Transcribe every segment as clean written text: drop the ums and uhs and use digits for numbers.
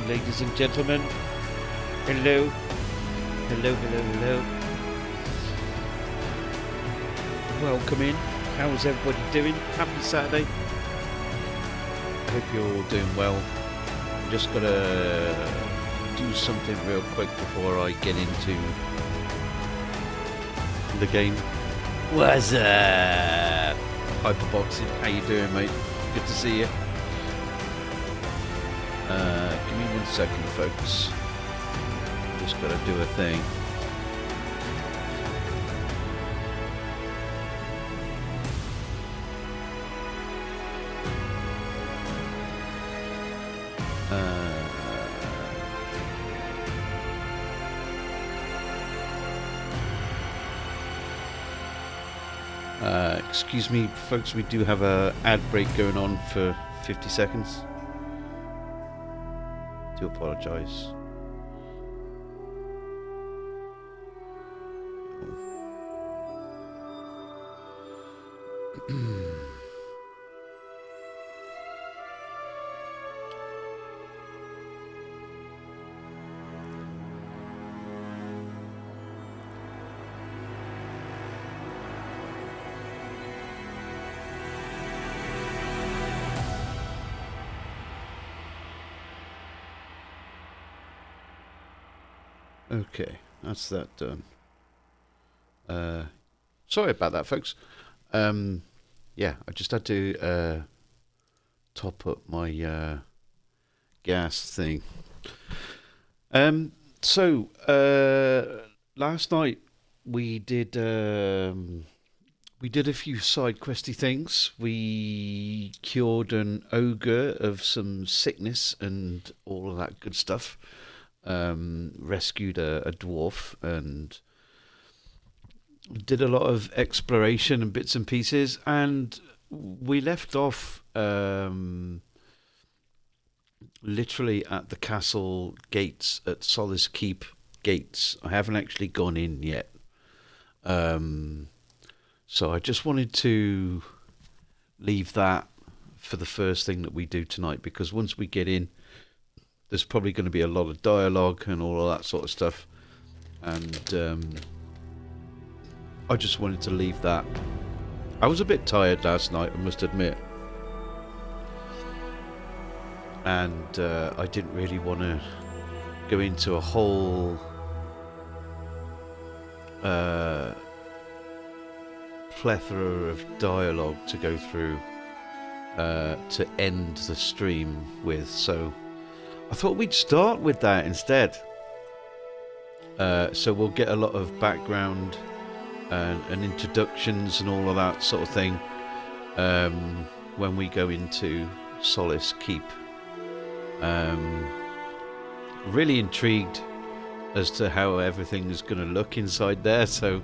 ladies and gentlemen. Hello. Hello, hello, hello. Welcome in. How's everybody doing? Happy Saturday. I hope you're all doing well. I'm just gonna do something real quick before I get into the game. What's up? Hyperboxing, how you doing, mate? Good to see you. Give me 1 second, folks. Just gotta do a thing. Excuse me, folks, we do have a ad break going on for 50 seconds. Do apologise. Okay, that's that done. Sorry about that, folks. Yeah, I just had to top up my gas thing. So last night we did a few side questy things. We cured an ogre of some sickness and all of that good stuff. Rescued a dwarf and did a lot of exploration and bits and pieces, and we left off literally at the castle gates, at Solace Keep gates. I haven't actually gone in yet, so I just wanted to leave that for the first thing that we do tonight, because once we get in, there's probably going to be a lot of dialogue and all of that sort of stuff. And I just wanted to leave that. I was a bit tired last night, I must admit. And I didn't really want to go into a whole plethora of dialogue to go through to end the stream with. So I thought we'd start with that instead. So we'll get a lot of background and introductions and all of that sort of thing when we go into Solace Keep. Really intrigued as to how everything is going to look inside there, so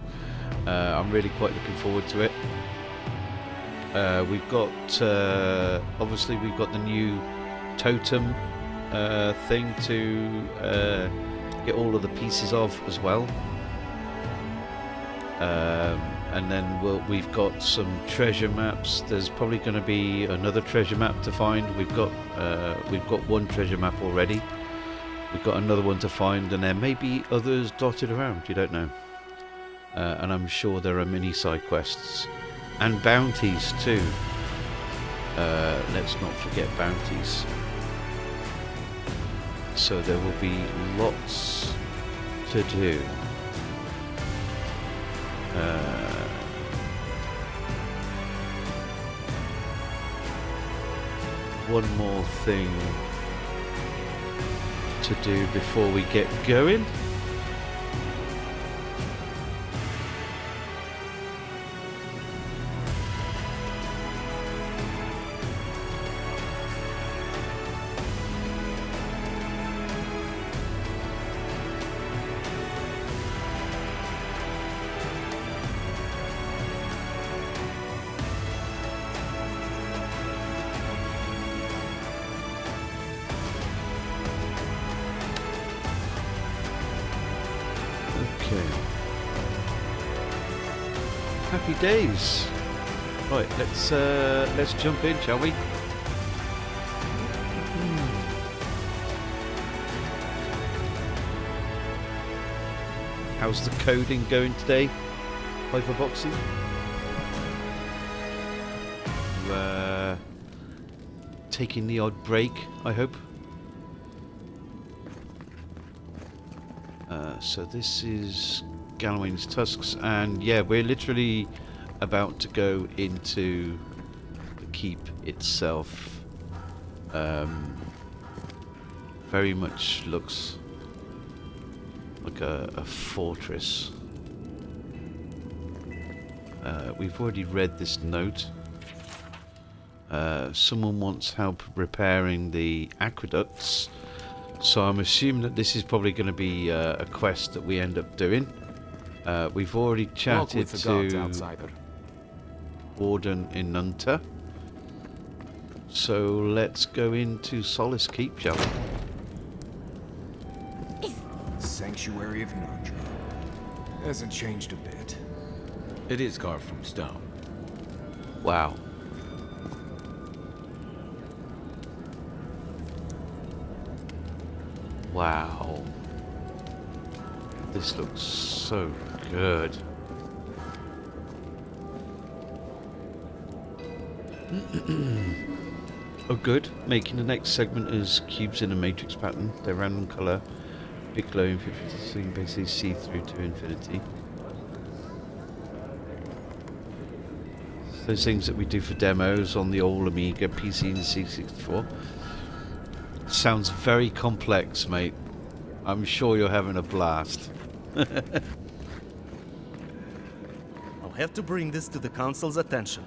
I'm really quite looking forward to it. We've got obviously we've got the new totem thing to get all of the pieces of as well, and then we've got some treasure maps. There's probably going to be another treasure map to find. We've got one treasure map already. We've got another one to find, and there may be others dotted around. You don't know. And I'm sure there are mini side quests and bounties too. Let's not forget bounties. So there will be lots to do. One more thing to do before we get going. Happy days. Right, let's jump in, shall we? How's the coding going today, Hyperboxy? You, taking the odd break, I hope. So this is Galwain's Tusks, and yeah, we're literally about to go into the keep itself. Very much looks like a fortress. We've already read this note. Someone wants help repairing the aqueducts, so I'm assuming that this is probably going to be a quest that we end up doing. We've already chatted to Warden Inunta, so let's go into Solace Keep, shall we? Sanctuary of Nurture. Hasn't changed a bit. It is carved from stone. Wow. Wow. This looks so good. Oh good. Making the next segment is cubes in a matrix pattern. They're random colour. Big glowing 50, so you can basically see through to infinity. Those things that we do for demos on the old Amiga, PC and C64. Sounds very complex, mate. I'm sure you're having a blast. I'll have to bring this to the Council's attention.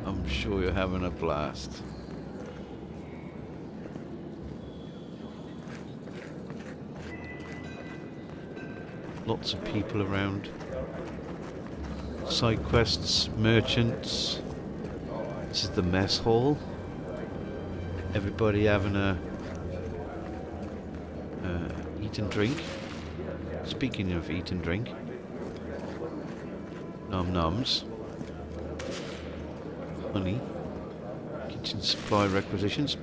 I'm sure you're having a blast. Lots of people around. Side quests, merchants. This is the mess hall. Everybody having a eat and drink. Speaking of eat and drink, nom noms, honey, kitchen supply requisitions,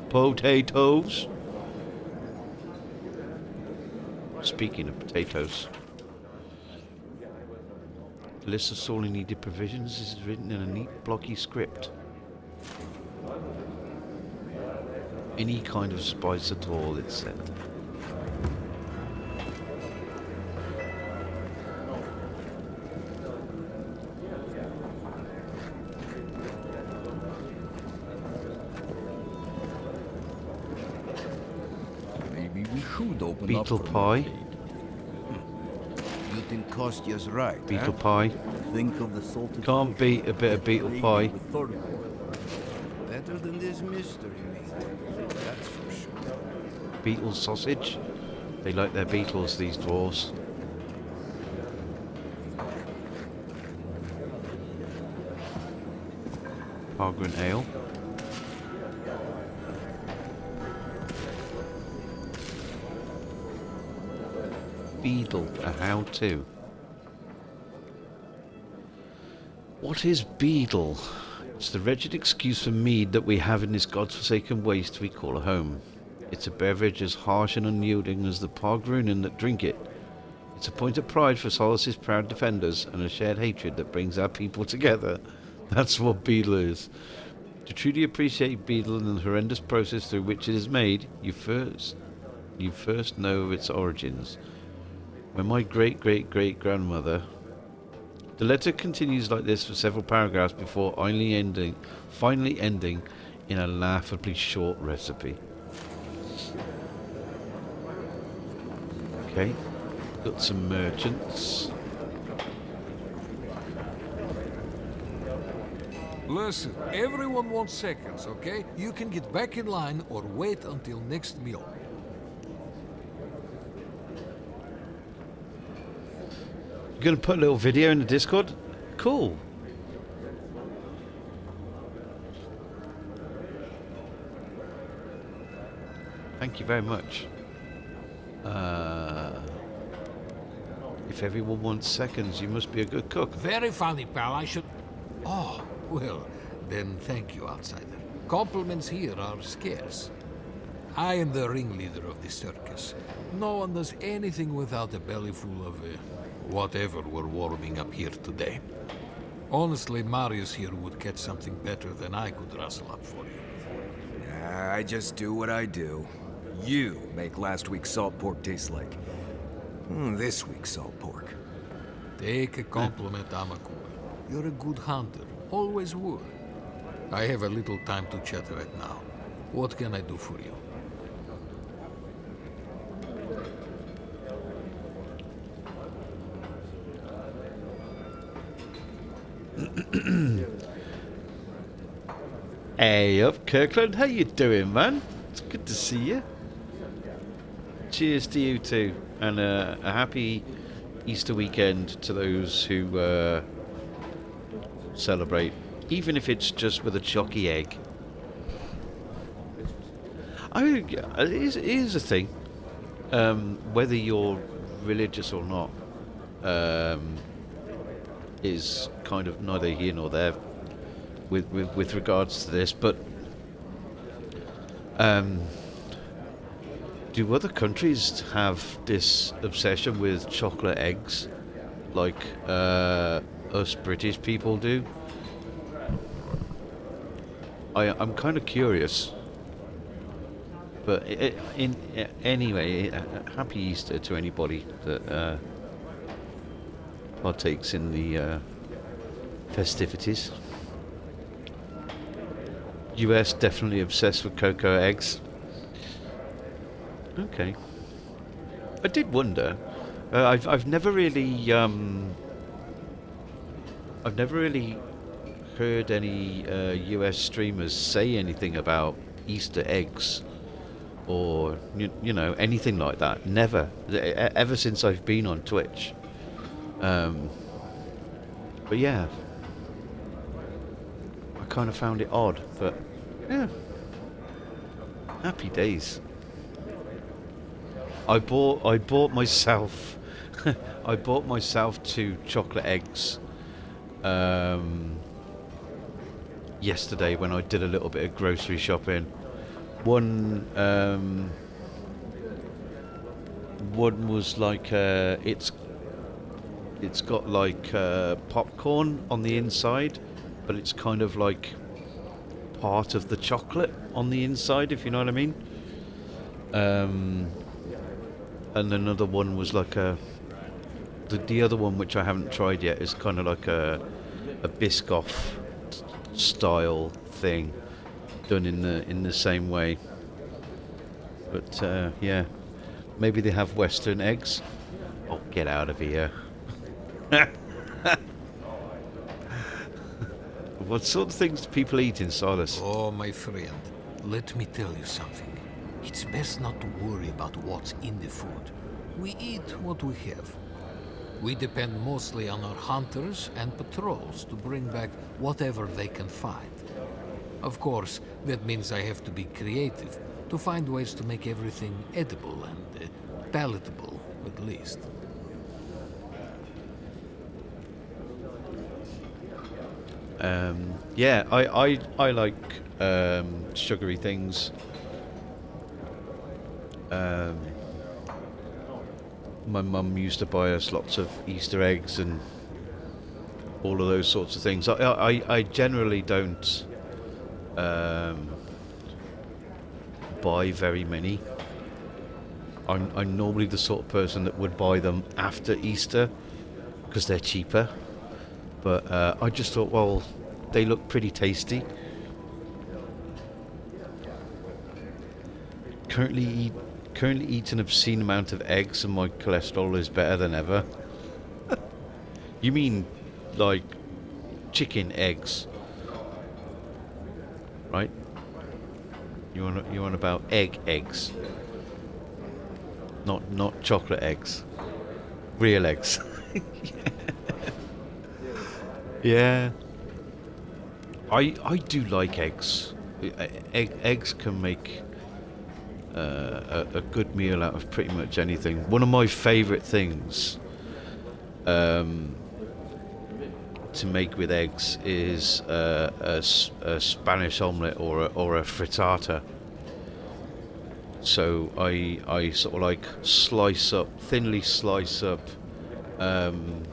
potatoes. Speaking of potatoes, the list of sorely needed provisions is written in a neat blocky script. Any kind of spice at all, it's said. Maybe we should open Beetle up for pie. You think Kostya's right, Beetle pie. Think of the salted Can't beat a bit of beetle pie. better than this mystery meat. That's for sure. Beetle sausage. They like their beetles, these dwarves. Pargrant ale. Beadle, a how-to. What is beadle? It's the wretched excuse for mead that we have in this godforsaken waste we call a home. It's a beverage as harsh and unyielding as the Pargrunan that drink it. It's a point of pride for Solace's proud defenders and a shared hatred that brings our people together. That's what beadle is. To truly appreciate beadle and the horrendous process through which it is made, you first know of its origins. When my great-great-great-grandmother... The letter continues like this for several paragraphs before finally ending in a laughably short recipe. Okay, got some merchants. Listen, everyone wants seconds, okay? You can get back in line or wait until next meal. You're going to put a little video in the Discord? Cool. Thank you very much. If everyone wants seconds, you must be a good cook. Very funny, pal. I should... Oh, well, then thank you, outsider. Compliments here are scarce. I am the ringleader of the circus. No one does anything without a belly full of whatever we're warming up here today. Honestly, Marius here would catch something better than I could rustle up for you. I just do what I do. You make last week's salt pork taste like this week's salt pork. Take a compliment, Amakua. You're a good hunter. Always were. I have a little time to chat right now. What can I do for you? Hey up, Kirkland. How you doing, man? It's good to see you. Cheers to you too, and a happy Easter weekend to those who celebrate, even if it's just with a chalky egg. Here's the thing: whether you're religious or not, is kind of neither here nor there with regards to this. But do other countries have this obsession with chocolate eggs, like us British people do? I'm kind of curious. But anyway, happy Easter to anybody that partakes in the festivities. US definitely obsessed with cocoa eggs. Okay. I did wonder. I've never really heard any US streamers say anything about Easter eggs or you know, anything like that. Never, ever since I've been on Twitch. But yeah, I kind of found it odd, but yeah, happy days. I bought myself I bought myself 2 chocolate eggs yesterday when I did a little bit of grocery shopping. One was like it's got like popcorn on the inside, but it's kind of like part of the chocolate on the inside, if you know what I mean. And another one was like the other one, which I haven't tried yet, is kind of like a Biscoff style thing, done in the same way. But yeah, maybe they have Western eggs. Oh, get out of here! What sort of things do people eat in Silas? Oh, my friend, let me tell you something. It's best not to worry about what's in the food. We eat what we have. We depend mostly on our hunters and patrols to bring back whatever they can find. Of course, that means I have to be creative to find ways to make everything edible and palatable, at least. Yeah, I like sugary things. My mum used to buy us lots of Easter eggs and all of those sorts of things. I generally don't buy very many. I'm normally the sort of person that would buy them after Easter because they're cheaper. But I just thought, well, they look pretty tasty. Currently eat an obscene amount of eggs and my cholesterol is better than ever. You mean like chicken eggs, right? You want about eggs, not chocolate eggs, real eggs. Yeah, I do like eggs. Eggs can make a good meal out of pretty much anything. One of my favourite things to make with eggs is a Spanish omelette or a frittata. So I sort of like thinly slice up. Um,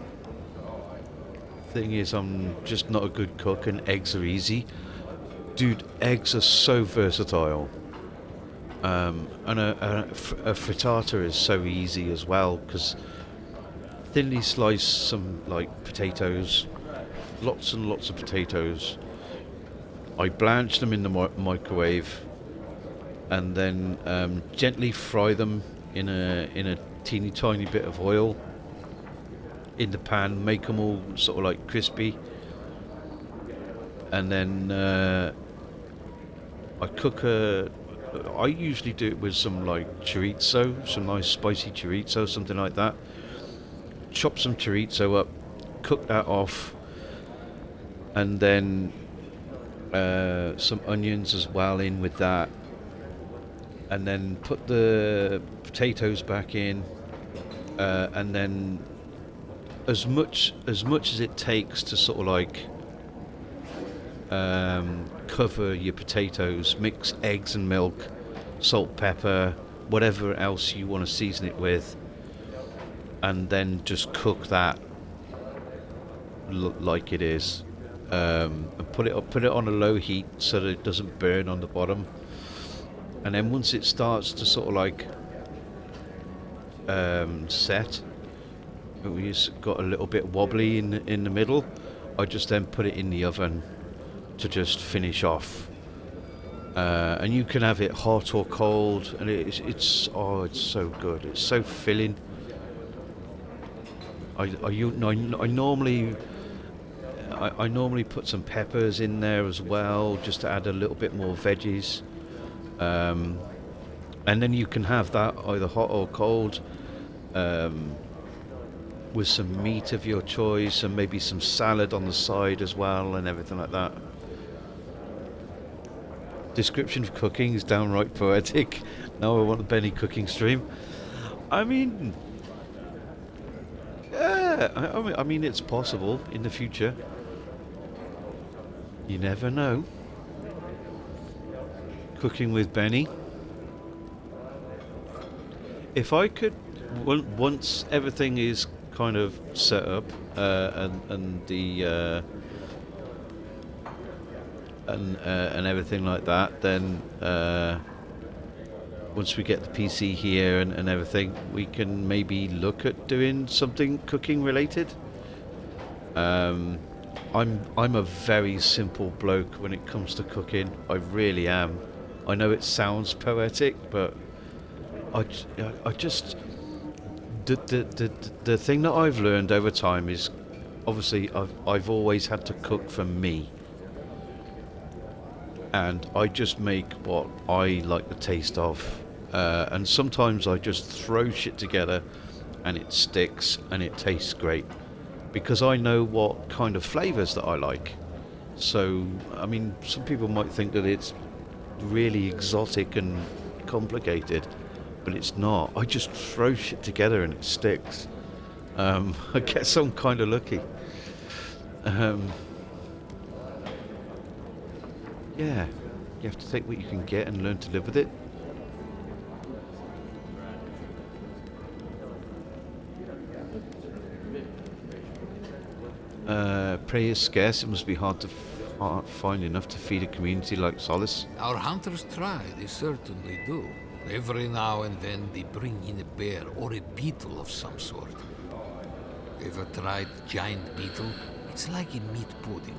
thing is, I'm just not a good cook, and eggs are easy. Dude, eggs are so versatile. And a frittata is so easy as well, because thinly slice some like potatoes, lots and lots of potatoes. I blanch them in the microwave, and then gently fry them in a teeny tiny bit of oil in the pan. Make them all sort of like crispy, and then I usually do it with some like chorizo, some nice spicy chorizo, something like that. Chop some chorizo up, cook that off, and then some onions as well in with that, and then put the potatoes back in, and then as much as it takes to sort of like cover your potatoes, mix eggs and milk, salt, pepper, whatever else you want to season it with, and then just cook that like it is, and put it on a low heat so that it doesn't burn on the bottom. And then once it starts to sort of like set, we've got a little bit wobbly in the middle, I just then put it in the oven to just finish off. And you can have it hot or cold, and it's so good. It's so filling. I normally put some peppers in there as well, just to add a little bit more veggies. And then you can have that either hot or cold, with some meat of your choice, and maybe some salad on the side as well, and everything like that. Description of cooking is downright poetic. Now I want a Benny cooking stream. I mean, yeah, I mean it's possible in the future. You never know. Cooking with Benny. If I could, once everything is kind of set up, and the and everything like that, then once we get the PC here and everything, we can maybe look at doing something cooking related. I'm a very simple bloke when it comes to cooking. I really am. I know it sounds poetic, but I just the thing that I've learned over time is, obviously I've always had to cook for me, and I just make what I like the taste of, and sometimes I just throw shit together and it sticks and it tastes great because I know what kind of flavors that I like. So I mean, some people might think that it's really exotic and complicated, but it's not. I just throw shit together and it sticks. I guess I'm kind of lucky. Yeah, you have to take what you can get and learn to live with it. Prey is scarce. It must be hard to find enough to feed a community like Solace. Our hunters try, they certainly do. Every now and then they bring in a bear or a beetle of some sort. Ever tried giant beetle? It's like a meat pudding.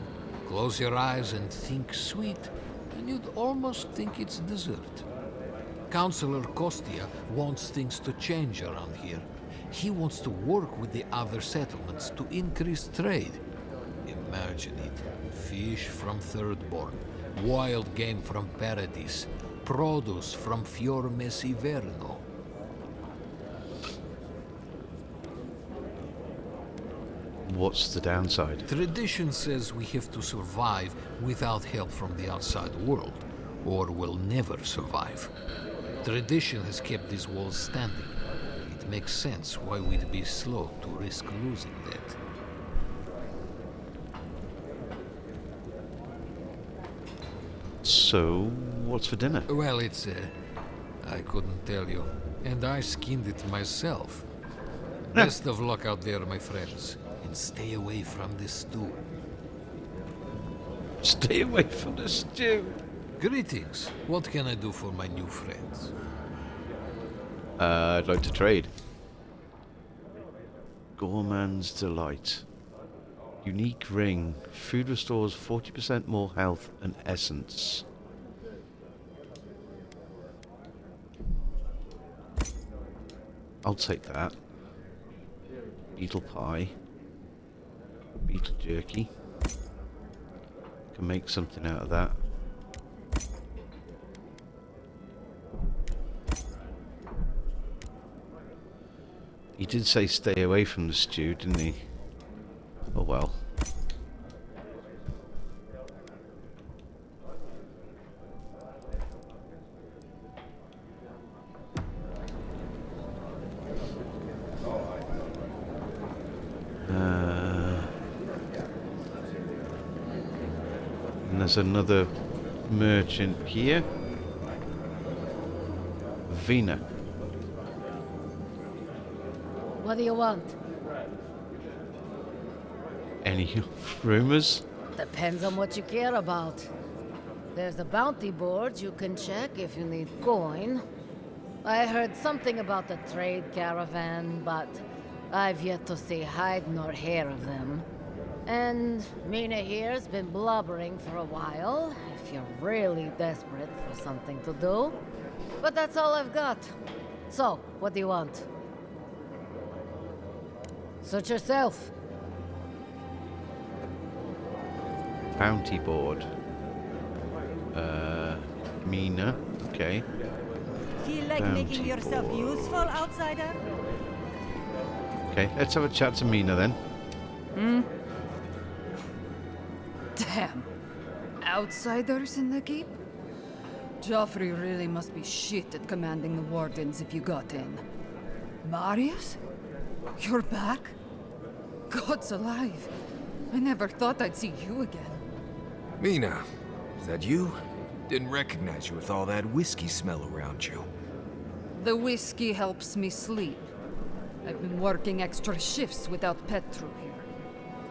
Close your eyes and think sweet, and you'd almost think it's dessert. Councillor Kostia wants things to change around here. He wants to work with the other settlements to increase trade. Imagine it. Fish from Thirdborn, wild game from Paradis, produce from Fior Messiverno. What's the downside? Tradition says we have to survive without help from the outside world, or we'll never survive. Tradition has kept these walls standing. It makes sense why we'd be slow to risk losing that. So, what's for dinner? Well, I I couldn't tell you. And I skinned it myself. Best of luck out there, my friends. And stay away from this stew. Stay away from the stew. Greetings. What can I do for my new friends? I'd like to trade. Gourmand's Delight. Unique ring. Food restores 40% more health and essence. I'll take that. Beetle pie. Beetle jerky. Can make something out of that. He did say stay away from the stew, didn't he? Oh well. And there's another merchant here. Vina. What do you want? Any rumors? Depends on what you care about. There's a bounty board you can check if you need coin. I heard something about the trade caravan, but I've yet to see hide nor hair of them. And Mina here's been blubbering for a while, if you're really desperate for something to do. But that's all I've got. So, what do you want? Suit yourself. Bounty board. Mina. Okay. Feel like making yourself useful, outsider? Okay, let's have a chat to Mina then. Damn. Outsiders in the keep? Joffrey really must be shit at commanding the wardens if you got in. Marius? You're back? God's alive. I never thought I'd see you again. Mina, is that you? Didn't recognize you with all that whiskey smell around you. The whiskey helps me sleep. I've been working extra shifts without Petru here.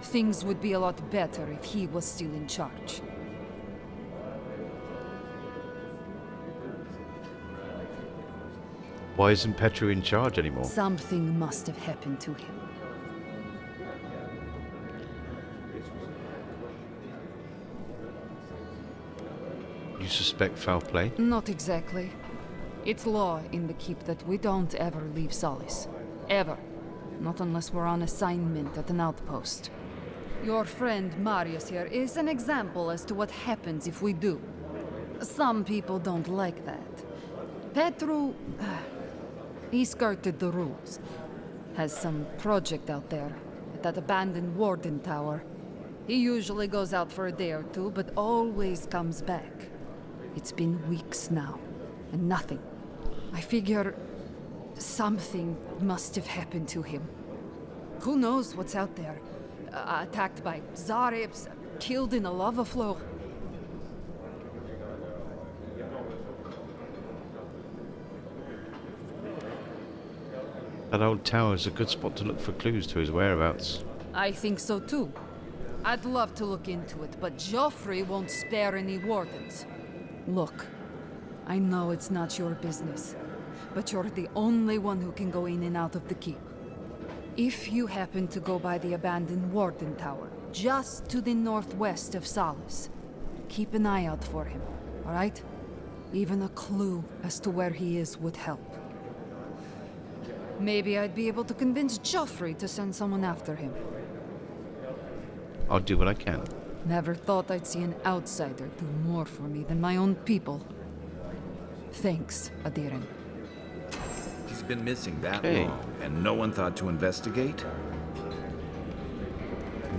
Things would be a lot better if he was still in charge. Why isn't Petru in charge anymore? Something must have happened to him. You suspect foul play? Not exactly. It's law in the keep that we don't ever leave Solace. Ever. Not unless we're on assignment at an outpost. Your friend Marius here is an example as to what happens if we do. Some people don't like that. Petru... he skirted the rules. Has some project out there, at that abandoned warden tower. He usually goes out for a day or two, but always comes back. It's been weeks now, and nothing. I figure... something must have happened to him. Who knows what's out there? Attacked by Zarips, killed in a lava flow. That old tower is a good spot to look for clues to his whereabouts. I think so too. I'd love to look into it, but Joffrey won't spare any wardens. Look, I know it's not your business, but you're the only one who can go in and out of the keep. If you happen to go by the abandoned warden tower, just to the northwest of Solace, keep an eye out for him, all right? Even a clue as to where he is would help. Maybe I'd be able to convince Joffrey to send someone after him. I'll do what I can. Never thought I'd see an outsider do more for me than my own people. Thanks, Adiren. He's been missing that Okay. long, and no one thought to investigate?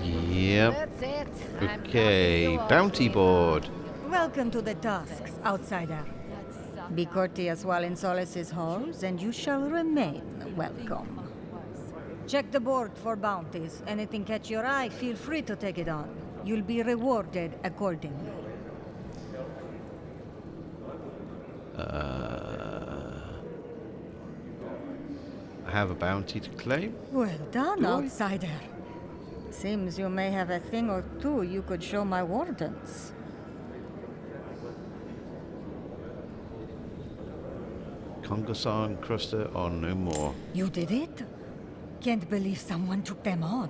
Yep. That's it. I'm Okay, dropping you off, bounty Mina. board. Welcome to the tasks, outsider. Be courteous while in Solace's halls, and you shall remain welcome. Check the board for bounties. Anything catch your eye, feel free to take it on. You'll be rewarded accordingly. have a bounty to claim. Well done, Do I? outsider. Seems you may have a thing or two you could show my wardens. Kongasan Cruster on no more. You did it? Can't believe someone took them on.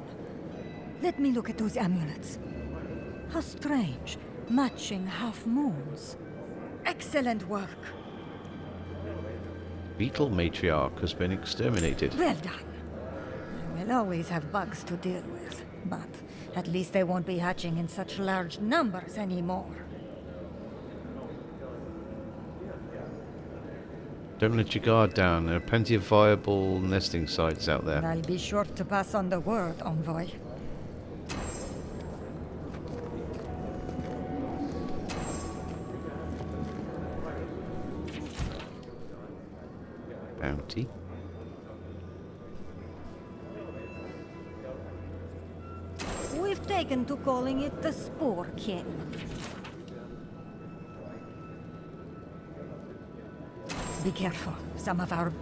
Let me look at those amulets. How strange. Matching half moons. Excellent work. Beetle matriarch has been exterminated. Well done. We'll always have bugs to deal with, but at least they won't be hatching in such large numbers anymore. Don't let your guard down. There are plenty of viable nesting sites out there. I'll be sure to pass on the word, envoy. Bounty. We've taken to calling it the Spore King. Be careful. Some of our...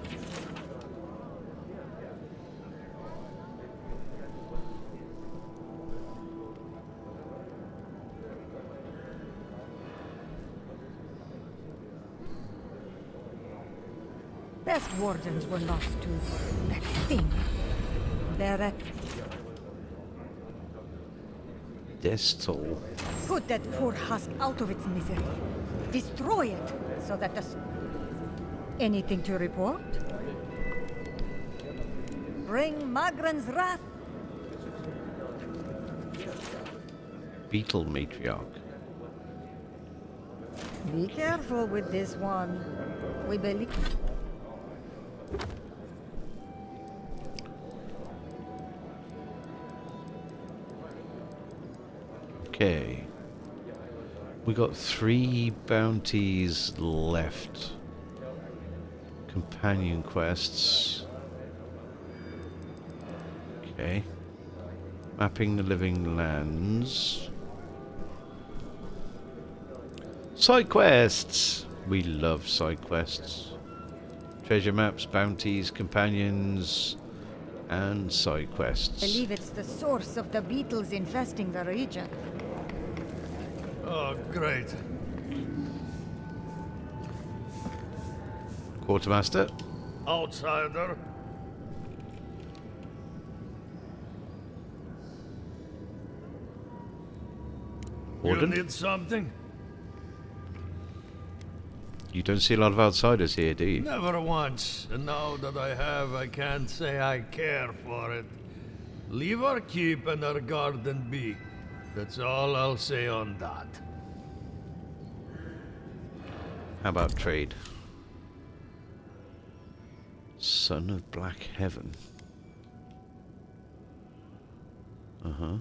best wardens were lost to that thing. They're Destal. Put that poor husk out of its misery. Destroy it, so that the... Anything to report? Bring Magran's wrath. Beetle matriarch. Be careful with this one. We believe... Okay. We got 3 bounties left. Companion quests. Okay. Mapping the living lands. Side quests! We love side quests. Treasure maps, bounties, companions, and side quests. believe it's the source of the beetles infesting the region. Oh, great. Quartermaster. Outsider. Warden. You need something? You don't see a lot of outsiders here, do you? Never once. And now that I have, I can't say I care for it. Leave our keep and our garden be. That's all I'll say on that. How about trade? Son of Black Heaven. Uh-huh.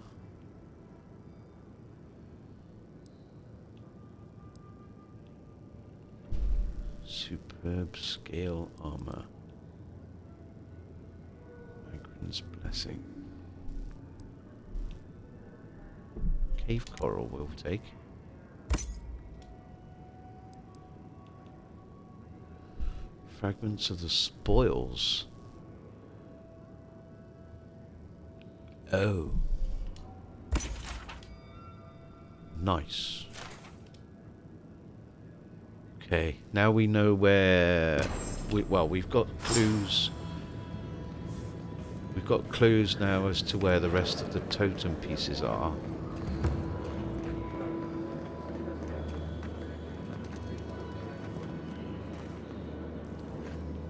Superb scale armor. Magran's Blessing. Cave coral we'll take. Fragments of the spoils. Oh. Nice. Okay, now we know where... we've got clues. We've got clues now as to where the rest of the totem pieces are.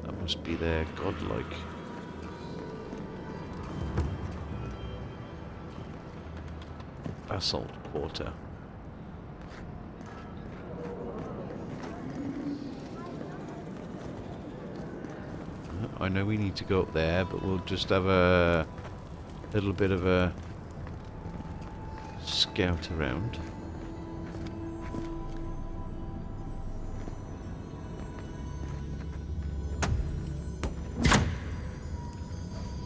That must be their godlike. Basalt quarter. I know we need to go up there, but we'll just have a little bit of a scout around.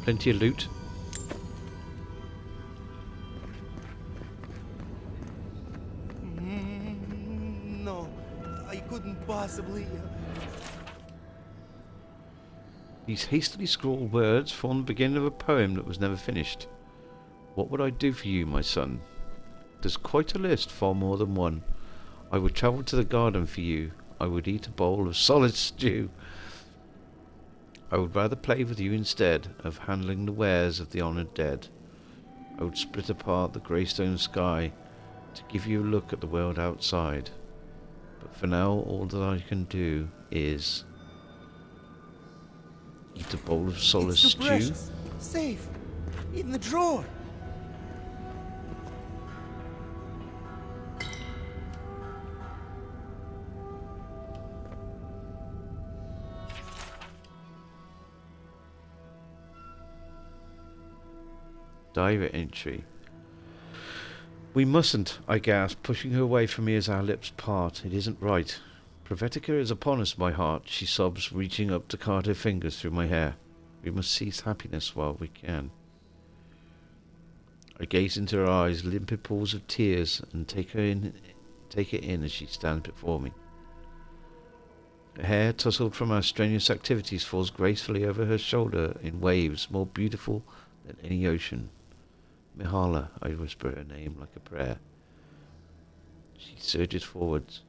Plenty of loot. No, I couldn't possibly. These hastily scrawled words form the beginning of a poem that was never finished. What would I do for you, my son? There's quite a list, far more than one. I would travel to the garden for you. I would eat a bowl of solid stew. I would rather play with you instead of handling the wares of the honoured dead. I would split apart the greystone sky to give you a look at the world outside. But for now, all that I can do is eat a bowl of solid It's too stew. precious. Safe. In the drawer. Diary entry. We mustn't, I gasped, pushing her away from me as our lips part. It isn't right. Prophetica is upon us, my heart, she sobs, reaching up to card her fingers through my hair. We must seize happiness while we can. I gaze into her eyes, limpid pools of tears, and take it in as she stands before me. Her hair, tousled from our strenuous activities, falls gracefully over her shoulder in waves more beautiful than any ocean. Mihala, I whisper her name like a prayer. She surges forwards,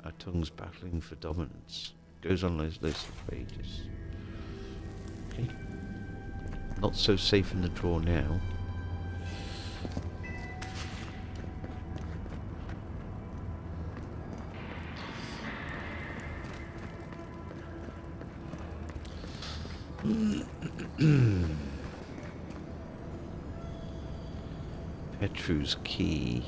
our tongues battling for dominance. Goes on those lists for ages. Okay. Not so safe in the drawer now. Petru's key.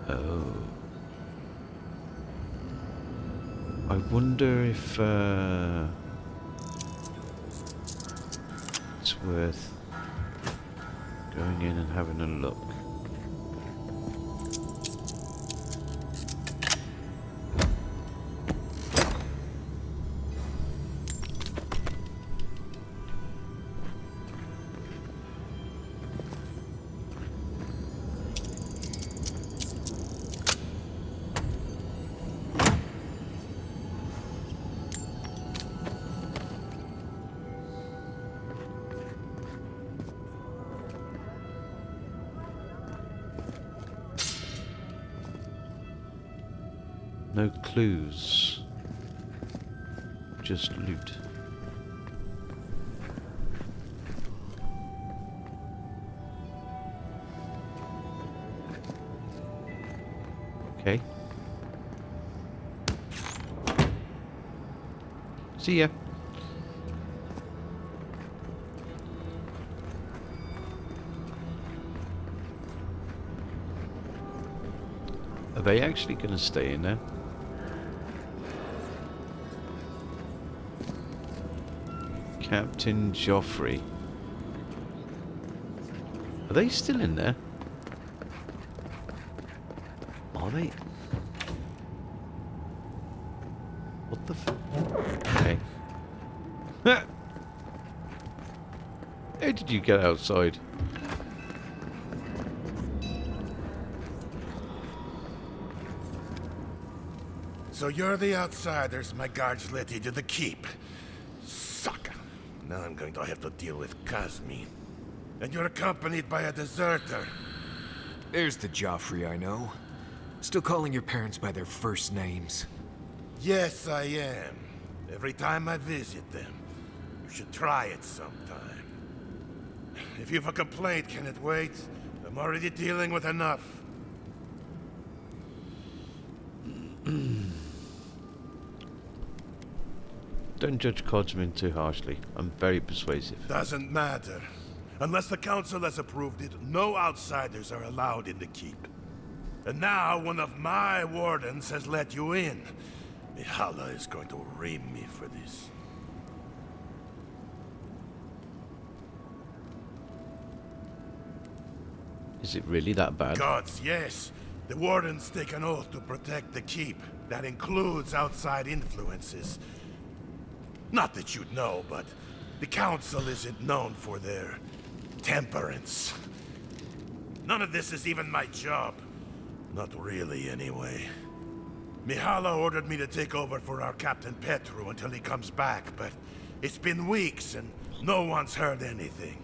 Oh. I wonder if it's worth going in and having a look. No clues. Just loot. Okay. See ya. Are they actually going to stay in there? Captain Joffrey. Are they still in there? Are they? What the f... Okay. How did you get outside? So you're the outsiders my guards let into the keep. Sucker. Now I'm going to have to deal with Kazmin. And you're accompanied by a deserter. There's the Joffrey I know. Still calling your parents by their first names. Yes, I am. Every time I visit them. You should try it sometime. If you've a complaint, can it wait? I'm already dealing with enough. Don't judge Codsman too harshly. I'm very persuasive. Doesn't matter. Unless the council has approved it, no outsiders are allowed in the keep. And now one of my wardens has let you in. Mihala is going to ream me for this. Is it really that bad? Gods, yes. The Wardens take an oath to protect the keep. That includes outside influences. Not that you'd know, but the Council isn't known for their temperance. None of this is even my job. Not really, anyway. Mihala ordered me to take over for our Captain Petru until he comes back, but it's been weeks and no one's heard anything.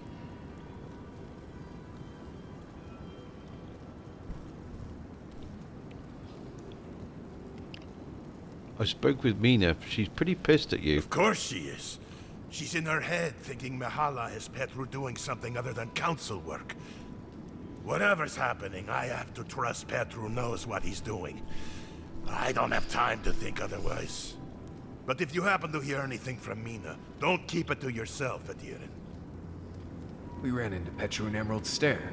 I spoke with Mina. She's pretty pissed at you. Of course she is. She's in her head thinking Mihala has Petru doing something other than council work. Whatever's happening, I have to trust Petru knows what he's doing. I don't have time to think otherwise. But if you happen to hear anything from Mina, don't keep it to yourself, Adirin. We ran into Petru in Emerald Stair.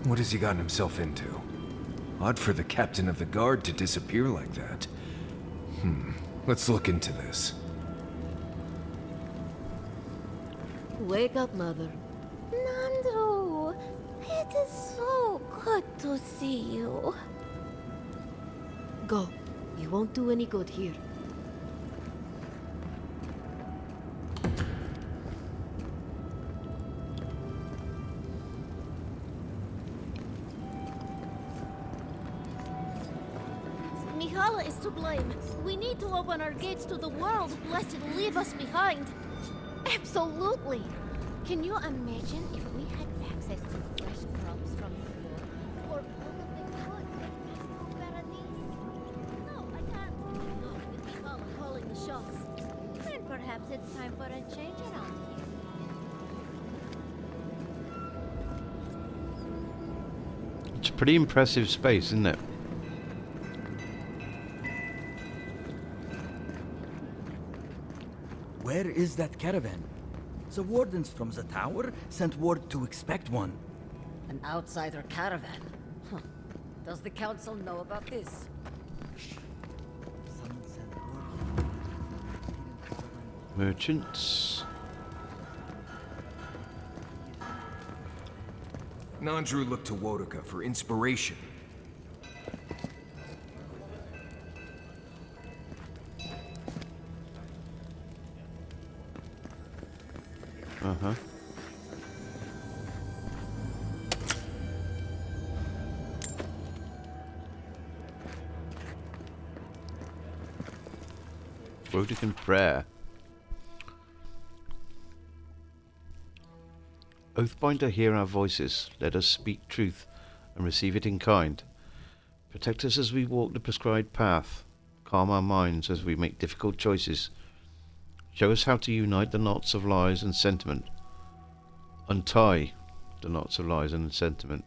What has he gotten himself into? Odd for the captain of the guard to disappear like that. Let's look into this. Wake up, Mother. Nandru, it is so good to see you. Go. You won't do any good here. Mihala is to blame. We need to open our gates to the world, lest it leave us behind. Absolutely. Can you imagine if we had access to fresh crops from the world, or probably goods that peaceful paradise? No, I can't really go with Mihala calling the shots. Then perhaps it's time for a change around here. It's a pretty impressive space, isn't it? Where is that caravan? The wardens from the tower sent word to expect one. An outsider caravan? Huh. Does the council know about this? Someone sent word. Merchants. Nandru looked to Wodoka for inspiration. Uh-huh. Wodokan prayer. Oathbinder, hear our voices. Let us speak truth and receive it in kind. Protect us as we walk the prescribed path. Calm our minds as we make difficult choices. Show us how to unite the knots of lies and sentiment. Untie the knots of lies and sentiment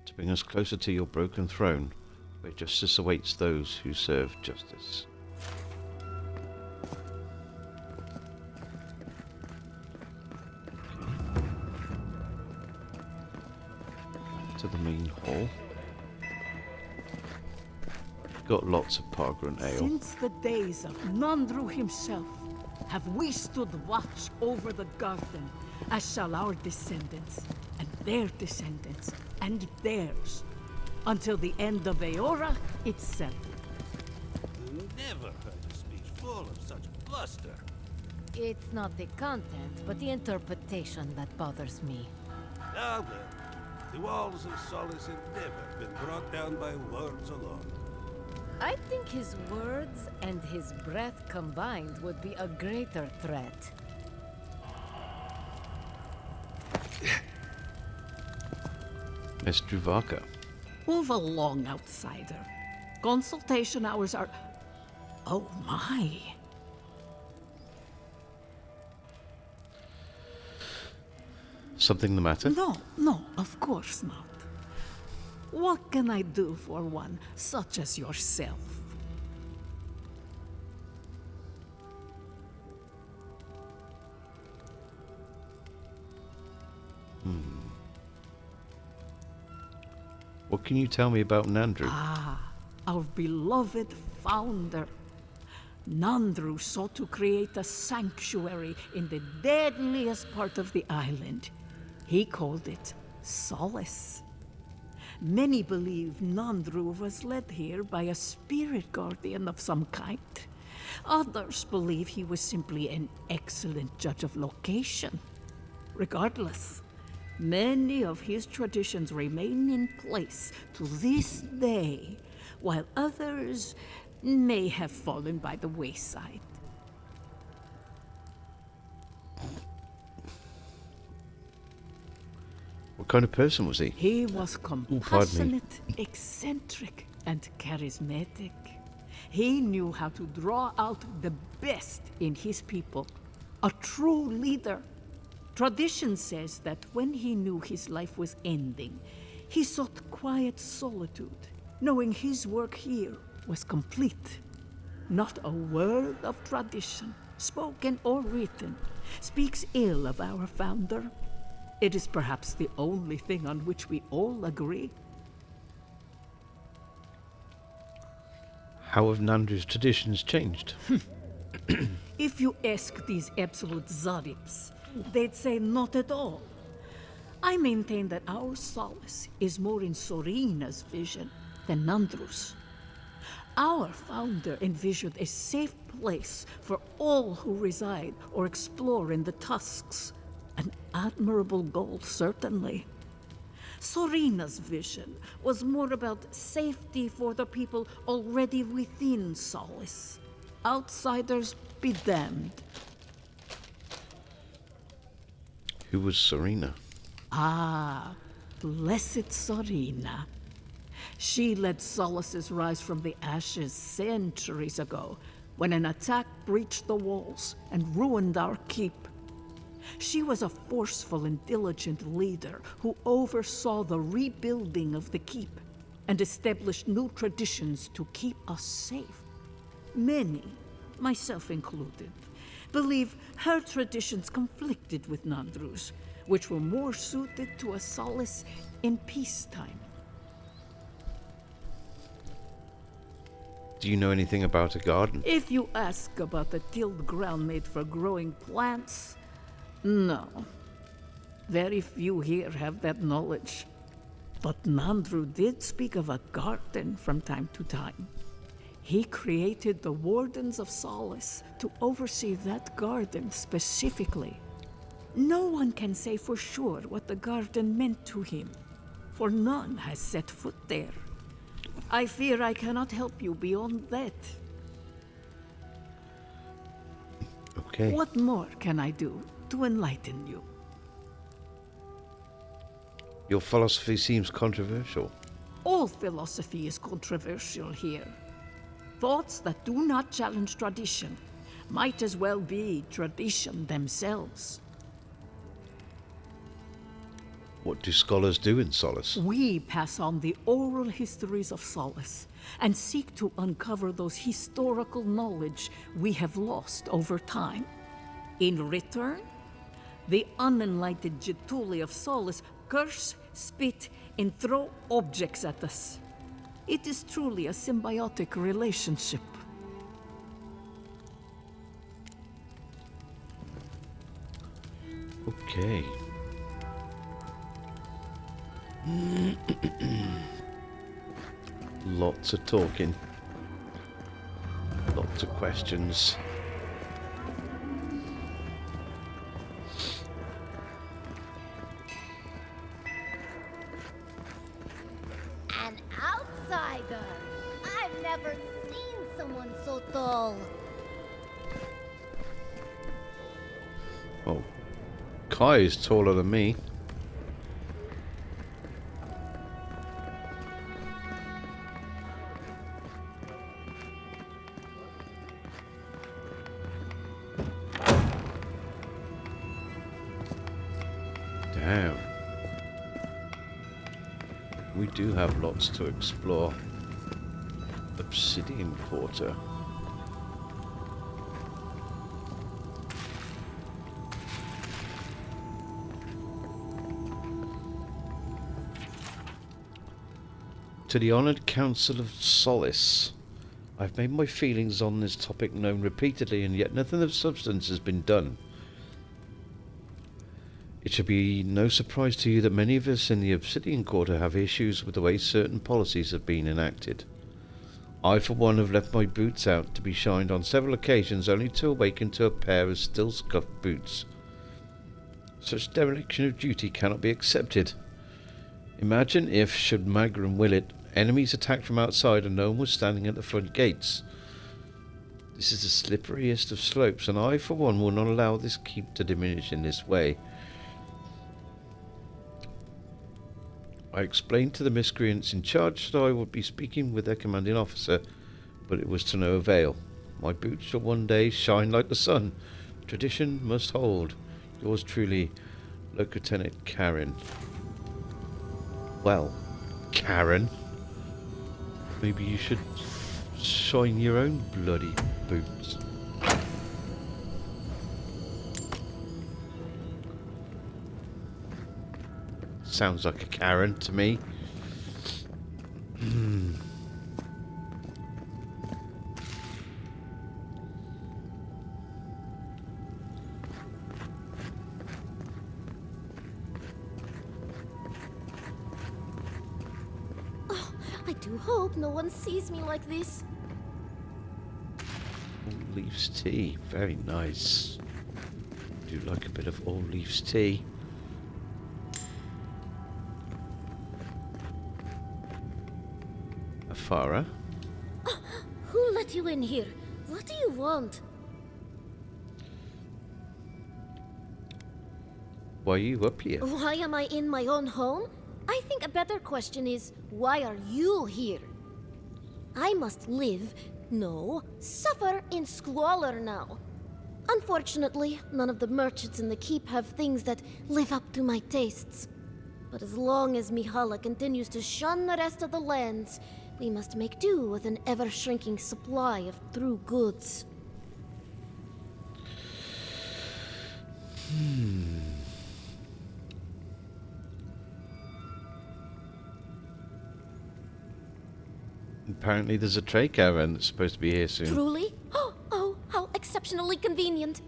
to bring us closer to your broken throne, where justice awaits those who serve justice. To the main hall. Got lots of pargrant ale. Since the days of Nandru himself, have we stood watch over the garden, as shall our descendants, and their descendants, and theirs, until the end of Eora itself. Never heard a speech full of such bluster. It's not the content, but the interpretation that bothers me. Ah well, the walls of Solace have never been brought down by words alone. I think his words and his breath combined would be a greater threat. Miss Druvaka. Move along, outsider. Consultation hours are... Oh my. Something the matter? No, of course not. What can I do for one such as yourself? What can you tell me about Nandru? Ah, our beloved founder. Nandru sought to create a sanctuary in the deadliest part of the island. He called it Solace. Many believe Nandru was led here by a spirit guardian of some kind. Others believe he was simply an excellent judge of location. Regardless, many of his traditions remain in place to this day, while others may have fallen by the wayside. What kind of person was he? He was pardon me. compassionate, eccentric, and charismatic. He knew how to draw out the best in his people. A true leader. Tradition says that when he knew his life was ending, he sought quiet solitude, knowing his work here was complete. Not a word of tradition, spoken or written, speaks ill of our founder. It is perhaps the only thing on which we all agree. How have Nandru's traditions changed? If you ask these absolute Zaribs, they'd say not at all. I maintain that our solace is more in Sorina's vision than Nandru's. Our founder envisioned a safe place for all who reside or explore in the Tusks. An admirable goal, certainly. Sorina's vision was more about safety for the people already within Solace. Outsiders be damned. Who was Serena? Ah, blessed Sorina. She led Solace's rise from the ashes centuries ago, when an attack breached the walls and ruined our keep. She was a forceful and diligent leader who oversaw the rebuilding of the keep and established new traditions to keep us safe. Many, myself included, believe her traditions conflicted with Nandru's, which were more suited to a solace in peacetime. Do you know anything about a garden? If you ask about the tilled ground made for growing plants, no. Very few here have that knowledge. But Nandru did speak of a garden from time to time. He created the Wardens of Solace to oversee that garden specifically. No one can say for sure what the garden meant to him, for none has set foot there. I fear I cannot help you beyond that. Okay. What more can I do to enlighten you? Your philosophy seems controversial. All philosophy is controversial here. Thoughts that do not challenge tradition might as well be tradition themselves. What do scholars do in Solace? We pass on the oral histories of Solace and seek to uncover those historical knowledge we have lost over time. In return, the unenlightened Getuli of Solace curse, spit, and throw objects at us. It is truly a symbiotic relationship. Okay. Lots of talking. Lots of questions. An outsider! I've never seen someone so tall. Oh, Kai is taller than me. Damn. We do have lots to explore. Obsidian Quarter. To the Honoured Council of Solace. I've made my feelings on this topic known repeatedly, and yet nothing of substance has been done. It should be no surprise to you that many of us in the Obsidian Quarter have issues with the way certain policies have been enacted. I, for one, have left my boots out to be shined on several occasions, only to awaken to a pair of still scuffed boots. Such dereliction of duty cannot be accepted. Imagine if, should Magrum will it, enemies attacked from outside and no one was standing at the front gates. This is the slipperiest of slopes, and I, for one, will not allow this keep to diminish in this way. I explained to the miscreants in charge that I would be speaking with their commanding officer, but it was to no avail. My boots shall one day shine like the sun. Tradition must hold. Yours truly, Lieutenant Karen. Well, Karen, maybe you should shine your own bloody boots. Sounds like a Karen to me. I do hope no one sees me like this. Old Leaf's tea, very nice. Do like a bit of Old Leaf's tea. Farah? Who let you in here? What do you want? Why are you up here? Why am I in my own home? I think a better question is, why are you here? I must live, no, suffer in squalor now. Unfortunately, none of the merchants in the keep have things that live up to my tastes. But as long as Mihala continues to shun the rest of the lands, we must make do with an ever-shrinking supply of true goods. Apparently there's a trade caravan that's supposed to be here soon. Truly? Oh, how exceptionally convenient.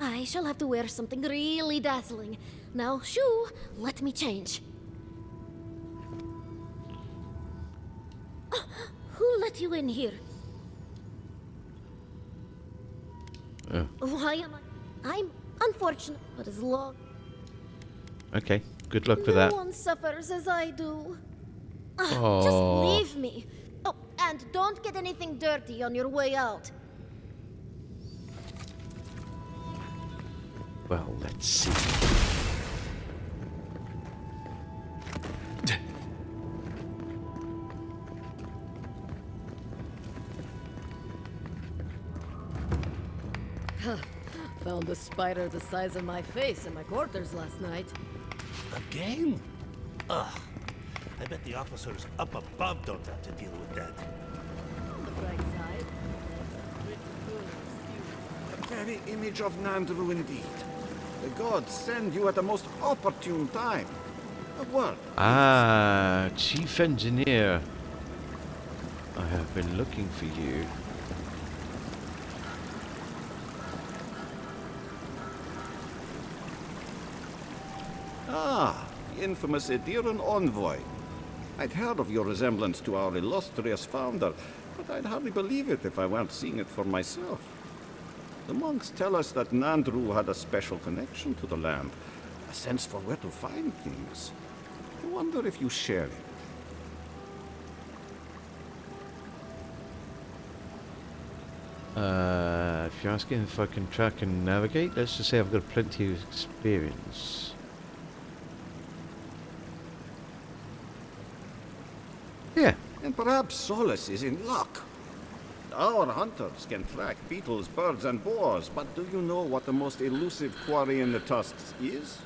I shall have to wear something really dazzling. Now, shoo, let me change. Who let you in here? Why am I'm unfortunate, but as long... Okay, good luck with that. No one suffers as I do. Aww. Just leave me. Oh, and don't get anything dirty on your way out. Well, let's see. Found a spider the size of my face in my quarters last night. Again? Ugh. I bet the officers up above don't have to deal with that. On the bright side, The very image of Nandru indeed. The gods send you at the most opportune time. A word. Ah, Chief Engineer. I have been looking for you. Ah, the infamous Ediran envoy. I'd heard of your resemblance to our illustrious founder, but I'd hardly believe it if I weren't seeing it for myself. The monks tell us that Nandru had a special connection to the land, a sense for where to find things. I wonder if you share it. If you're asking if I can track and navigate, let's just say I've got plenty of experience. Yeah. And perhaps Solace is in luck. Our hunters can track beetles, birds, and boars, but do you know what the most elusive quarry in the tusks is?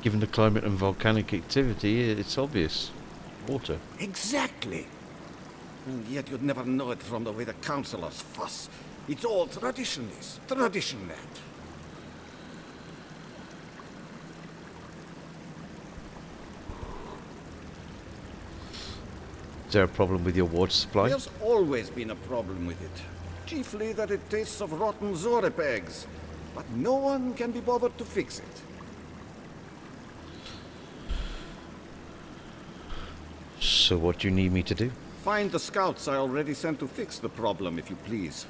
Given the climate and volcanic activity, it's obvious. Water. Exactly. And yet you'd never know it from the way the councillors fuss. It's all traditionalist, tradition-led. Is there a problem with your water supply? There's always been a problem with it. chiefly that it tastes of rotten Zorip eggs. But no one can be bothered to fix it. So what do you need me to do? Find the scouts I already sent to fix the problem, if you please.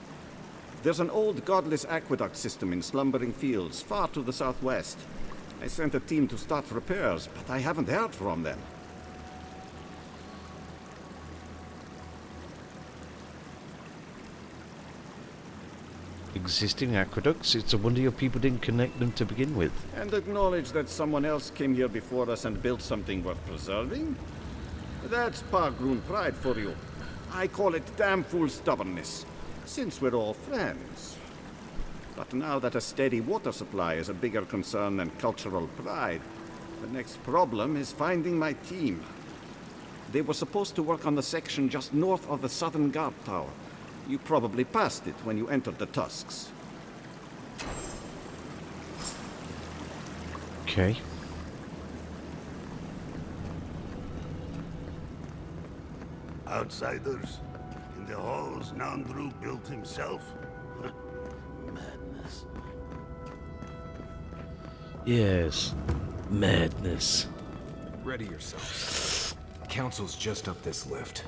There's an old godless aqueduct system in slumbering fields, far to the southwest. I sent a team to start repairs, but I haven't heard from them. Existing aqueducts? It's a wonder your people didn't connect them to begin with. And acknowledge that someone else came here before us and built something worth preserving? That's Pargroon pride for you. I call it damn fool stubbornness, since we're all friends. But now that a steady water supply is a bigger concern than cultural pride, the next problem is finding my team. They were supposed to work on the section just north of the southern guard tower. You probably passed it when you entered the Tusks. Okay. Outsiders? In the halls Nandru built himself? Madness. Yes. Madness. Ready yourselves. Council's just up this lift.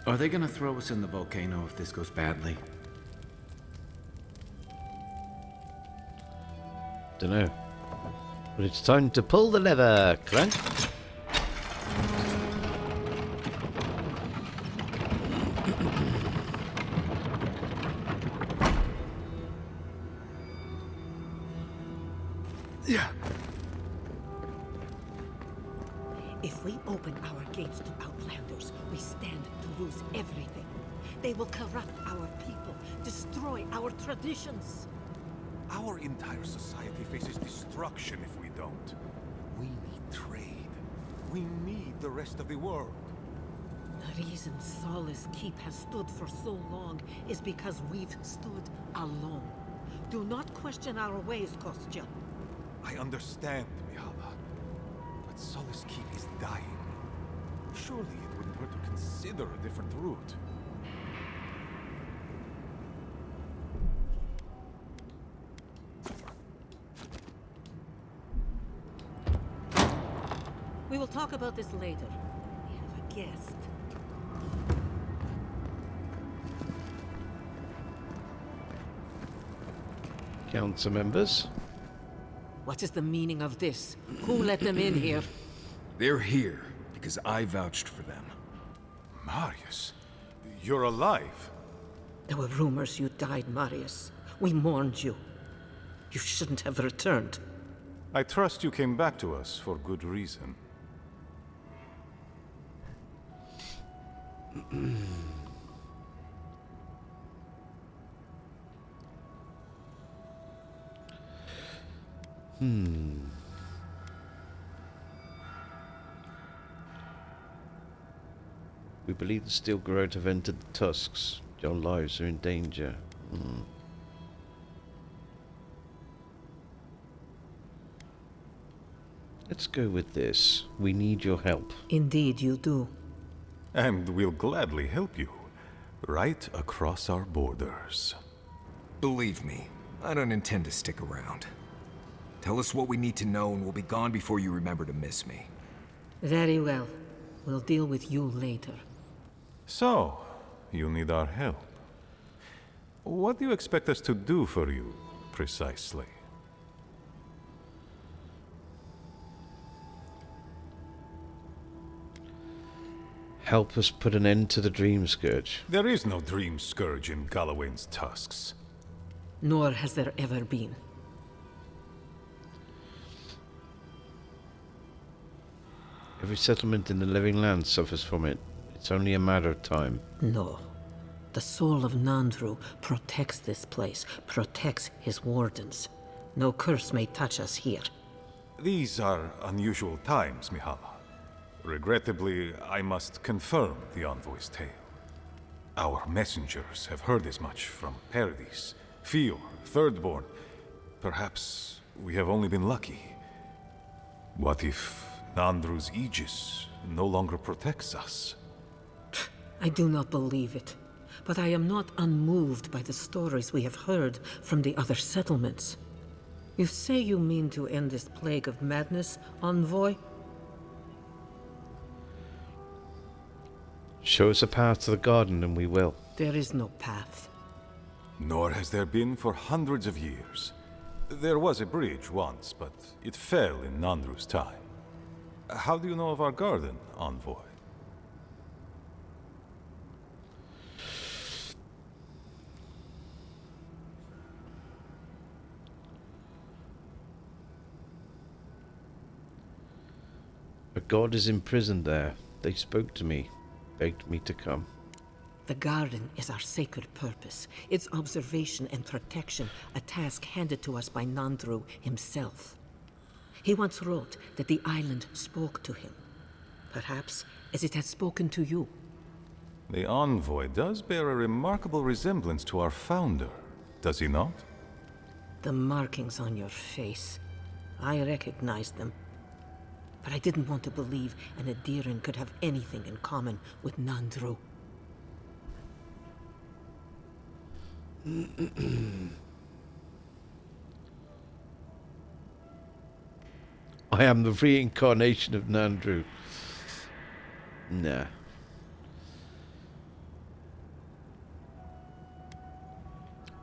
Are they gonna throw us in the volcano if this goes badly? Dunno. But it's time to pull the lever, Clank. If we open our gates to Outlanders, we stand to lose everything. They will corrupt our people, destroy our traditions. Our entire society faces destruction if we don't. We need trade. We need the rest of the world. The reason Solace Keep has stood for so long is because we've stood alone. Do not question our ways, Kostya. I understand, Mihala. But Solace Keep is dying. Surely it wouldn't hurt to consider a different route. We will talk about this later. We have a guest. Council members. What is the meaning of this? Who let them in here? They're here because I vouched for them. Marius, you're alive. There were rumors you died, Marius. We mourned you. You shouldn't have returned. I trust you came back to us for good reason. We believe the Steel Garrote have entered the Tusks. Your lives are in danger. Let's go with this. We need your help. Indeed you do. And we'll gladly help you. Right across our borders. Believe me, I don't intend to stick around. Tell us what we need to know and we'll be gone before you remember to miss me. Very well. We'll deal with you later. So, you need our help. What do you expect us to do for you, precisely? Help us put an end to the Dream Scourge. There is no Dream Scourge in Galawain's Tusks. Nor has there ever been. Every settlement in the Living Land suffers from it. It's only a matter of time. No. The soul of Nandru protects this place, protects his wardens. No curse may touch us here. These are unusual times, Mihala. Regrettably, I must confirm the envoy's tale. Our messengers have heard as much from Paradis, Fior, Thirdborn. Perhaps we have only been lucky. What if Nandru's Aegis no longer protects us? I do not believe it. but I am not unmoved by the stories we have heard from the other settlements. You say you mean to end this plague of madness, Envoy? Show us a path to the garden and we will. There is no path. Nor has there been for hundreds of years. There was a bridge once, but it fell in Nandru's time. How do you know of our garden, Envoy? A god is imprisoned there. They spoke to me, begged me to come. The garden is our sacred purpose, its observation and protection, a task handed to us by Nandru himself. He once wrote that the island spoke to him, perhaps as it has spoken to you. The Envoy does bear a remarkable resemblance to our founder, does he not? The markings on your face, I recognized them. But I didn't want to believe an Adiran could have anything in common with Nandru. I am the reincarnation of Nandru. Nah.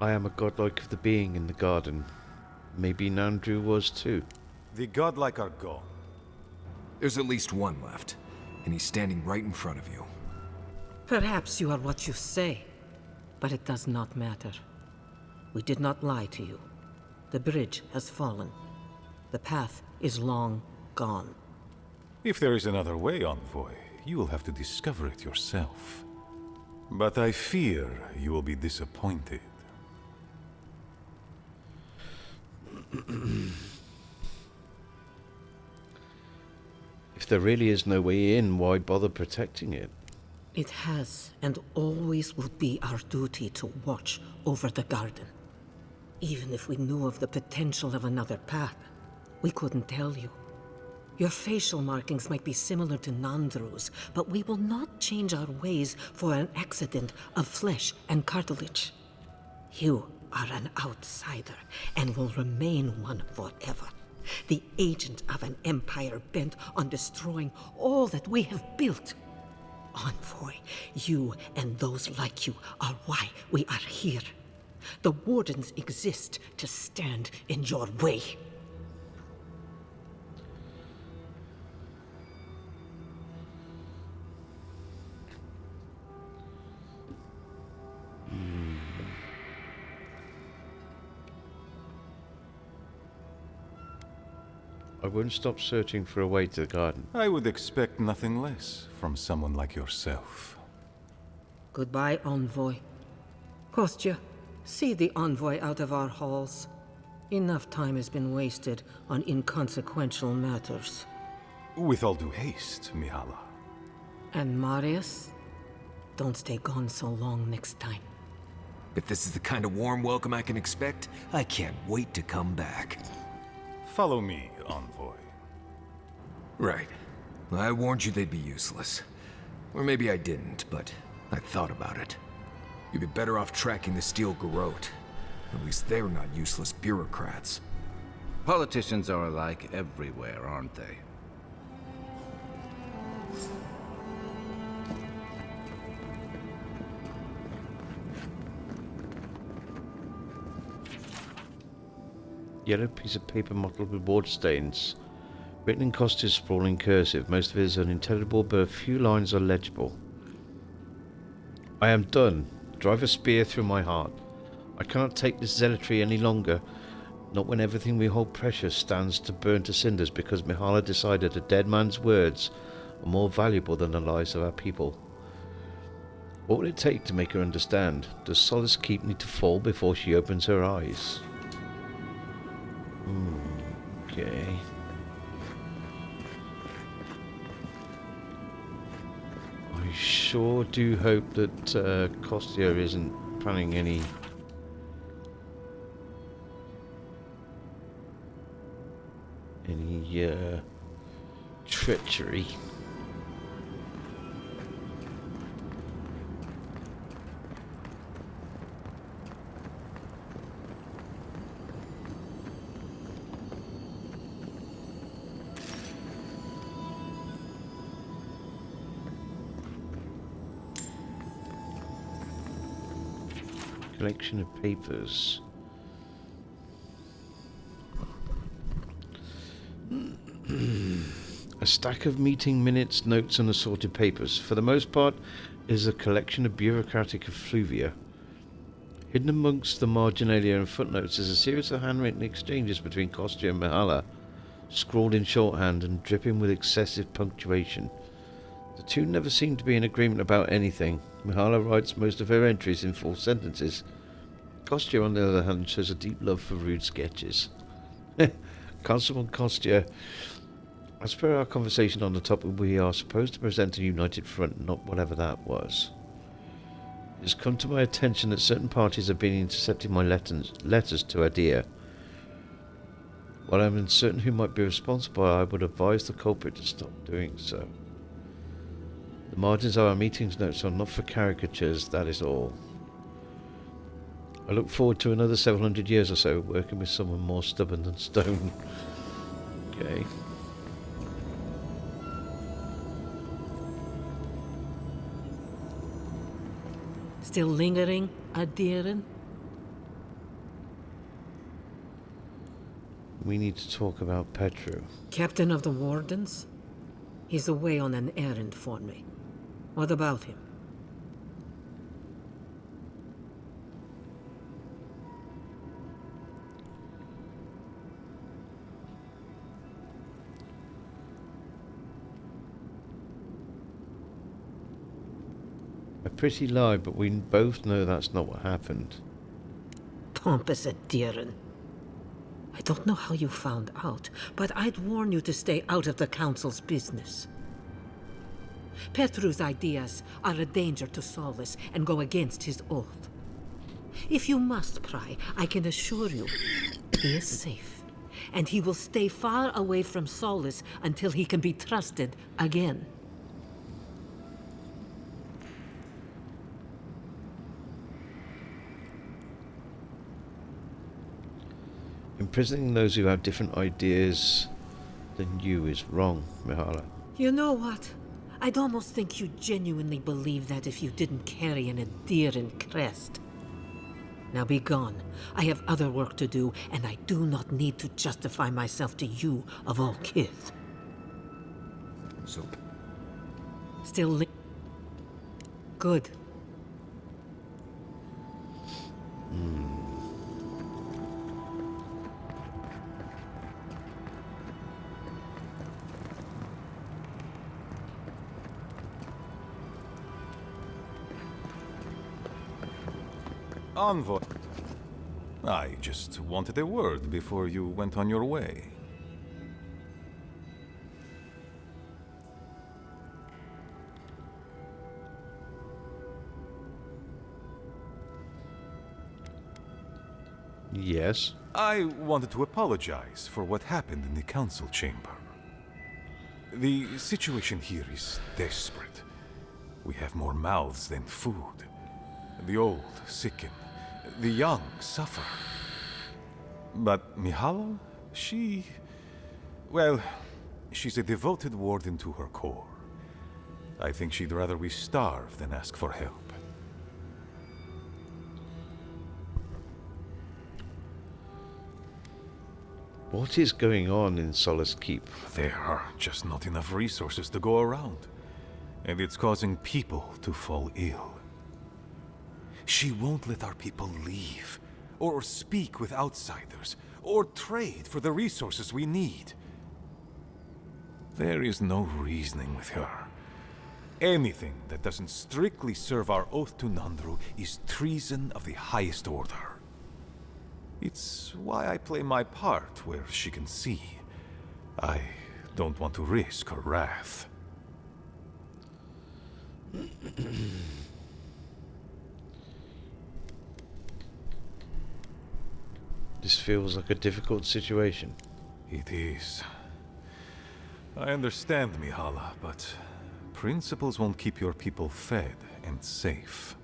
I am a godlike of the being in the garden. Maybe Nandru was too. The godlike are gone. There's at least one left, and he's standing right in front of you. Perhaps you are what you say, but it does not matter. We did not lie to you. The bridge has fallen. The path is long gone. If there is another way, Envoy, you will have to discover it yourself. But I fear you will be disappointed. If there really is no way in, why bother protecting it? It has and always will be our duty to watch over the garden. Even if we knew of the potential of another path, we couldn't tell you. Your facial markings might be similar to Nandru's, but we will not change our ways for an accident of flesh and cartilage. You are an outsider and will remain one forever. The agent of an empire bent on destroying all that we have built. Envoy, you and those like you are why we are here. The Wardens exist to stand in your way. I won't stop searching for a way to the garden. I would expect nothing less from someone like yourself. Goodbye, Envoy. Kostya, see the Envoy out of our halls. Enough time has been wasted on inconsequential matters. With all due haste, Mihala. And Marius? Don't stay gone so long next time. If this is the kind of warm welcome I can expect, I can't wait to come back. Follow me, Envoy. Right. I warned you they'd be useless. Or maybe I didn't, but I thought about it. You'd be better off tracking the Steel Garrote. At least they're not useless bureaucrats. Politicians are alike everywhere, aren't they? Yellow piece of paper mottled with water stains. Written in Costa's sprawling cursive. Most of it is unintelligible, but a few lines are legible. I am done. Drive a spear through my heart. I cannot take this zealotry any longer. Not when everything we hold precious stands to burn to cinders because Mihala decided a dead man's words are more valuable than the lives of our people. What will it take to make her understand? Does Solace Keep need to fall before she opens her eyes? Okay. I sure do hope that Kostya isn't planning any treachery. Collection of papers. A stack of meeting minutes, notes and assorted papers. For the most part, it is a collection of bureaucratic effluvia. Hidden amongst the marginalia and footnotes is a series of handwritten exchanges between Kostya and Mihala, scrawled in shorthand and dripping with excessive punctuation. The two never seem to be in agreement about anything. Mihala writes most of her entries in full sentences. Kostya, on the other hand, shows a deep love for rude sketches. Constable Kostya, as per our conversation on the topic, we are supposed to present a united front, not whatever that was. It has come to my attention that certain parties have been intercepting my letters to Adir. While I am uncertain who might be responsible, I would advise the culprit to stop doing so. The margins of our meetings notes are not for caricatures, that is all. I look forward to another 700 years or so, working with someone more stubborn than stone. Okay. Still lingering, Adiren? We need to talk about Petru. Captain of the Wardens? He's away on an errand for me. What about him? A pretty lie, but we both know that's not what happened. Pompous Adiren. I don't know how you found out, but I'd warn you to stay out of the Council's business. Petru's ideas are a danger to Solus and go against his oath. If you must pry, I can assure you, he is safe, and he will stay far away from Solus until he can be trusted again. Imprisoning those who have different ideas than you is wrong, Mihala. You know what? I'd almost think you genuinely believe that if you didn't carry an Adiran crest. Now be gone. I have other work to do, and I do not need to justify myself to you of all kith. So... Still good. Envoy. I just wanted a word before you went on your way. Yes? I wanted to apologize for what happened in the council chamber. The situation here is desperate. We have more mouths than food. The old sicken. The young suffer. But Mihala, well, she's a devoted warden to her core. I think she'd rather we starve than ask for help. What is going on in Solace Keep? There are just not enough resources to go around. And it's causing people to fall ill. She won't let our people leave, or speak with outsiders, or trade for the resources we need. There is no reasoning with her. Anything that doesn't strictly serve our oath to Nandru is treason of the highest order. It's why I play my part where she can see. I don't want to risk her wrath. This feels like a difficult situation. It is. I understand, Mihala, but principles won't keep your people fed and safe.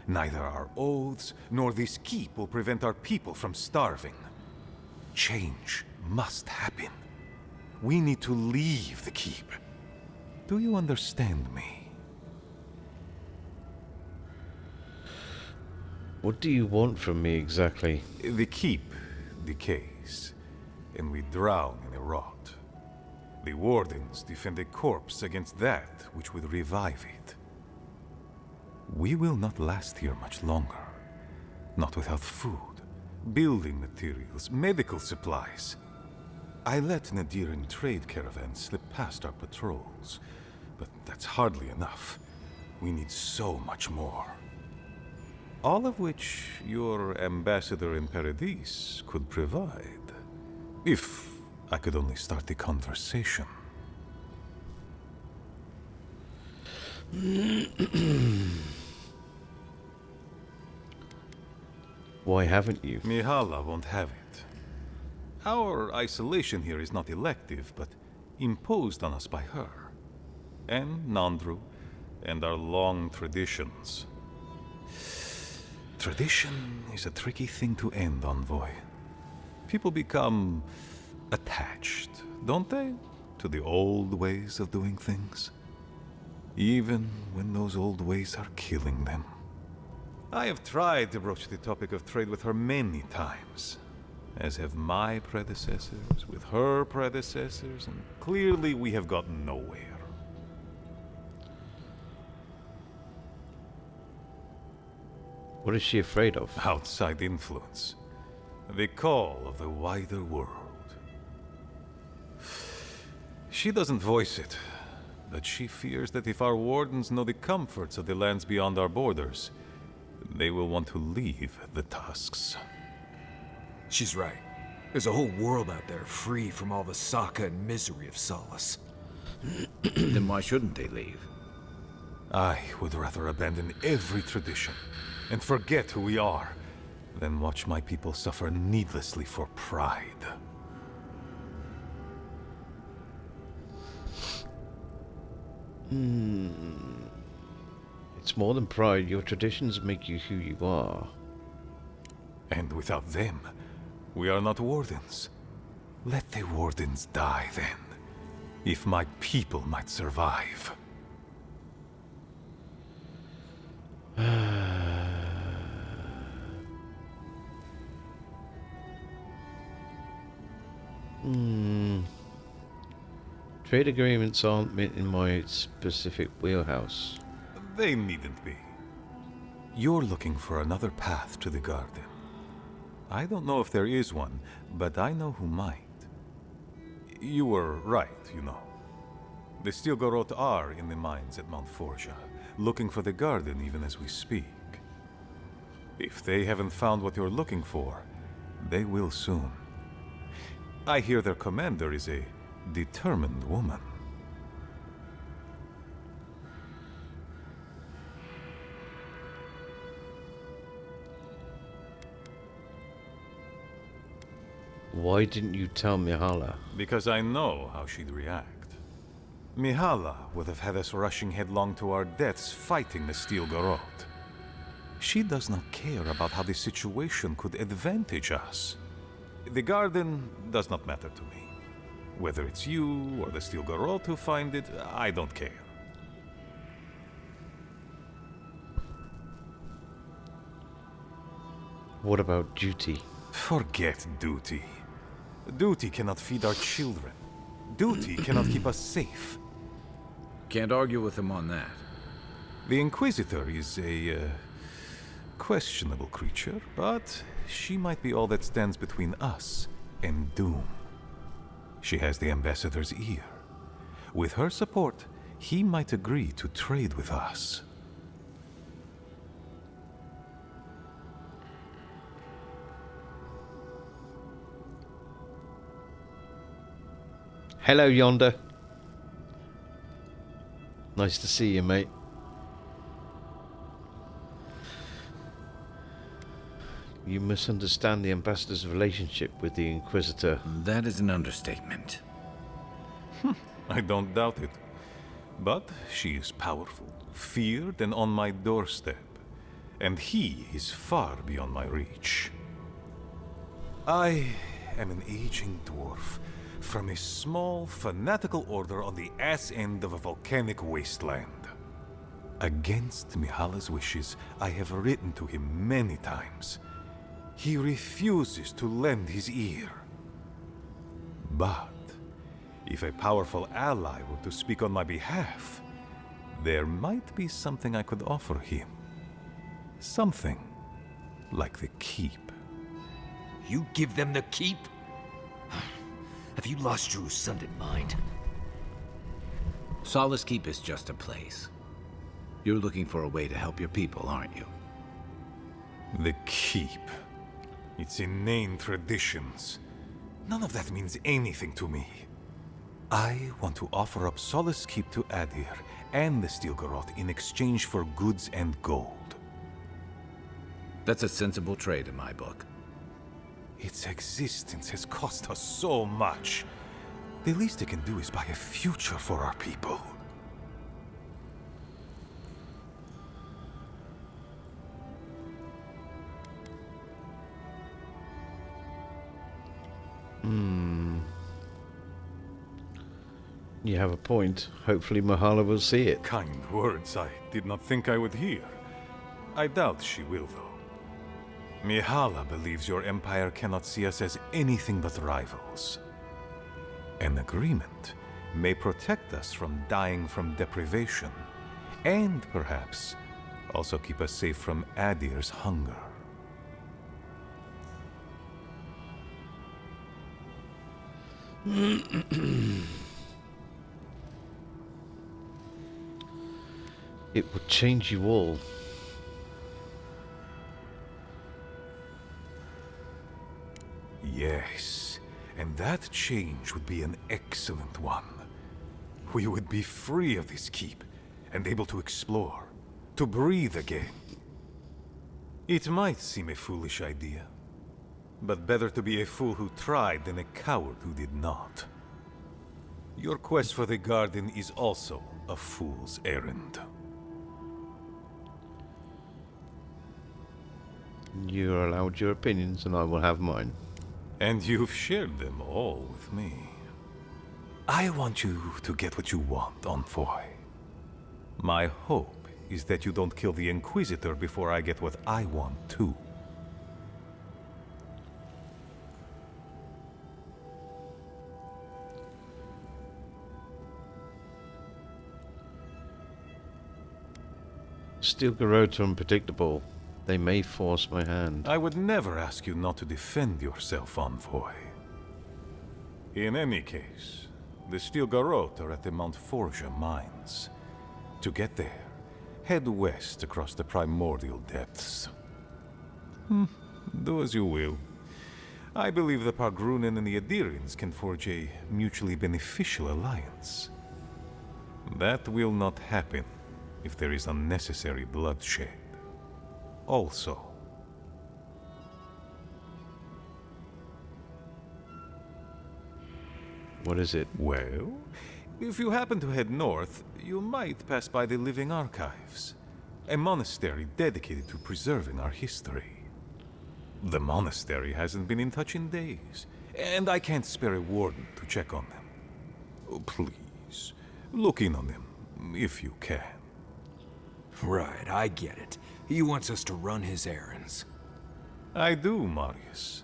Neither our oaths nor this keep will prevent our people from starving. Change must happen. We need to leave the keep. Do you understand me? What do you want from me exactly? The keep decays, and we drown in a rot. The wardens defend a corpse against that which would revive it. We will not last here much longer. Not without food, building materials, medical supplies. I let Nadiran trade caravans slip past our patrols, but that's hardly enough. We need so much more. All of which your ambassador in Paradis could provide. If I could only start the conversation. Why haven't you? Mihala won't have it. Our isolation here is not elective, but imposed on us by her. And Nandru, and our long traditions. Tradition is a tricky thing to end, Envoy. People become attached, don't they? To the old ways of doing things. Even when those old ways are killing them. I have tried to broach the topic of trade with her many times, as have my predecessors with her predecessors, and clearly we have gotten nowhere. What is she afraid of? Outside influence. The call of the wider world. She doesn't voice it, but she fears that if our wardens know the comforts of the lands beyond our borders, they will want to leave the tusks. She's right. There's a whole world out there free from all the Saka and misery of Solace. Then why shouldn't they leave? I would rather abandon every tradition and forget who we are than watch my people suffer needlessly for pride. It's more than pride. Your traditions make you who you are. And without them, we are not wardens. Let the wardens die then, if my people might survive. Trade agreements aren't meant in my specific wheelhouse. They needn't be. You're looking for another path to the garden. I don't know if there is one, but I know who might. You were right, you know. The Stilgarot are in the mines at Mount Forja, looking for the garden even as we speak. If they haven't found what you're looking for, they will soon. I hear their commander is a determined woman. Why didn't you tell Mihala? Because I know how she'd react. Mihala would have had us rushing headlong to our deaths fighting the Stilgarot. She does not care about how the situation could advantage us. The garden does not matter to me. Whether it's you or the Stilgarot who find it, I don't care. What about duty? Forget duty. Duty cannot feed our children. Duty cannot keep us safe. Can't argue with him on that. The Inquisitor is a questionable creature, but she might be all that stands between us and doom. She has the Ambassador's ear. With her support, he might agree to trade with us. Hello, Yonder. Nice to see you, mate. You misunderstand the Ambassador's relationship with the Inquisitor. That is an understatement. I don't doubt it. But she is powerful, feared, and on my doorstep. And he is far beyond my reach. I am an aging dwarf from a small, fanatical order on the ass end of a volcanic wasteland. Against Mihala's wishes, I have written to him many times. He refuses to lend his ear. But if a powerful ally were to speak on my behalf, there might be something I could offer him. Something like the keep. You give them the keep? Have you lost your sundered mind? Solace Keep is just a place. You're looking for a way to help your people, aren't you? The keep. Its inane traditions. None of that means anything to me. I want to offer up Solace Keep to Adir and the Stilgarroth in exchange for goods and gold. That's a sensible trade in my book. Its existence has cost us so much. The least it can do is buy a future for our people. You have a point. Hopefully Mahala will see it. Kind words I did not think I would hear. I doubt she will, though. Mihala believes your empire cannot see us as anything but rivals. An agreement may protect us from dying from deprivation, and perhaps also keep us safe from Adir's hunger. It would change you all. Yes, and that change would be an excellent one. We would be free of this keep, and able to explore, to breathe again. It might seem a foolish idea, but better to be a fool who tried than a coward who did not. Your quest for the garden is also a fool's errand. You're allowed your opinions, and I will have mine. And you've shared them all with me. I want you to get what you want, Envoy. My hope is that you don't kill the Inquisitor before I get what I want, too. Stilgarroth are unpredictable. They may force my hand. I would never ask you not to defend yourself, Envoy. In any case, the Stilgarroth are at the Mount Forja mines. To get there, head west across the primordial depths. Do as you will. I believe the Pargrunen and the Adirians can forge a mutually beneficial alliance. That will not happen if there is unnecessary bloodshed. Also, what is it? Well, if you happen to head north, you might pass by the Living Archives, a monastery dedicated to preserving our history. The monastery hasn't been in touch in days, and I can't spare a warden to check on them. Oh, please, look in on them, if you can. Right, I get it. He wants us to run his errands. I do, Marius.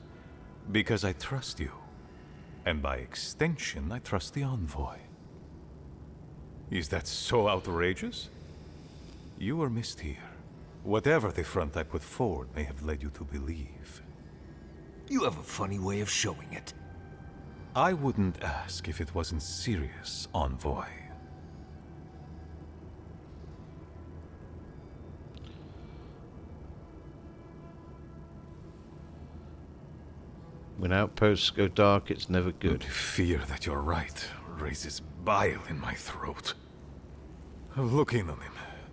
Because I trust you. And by extension, I trust the Envoy. Is that so outrageous? You were missed here. Whatever the front I put forward may have led you to believe. You have a funny way of showing it. I wouldn't ask if it wasn't serious, Envoy. When outposts go dark, it's never good. The fear that you're right raises bile in my throat. Look in on him,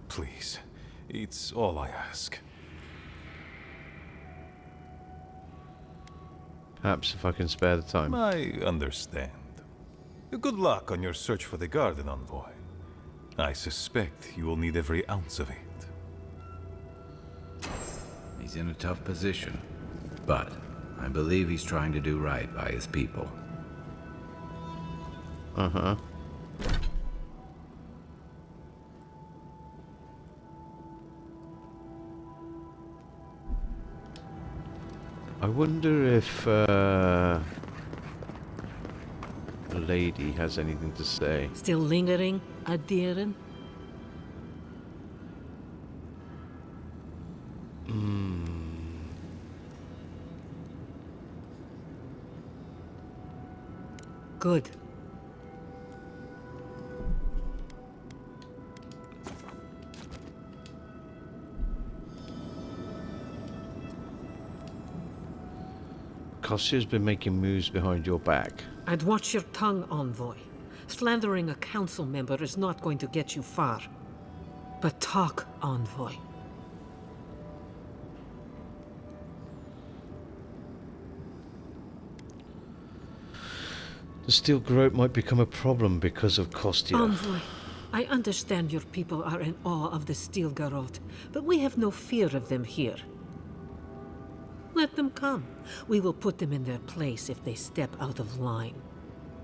please. It's all I ask. Perhaps if I can spare the time. I understand. Good luck on your search for the garden, Envoy. I suspect you will need every ounce of it. He's in a tough position, but I believe he's trying to do right by his people. I wonder if the lady has anything to say. Still lingering, Adiren? Good. Kossia's been making moves behind your back. I'd watch your tongue, Envoy. Slandering a council member is not going to get you far. But talk, Envoy. The steel growth might become a problem because of Kostia. Envoy, I understand your people are in awe of the steel garrote, but we have no fear of them here. Let them come. We will put them in their place if they step out of line.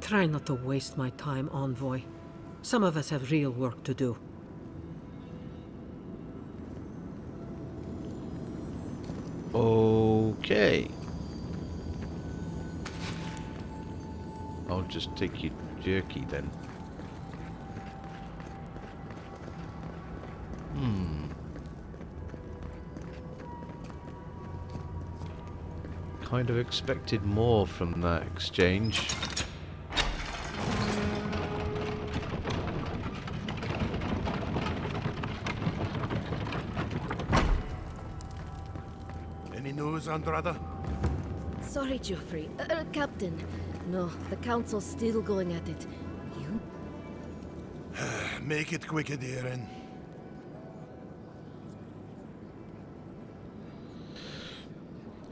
Try not to waste my time, Envoy. Some of us have real work to do. Okay. I'll just take your jerky then. Kind of expected more from that exchange. Any news, Andrada? Sorry, Geoffrey. Captain. No, the council's still going at it. You? Make it quick, Adiren.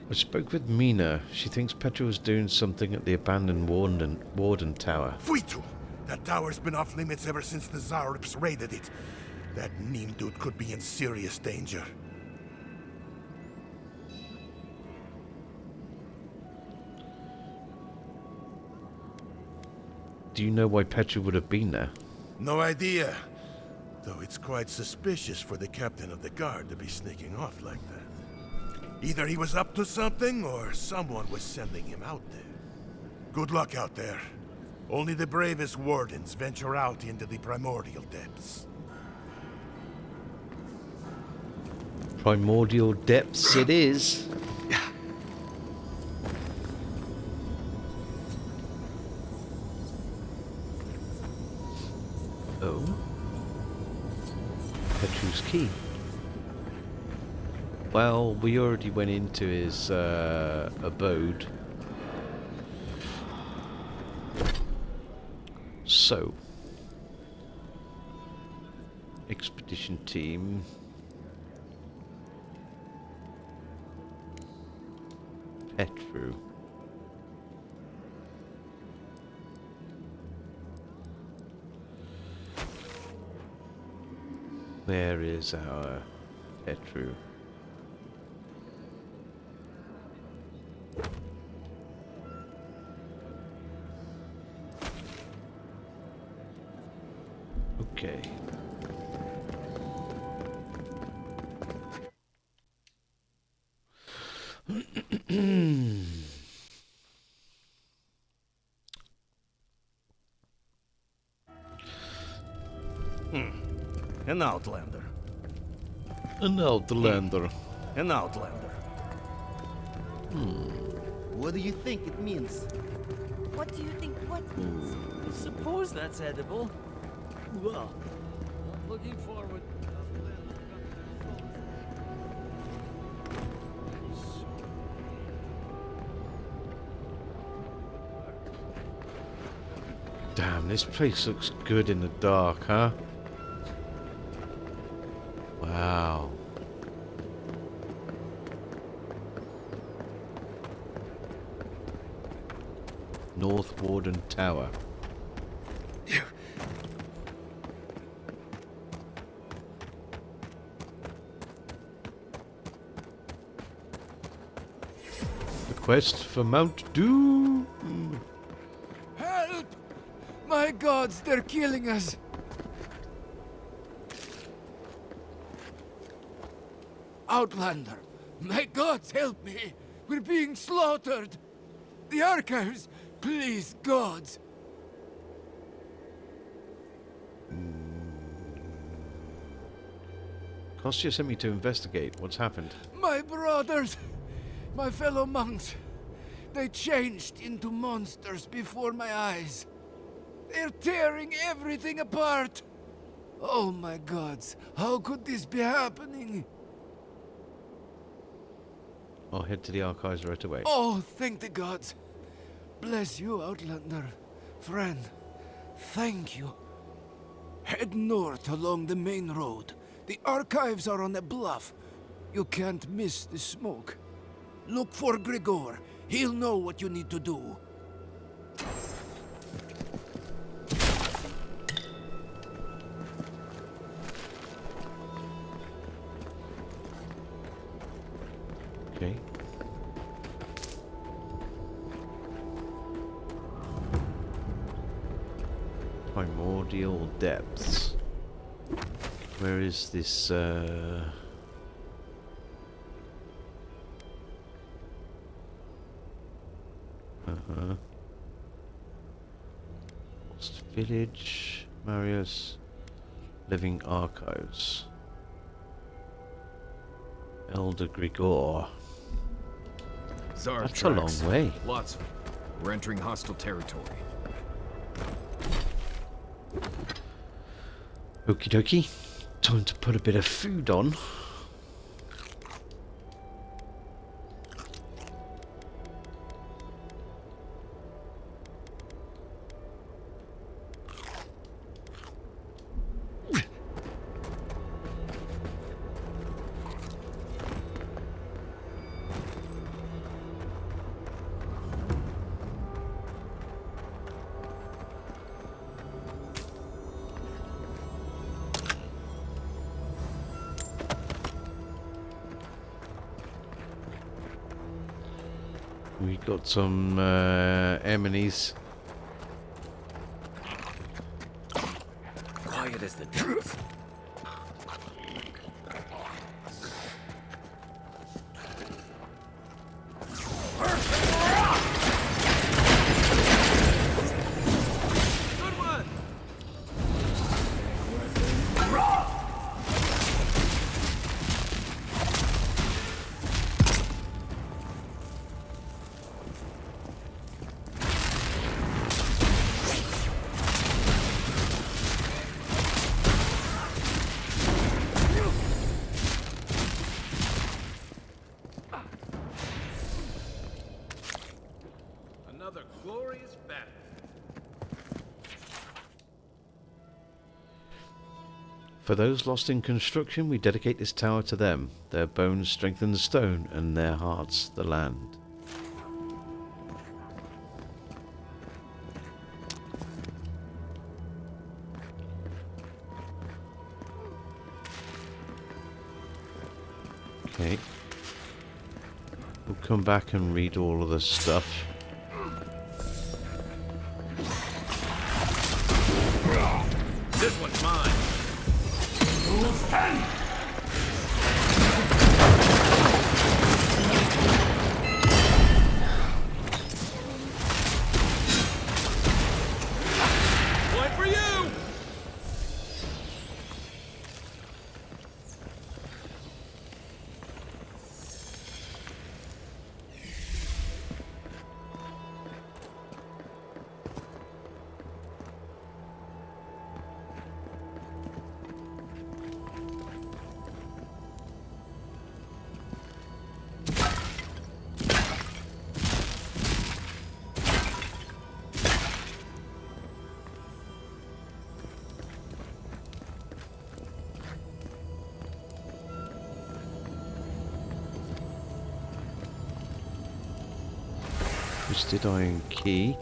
I spoke with Mina. She thinks Petra was doing something at the abandoned Warden Tower. Fuitu! That tower's been off limits ever since the Zarps raided it. That Neem dude could be in serious danger. Do you know why Petra would have been there? No idea. Though it's quite suspicious for the captain of the guard to be sneaking off like that. Either he was up to something, or someone was sending him out there. Good luck out there. Only the bravest wardens venture out into the primordial depths. Primordial depths it is. Oh. Petra's key. Well, we already went into his abode. So, expedition team. Petru. Where is our Petru? Okay. An outlander. An outlander. An outlander. What do you think it means? What do you think what means? I suppose that's edible. Well, I'm looking forward. Damn, this place looks good in the dark, huh? Wow. North Warden Tower. The quest for Mount Doom. Help! My gods, they're killing us! Outlander, my gods, help me! We're being slaughtered! The archives! Please, gods! Kostya sent me to investigate. What's happened? My brothers! My fellow monks! They changed into monsters before my eyes. They're tearing everything apart! Oh my gods, how could this be happening? I'll head to the archives right away. Oh, thank the gods. Bless you, Outlander. Friend, thank you. Head north along the main road. The archives are on a bluff. You can't miss the smoke. Look for Grigor. He'll know what you need to do. Okay. Primordial depths. Where is this, Uh-huh. Lost Village, Marius, Living Archives. Elder Grigor. Tsar That's tracks. a long way. Lots of them. We're entering hostile territory. Okie dokie. Time to put a bit of food on. We got some enemies. Quiet as the depths. Another glorious battle. For those lost in construction, we dedicate this tower to them. Their bones strengthen the stone, and their hearts the land. Okay. We'll come back and read all of the stuff. This one's mine. One for you. Twisted iron key.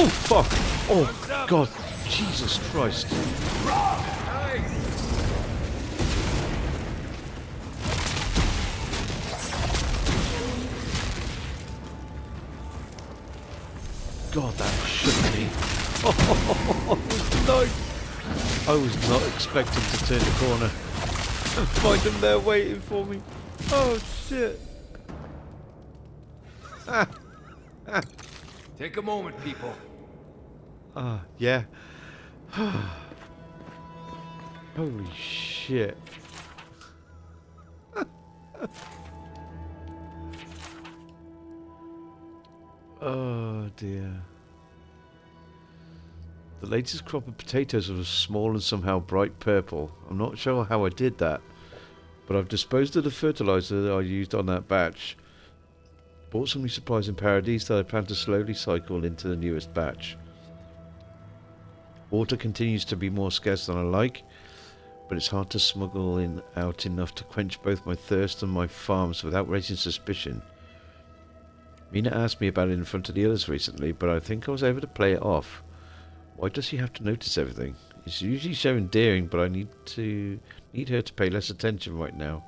Oh, fuck! Oh, God. Jesus Christ. God, that shook me. No! I was not expecting to turn the corner and find them there waiting for me. Oh, shit. Take a moment, people. Yeah. Holy shit. Oh dear. The latest crop of potatoes was small and somehow bright purple. I'm not sure how I did that, but I've disposed of the fertilizer that I used on that batch. Bought some new supplies in Paradise that I plan to slowly cycle into the newest batch. Water continues to be more scarce than I like, but it's hard to smuggle out enough to quench both my thirst and my farms without raising suspicion. Mina asked me about it in front of the others recently, but I think I was able to play it off. Why does she have to notice everything? It's usually so endearing, but I need her to pay less attention right now,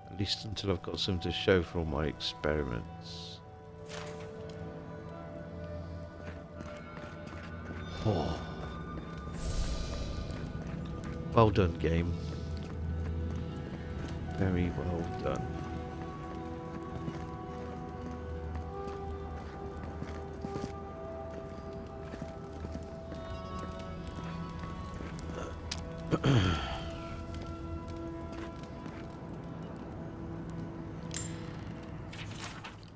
at least until I've got something to show for all my experiments. Oh. Well done, game. Very well done.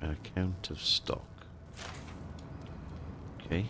Account of stock. Okay.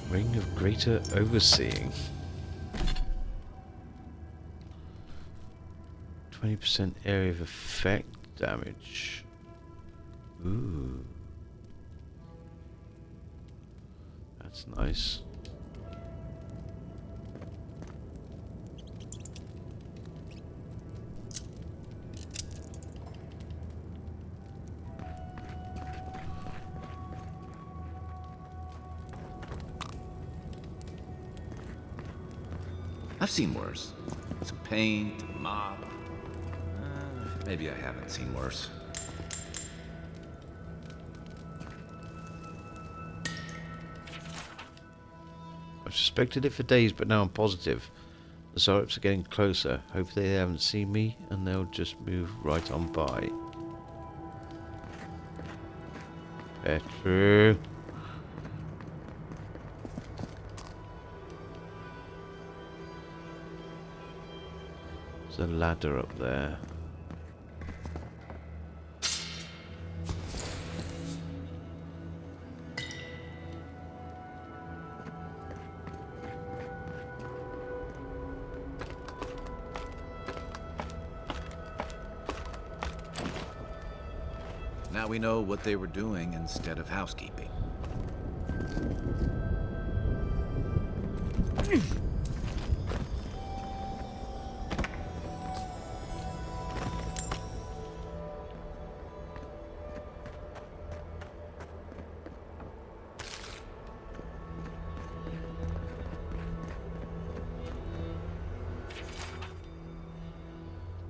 Ring of Greater Overseeing. 20% area of effect damage. Ooh. That's nice. I've seen worse. Some paint, a mop. Maybe I haven't seen worse. I've suspected it for days, but now I'm positive. The Syrups are getting closer. Hopefully they haven't seen me and they'll just move right on by. Petru. There's a ladder up there. Now we know what they were doing instead of housekeeping.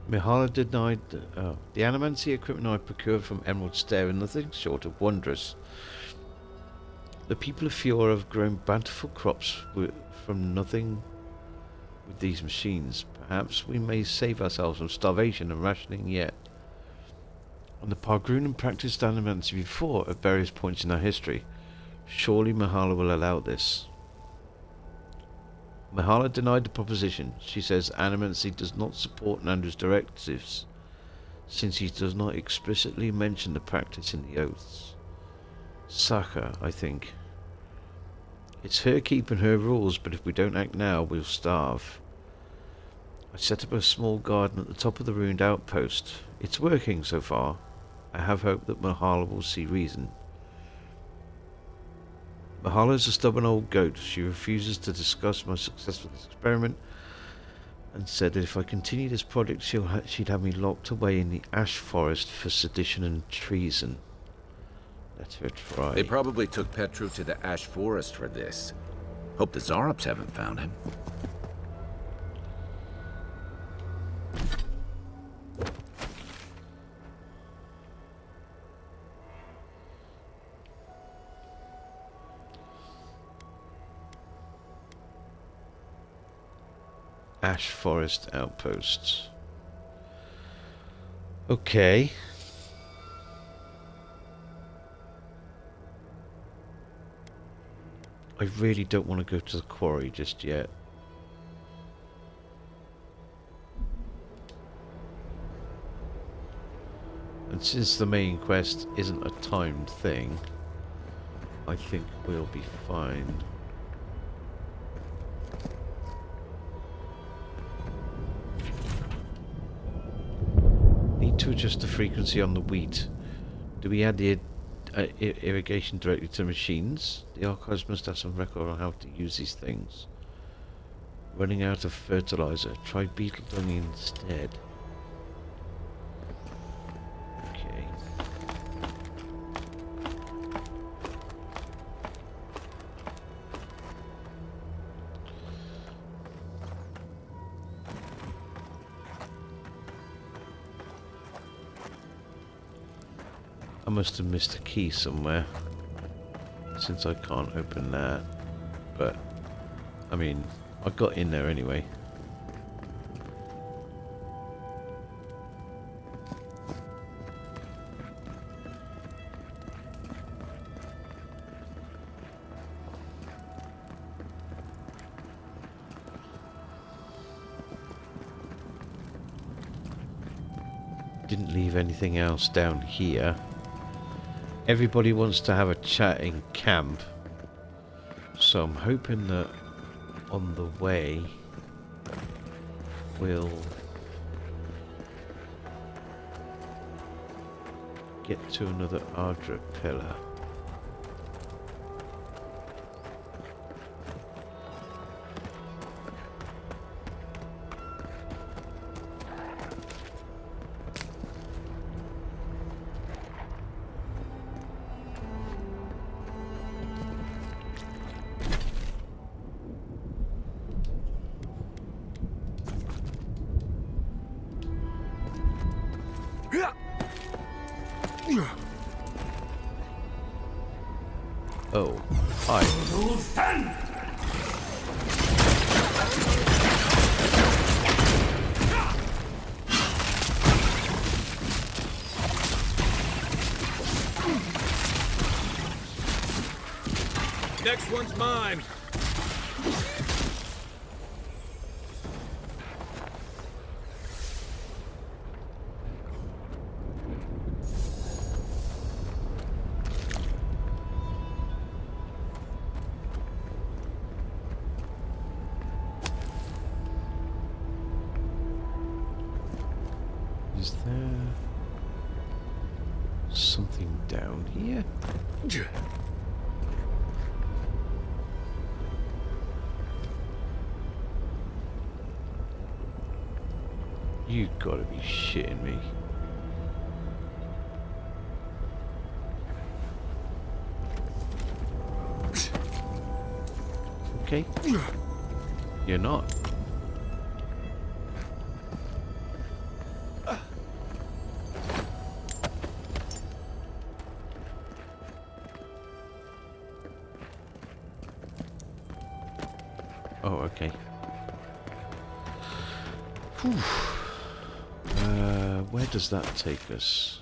Mihala denied the animancy equipment I procured from Emerald Stair and nothing short of wondrous. The people of Fiora have grown bountiful crops from nothing with these machines. Perhaps we may save ourselves from starvation and rationing yet. And the Pargrunan practiced animancy before at various points in our history. Surely Mihala will allow this. Mihala denied the proposition. She says animancy does not support Nandra's directives. since he does not explicitly mention the practice in the oaths. Saka, I think. It's her keeping her rules, but if we don't act now, we'll starve. I set up a small garden at the top of the ruined outpost. It's working so far. I have hope that Mahala will see reason. Mahala is a stubborn old goat. She refuses to discuss my success with this experiment and said that if I continue this project, she'd have me locked away in the ash forest for sedition and treason. Let her try. They probably took Petru to the ash forest for this. Hope the Zarops haven't found him. Ash Forest outposts. Okay. I really don't want to go to the quarry just yet. And since the main quest isn't a timed thing, I think we'll be fine. Need to adjust the frequency on the wheat. Do we add the irrigation directly to machines? The archives must have some record on how to use these things. Running out of fertilizer. Try beetle dung instead. Okay. I must have missed a key somewhere, since I can't open that, but I mean, I got in there anyway. Didn't leave anything else down here. Everybody wants to have a chat in camp, so I'm hoping that on the way we'll get to another Ardra pillar. Oh, hi. Next one's mine. Is there something down here? You gotta be shitting me. Okay. You're not. Oh, okay. Whew. Where does that take us?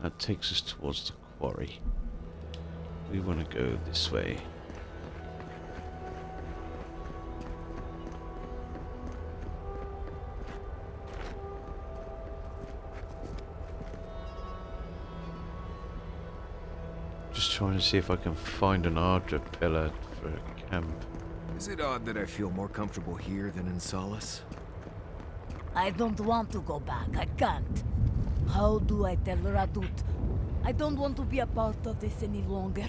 That takes us towards the quarry. We want to go this way. Just trying to see if I can find an Ardra pillar for a camp. Is it odd that I feel more comfortable here than in Solace? I don't want to go back. I can't. How do I tell Radut? I don't want to be a part of this any longer.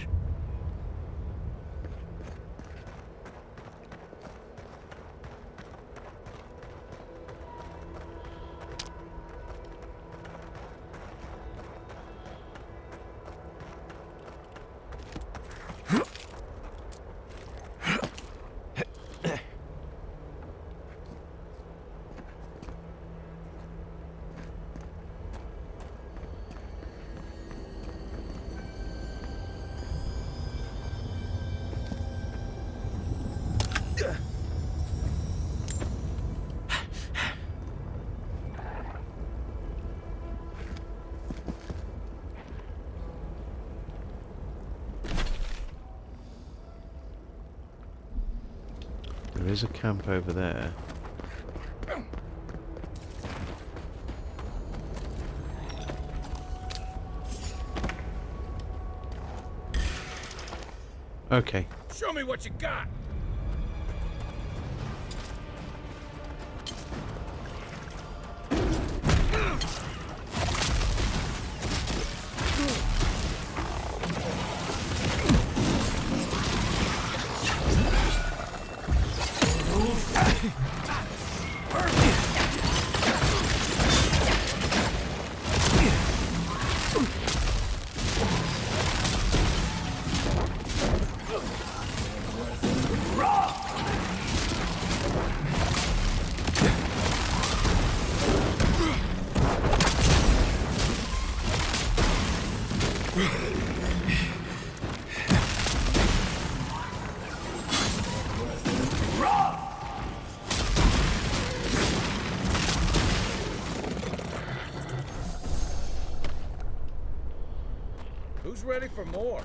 There is a camp over there. Okay. Show me what you got! Who's ready for more?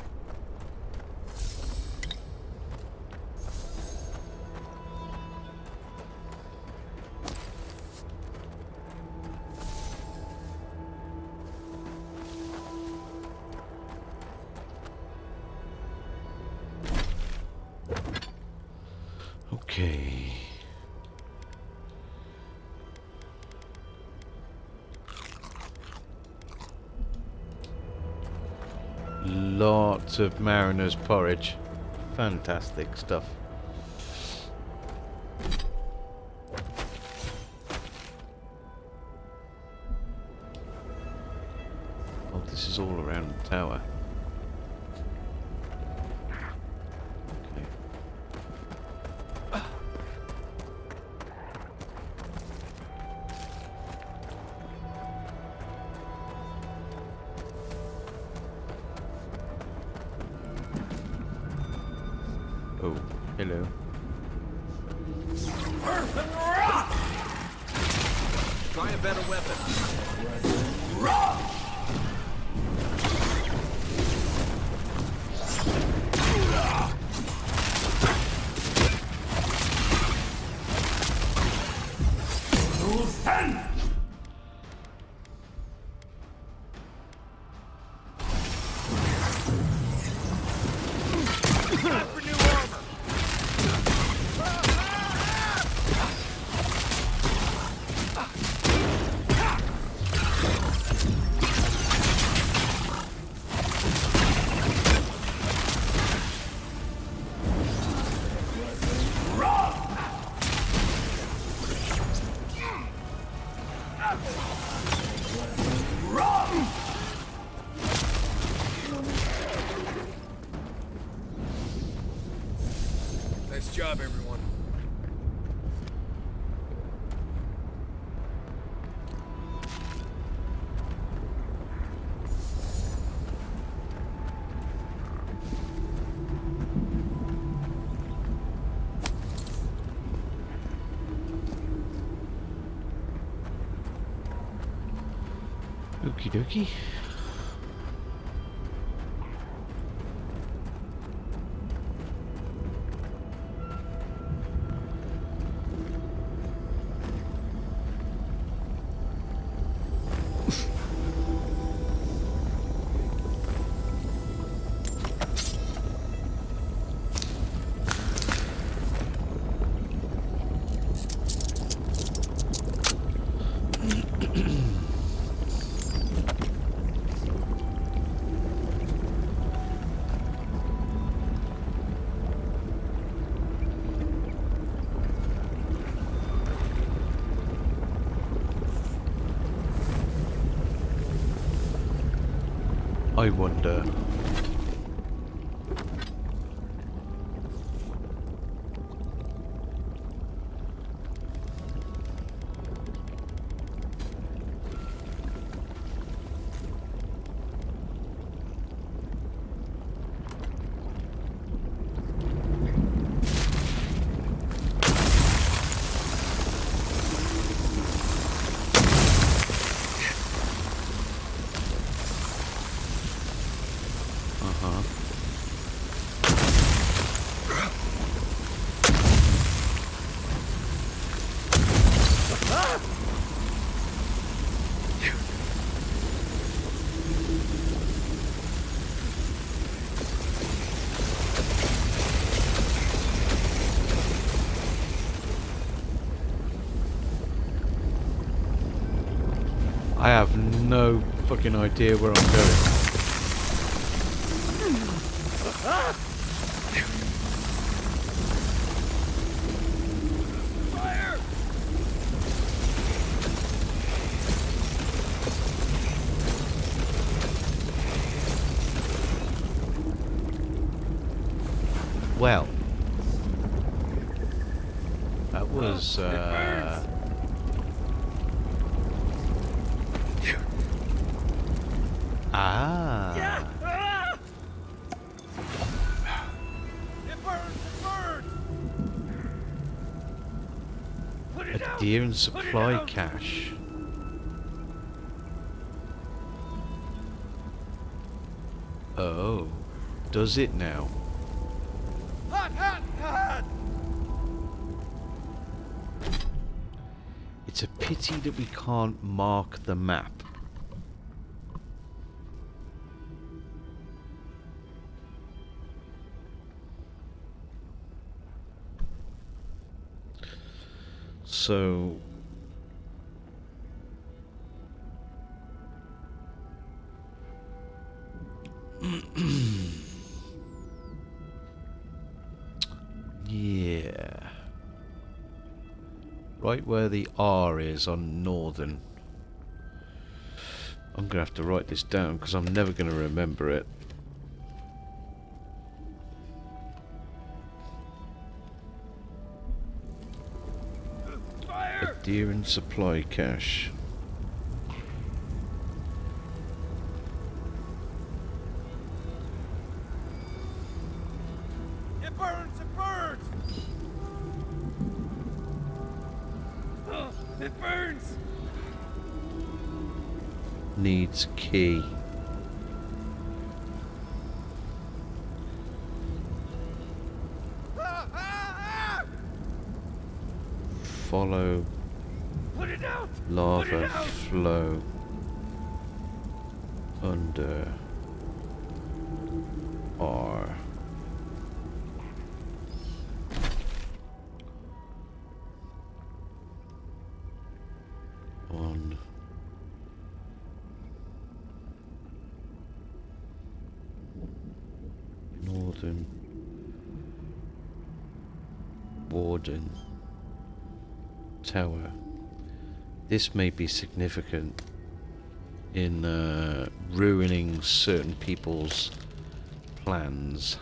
Okay. Lots of mariner's porridge. Fantastic stuff. Oh, this is all around the tower. Okay. Oh, hello. Try a better weapon. Time for new armor. Nice job, everyone. Okie dokie. I wonder. I have no fucking idea where I'm going. Fire! Well, that was a deer and supply cache. Oh, does it now? Hot, hot, hot! It's a pity that we can't mark the map. So yeah, right where the R is on Northern. I'm gonna have to write this down because I'm never gonna remember it. A deer and supply cache. It burns! It burns! It burns! Needs key. Follow lava flow under R. On Northern Warden Tower. This may be significant in ruining certain people's plans.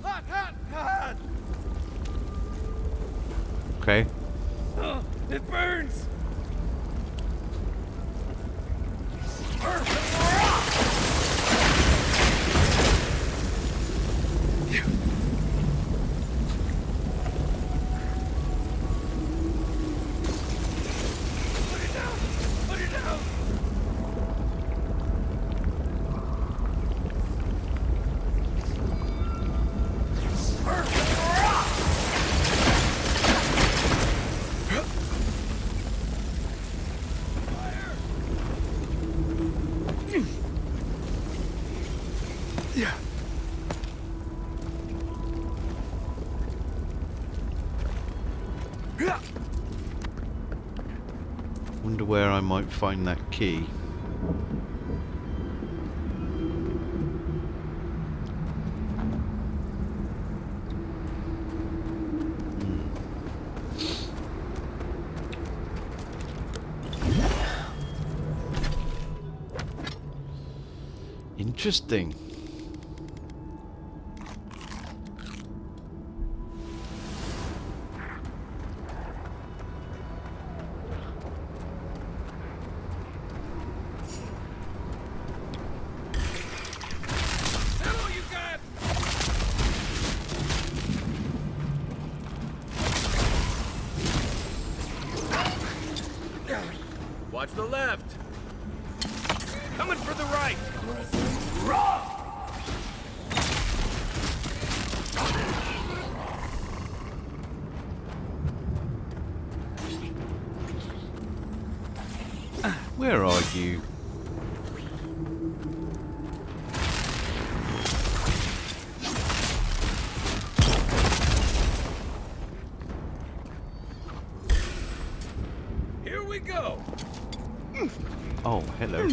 Hot, hot, hot! Okay. It burns! Wonder where I might find that key. Interesting. Watch the left. Coming for the right. Where are you? Here we go. Oh, hello.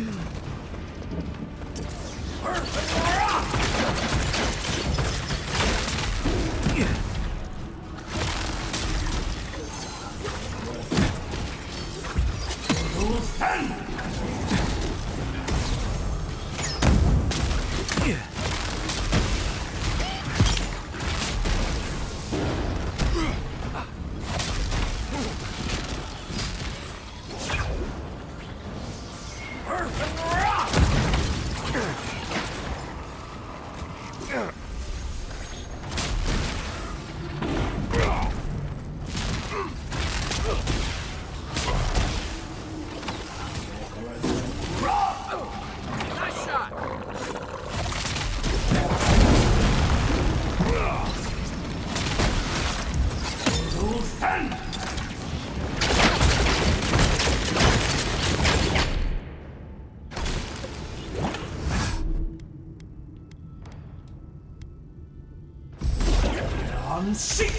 Nice shot. On seek.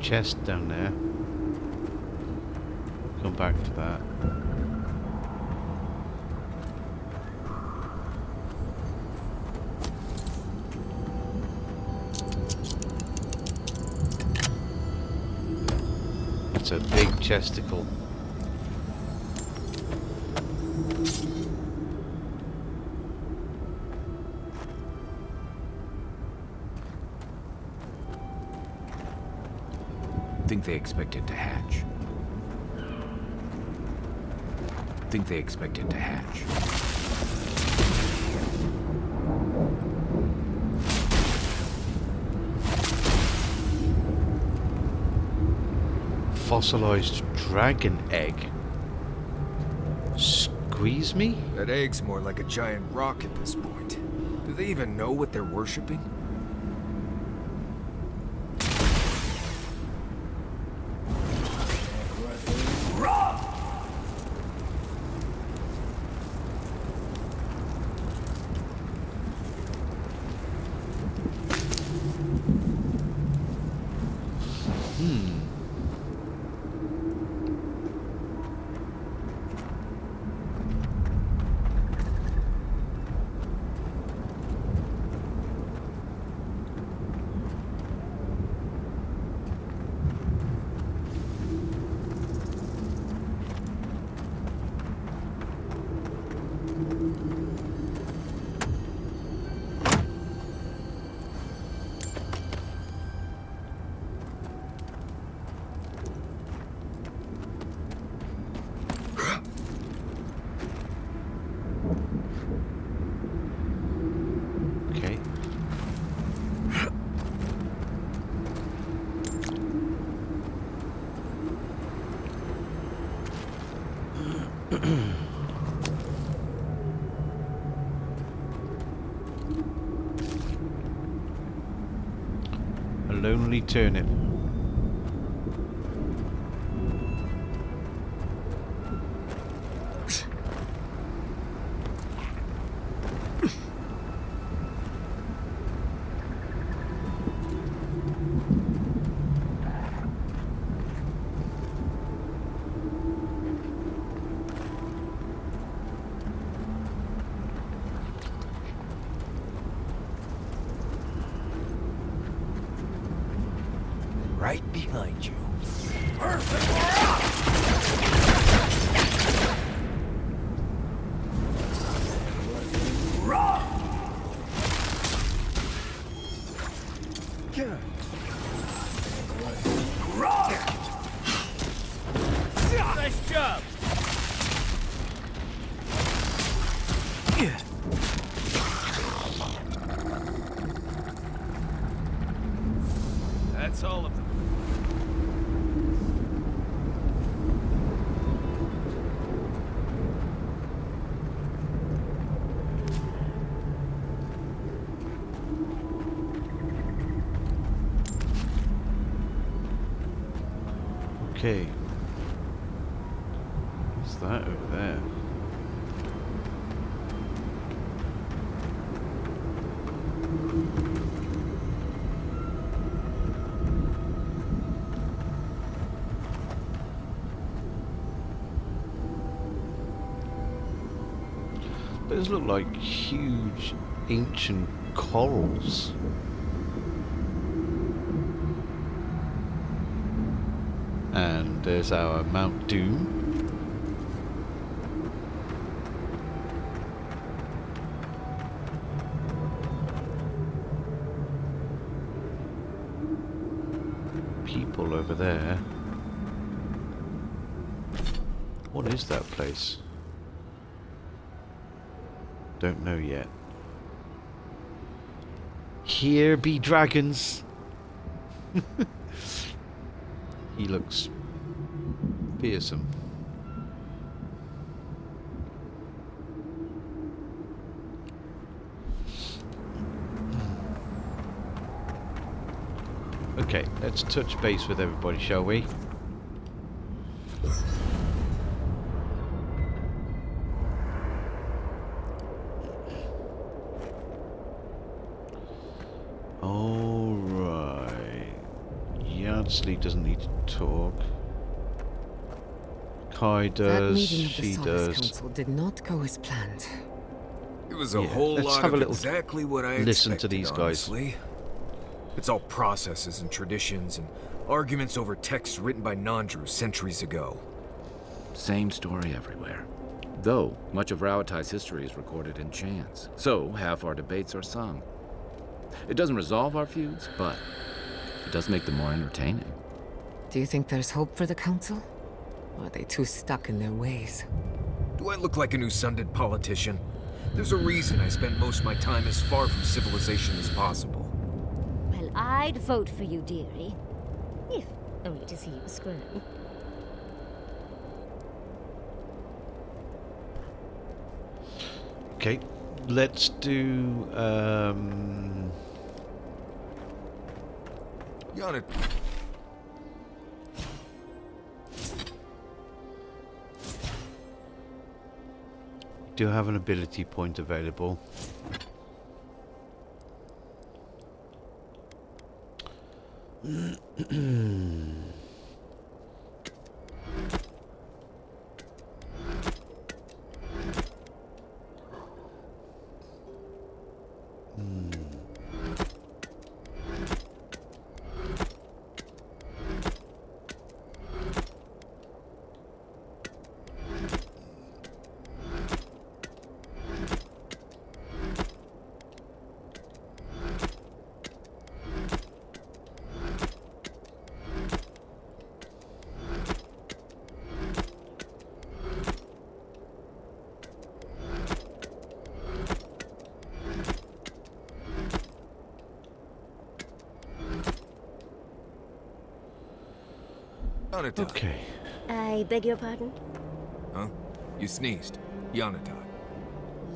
Chest down there. Come back to that. It's a big chesticle. Think they expect it to hatch. Think they expect it to hatch. Fossilized dragon egg. Squeeze me? That egg's more like a giant rock at this point. Do they even know what they're worshipping? A lonely turnip. Right behind you. Perfect, we're up! Nice job! That's all of them. Okay. What's that over there? Those look like huge ancient corals. And there's our Mount Doom. People over there. What is that place? Don't know yet. Here be dragons. He looks fearsome. Okay, let's touch base with everybody, shall we? Alright. Yardsley doesn't need to talk. Kai does, she does. Council did not go as planned. It was a whole let's lot have a of little exactly what I listen expected, to these guys. honestly. It's all processes and traditions and arguments over texts written by non-Druze centuries ago. Same story everywhere. Though, much of Rauatai's history is recorded in chants, so half our debates are sung. It doesn't resolve our feuds, but it does make them more entertaining. Do you think there's hope for the Council? Or are they too stuck in their ways? Do I look like an Usundid politician? There's a reason I spend most of my time as far from civilization as possible. Well, I'd vote for you, dearie. If only to see you squirm. Okay, let's do Yana. do have an ability point available. Okay. I beg your pardon? Huh? You sneezed. Yanatat.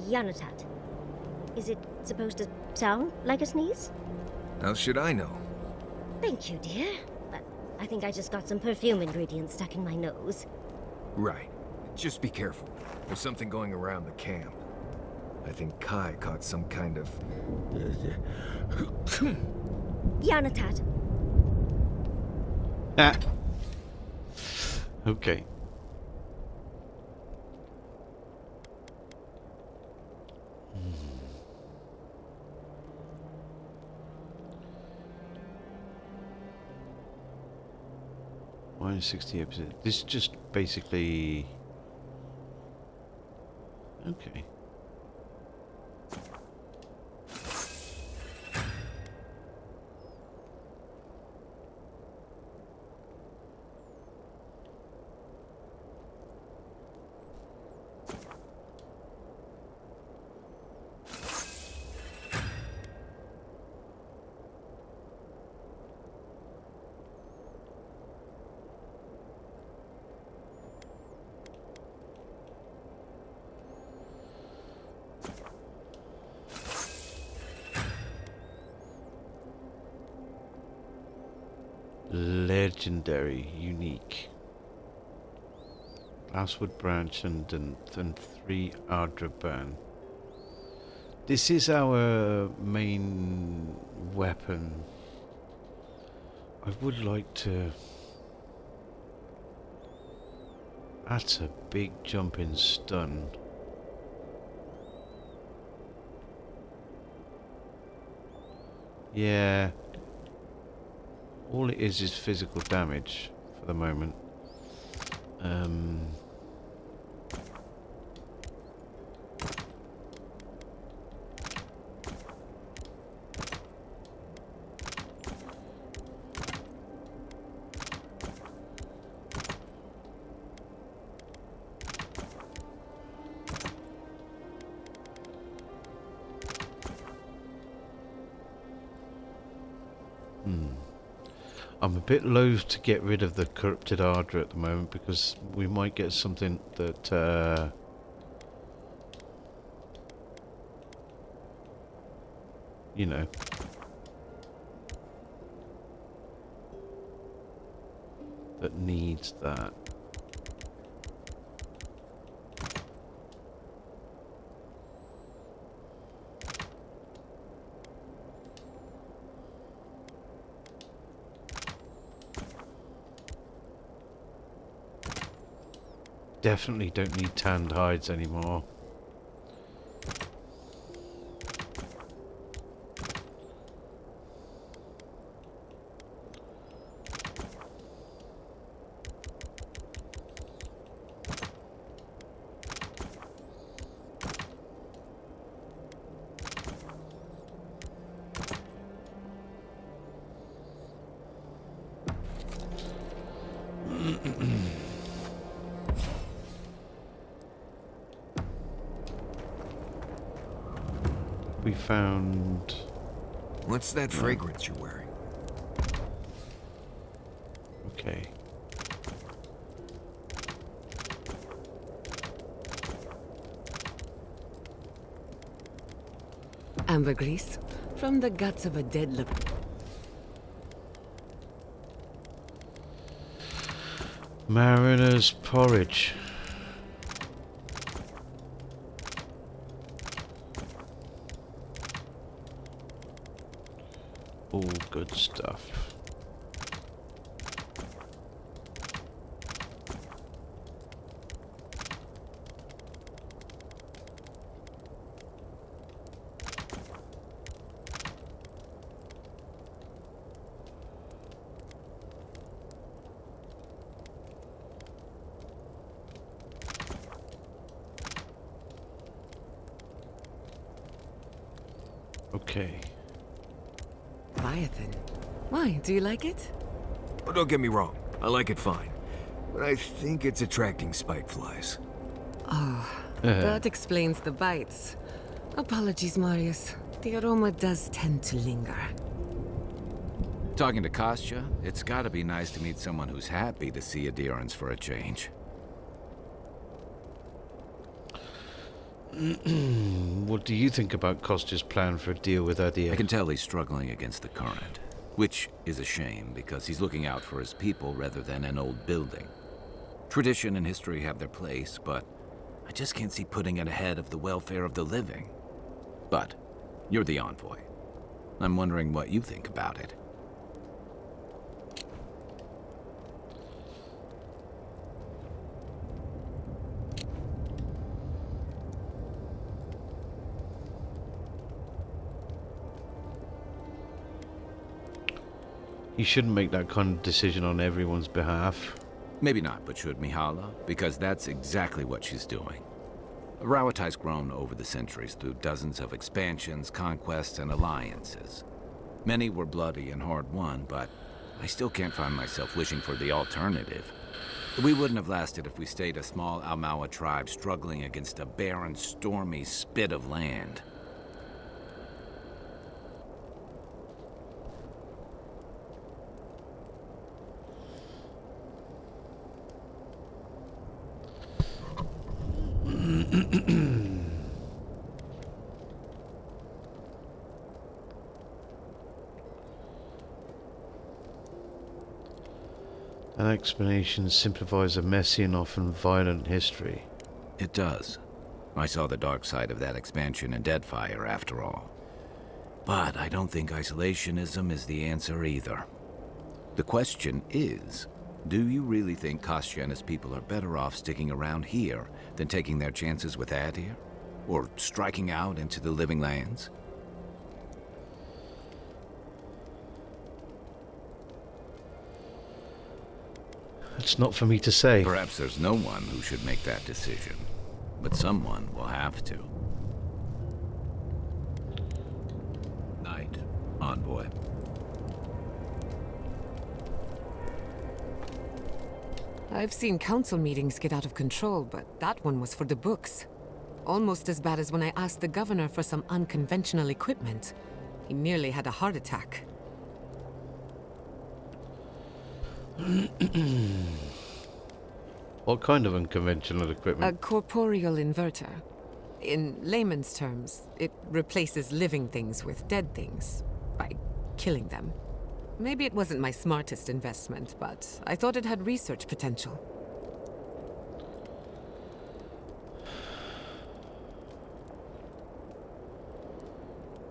Yanatat. Is it supposed to sound like a sneeze? How should I know? Thank you, dear. But I think I just got some perfume ingredients stuck in my nose. Right. Just be careful. There's something going around the camp. I think Kai caught some kind of... Yanatat. Ah. Okay. -60%. This is just basically... Okay. Legendary, unique. Glasswood branch and 3 Ardra burn. This is our main weapon. I would like to... That's a big jump in stun. Yeah. All it is physical damage for the moment. I'm a bit loath to get rid of the corrupted Ardra at the moment because we might get something that you know, that needs that. Definitely don't need tanned hides anymore. We found... What's that fragrance you're wearing? Okay. Ambergris, from the guts of a dead leopard. Mariner's porridge. All good stuff. Okay. Leviathan. Why, do you like it? Oh, don't get me wrong. I like it fine. But I think it's attracting spike flies. Oh, that explains the bites. Apologies, Marius. The aroma does tend to linger. Talking to Kostya, it's gotta be nice to meet someone who's happy to see adherence for a change. What do you think about Kostya's plan for a deal with Adir? I can tell he's struggling against the current, which is a shame because he's looking out for his people rather than an old building. Tradition and history have their place, but I just can't see putting it ahead of the welfare of the living. But you're the envoy. I'm wondering what you think about it. You shouldn't make that kind of decision on everyone's behalf. Maybe not, but should Mihala? Because that's exactly what she's doing. Rauatai's grown over the centuries through dozens of expansions, conquests, and alliances. Many were bloody and hard-won, but I still can't find myself wishing for the alternative. We wouldn't have lasted if we stayed a small Almawa tribe struggling against a barren, stormy spit of land. An explanation simplifies a messy and often violent history. It does. I saw the dark side of that expansion in Deadfire, after all. But I don't think isolationism is the answer either. The question is, do you really think Kostya and his people are better off sticking around here than taking their chances with Adir? Or striking out into the living lands? It's not for me to say. Perhaps there's no one who should make that decision, but someone will have to. Night, envoy. I've seen council meetings get out of control, but that one was for the books. Almost as bad as when I asked the governor for some unconventional equipment. He nearly had a heart attack. What kind of unconventional A equipment? corporeal inverter. In layman's terms, it replaces living things with dead things by killing them. Maybe it wasn't my smartest investment, but I thought it had research potential.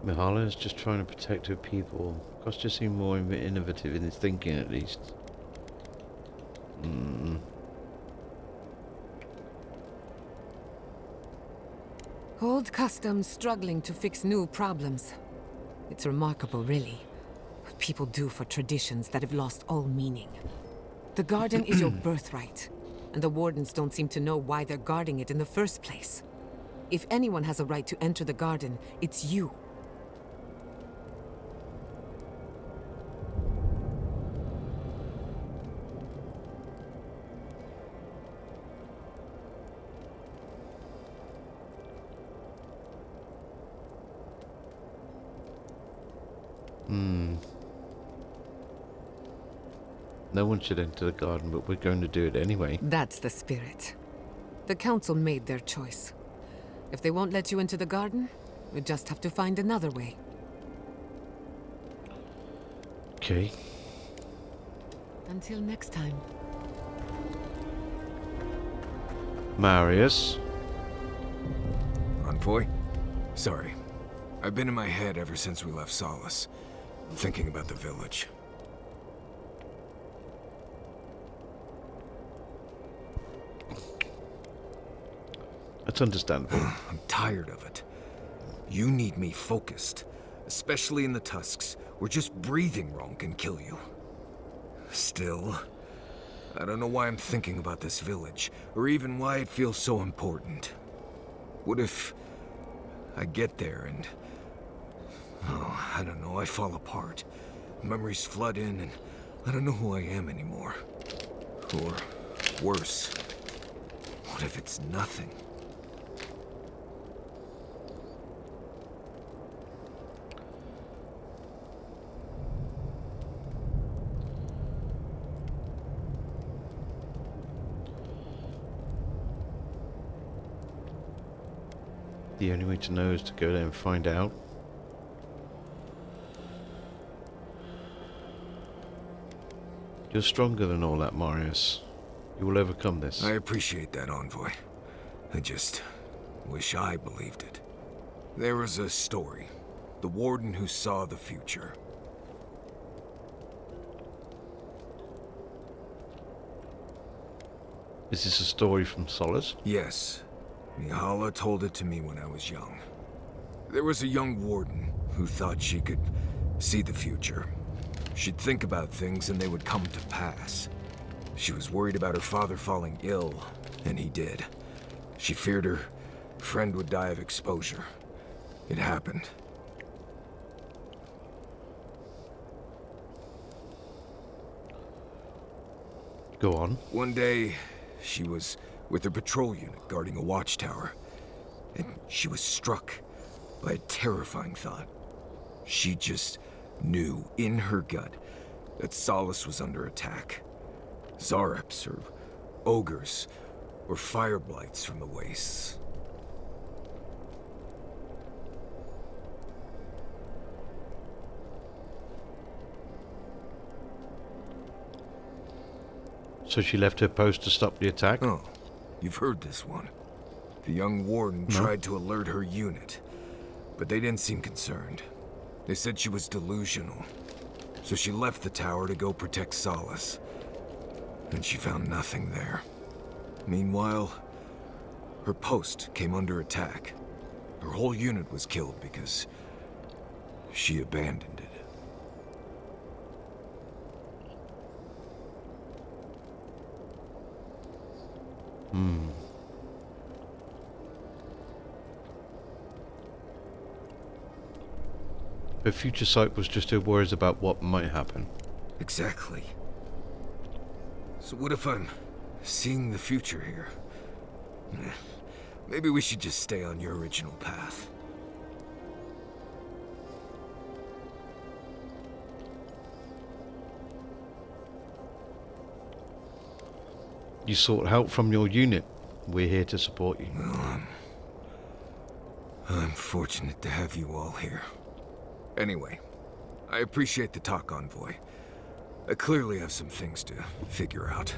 Mihala is just trying to protect her people. Kostya seemed more innovative in his thinking, at least. Old customs struggling to fix new problems. It's remarkable, really, what people do for traditions that have lost all meaning. The garden is your birthright, and the wardens don't seem to know why they're guarding it in the first place. If anyone has a right to enter the garden, it's you. No one should enter the garden, but we're going to do it anyway. That's the spirit. The council made their choice. If they won't let you into the garden, we just have to find another way. Okay. Until next time. Marius. Envoy? Sorry. I've been in my head ever since we left Solace, thinking about the village. That's understandable. I'm tired of it. You need me focused, especially in the tusks, where just breathing wrong can kill you. Still, I don't know why I'm thinking about this village, or even why it feels so important. What if I get there and... oh, I don't know, I fall apart. Memories flood in and I don't know who I am anymore. Or worse, what if it's nothing? The only way to know is to go there and find out. You're stronger than all that, Marius. You will overcome this. I appreciate that, Envoy. I just wish I believed it. There was a story. The Warden who saw the future. Is this a story from Solace? Yes. Mihala told it to me when I was young. There was a young Warden who thought she could see the future. She'd think about things and they would come to pass. She was worried about her father falling ill, and he did. She feared her friend would die of exposure. It happened. Go on. One day, she was with her patrol unit guarding a watchtower, and she was struck by a terrifying thought. She just knew in her gut that Solace was under attack. Zareps or ogres or fire blights from the wastes. So she left her post to stop the attack? Oh, you've heard this one. The young Warden tried to alert her unit, but they didn't seem concerned. They said she was delusional. So she left the tower to go protect Solace. And she found nothing there. Meanwhile, her post came under attack. Her whole unit was killed because she abandoned it. Her future sight was just her worries about what might happen. Exactly. So what if I'm seeing the future here? Maybe we should just stay on your original path. You sought help from your unit. We're here to support you. Well, I'm fortunate to have you all here. Anyway, I appreciate the talk, Envoy. I clearly have some things to figure out.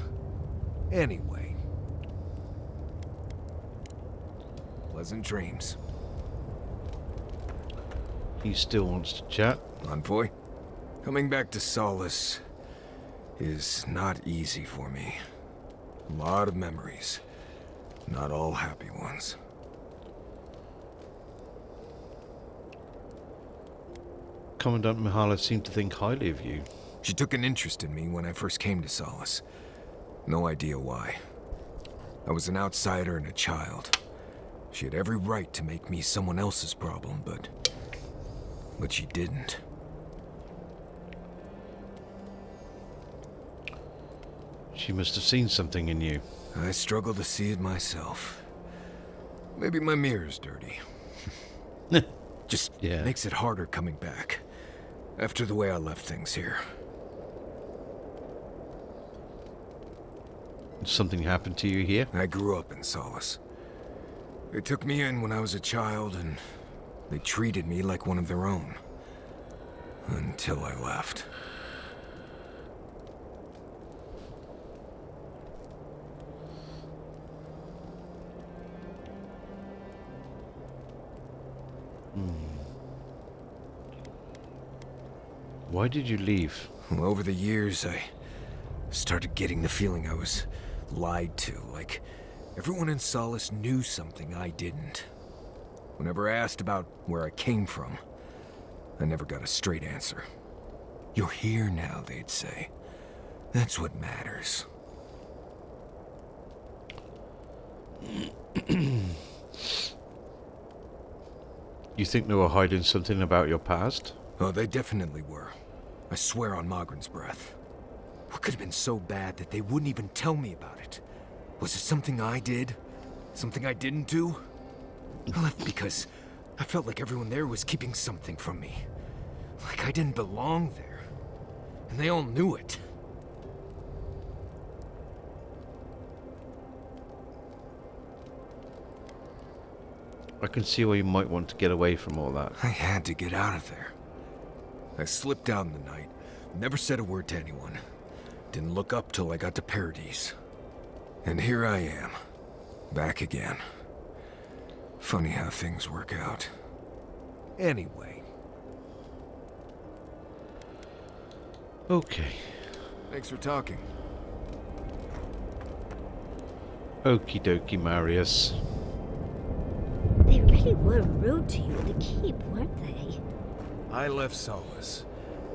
Anyway. Pleasant dreams. He still wants to chat. Envoy, coming back to Solace is not easy for me. A lot of memories. Not all happy ones. Commandant Mihala seemed to think highly of you. She took an interest in me when I first came to Solace. No idea why. I was an outsider and a child. She had every right to make me someone else's problem, but she didn't. She must have seen something in you. I struggle to see it myself. Maybe my mirror's dirty. Just makes it harder coming back. After the way I left things here. Something happened to you here? I grew up in Solace. They took me in when I was a child, and they treated me like one of their own. Until I left. Why did you leave? Well, over the years, I started getting the feeling I was lied to, like everyone in Solace knew something I didn't. Whenever I asked about where I came from, I never got a straight answer. You're here now, they'd say. That's what matters. You think they were hiding something about your past? Oh, they definitely were. I swear on Magrin's breath. What could have been so bad that they wouldn't even tell me about it? Was it something I did? Something I didn't do? I left because I felt like everyone there was keeping something from me. Like I didn't belong there. And they all knew it. I can see why you might want to get away from all that. I had to get out of there. I slipped out in the night, never said a word to anyone. Didn't look up till I got to Paradise. And here I am, back again. Funny how things work out. Anyway. Okay. Thanks for talking. Okie dokie, Marius. They really were rude to you in the keep, weren't they? I left Solace.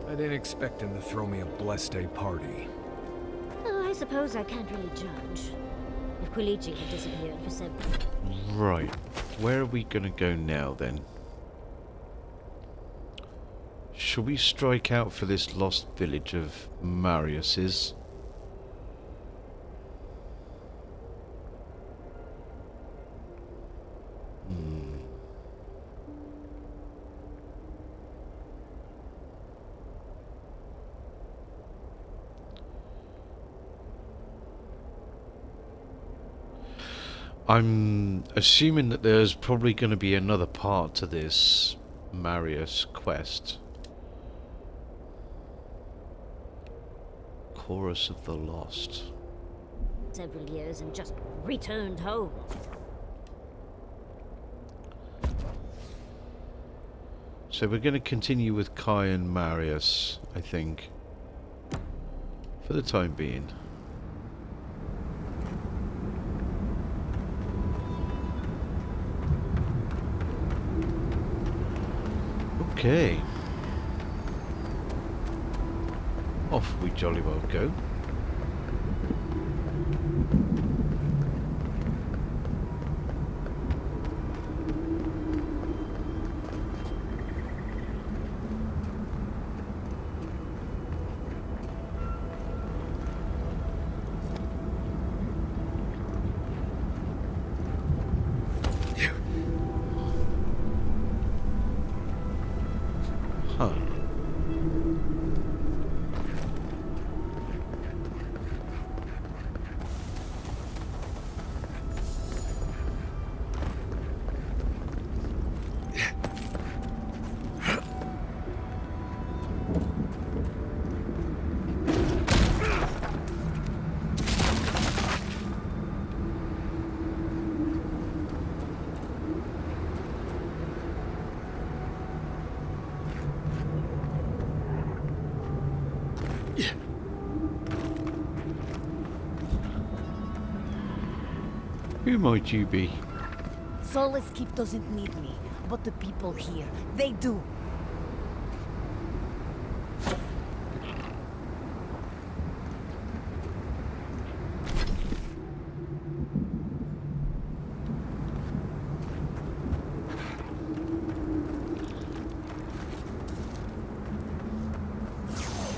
I didn't expect him to throw me a blessed day party. Oh, I suppose I can't really judge. If Quilici had disappeared for several... Right. Where are we going to go now, then? Shall we strike out for this lost village of Marius's? I'm assuming that there's probably going to be another part to this Marius quest. Chorus of the Lost. Several years and just returned home. So we're going to continue with Kai and Marius, I think, for the time being. Okay. Off we jolly well go. Huh. Who might you be? Solace Keep doesn't need me, but the people here, they do.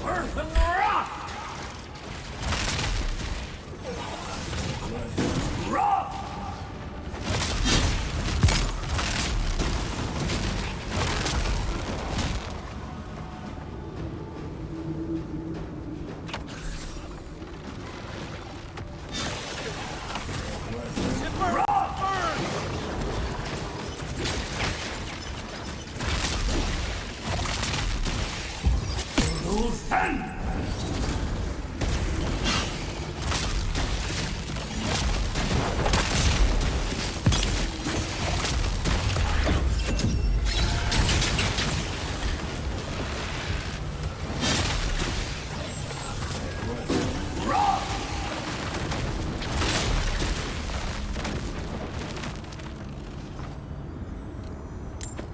Earth and rock! Rock!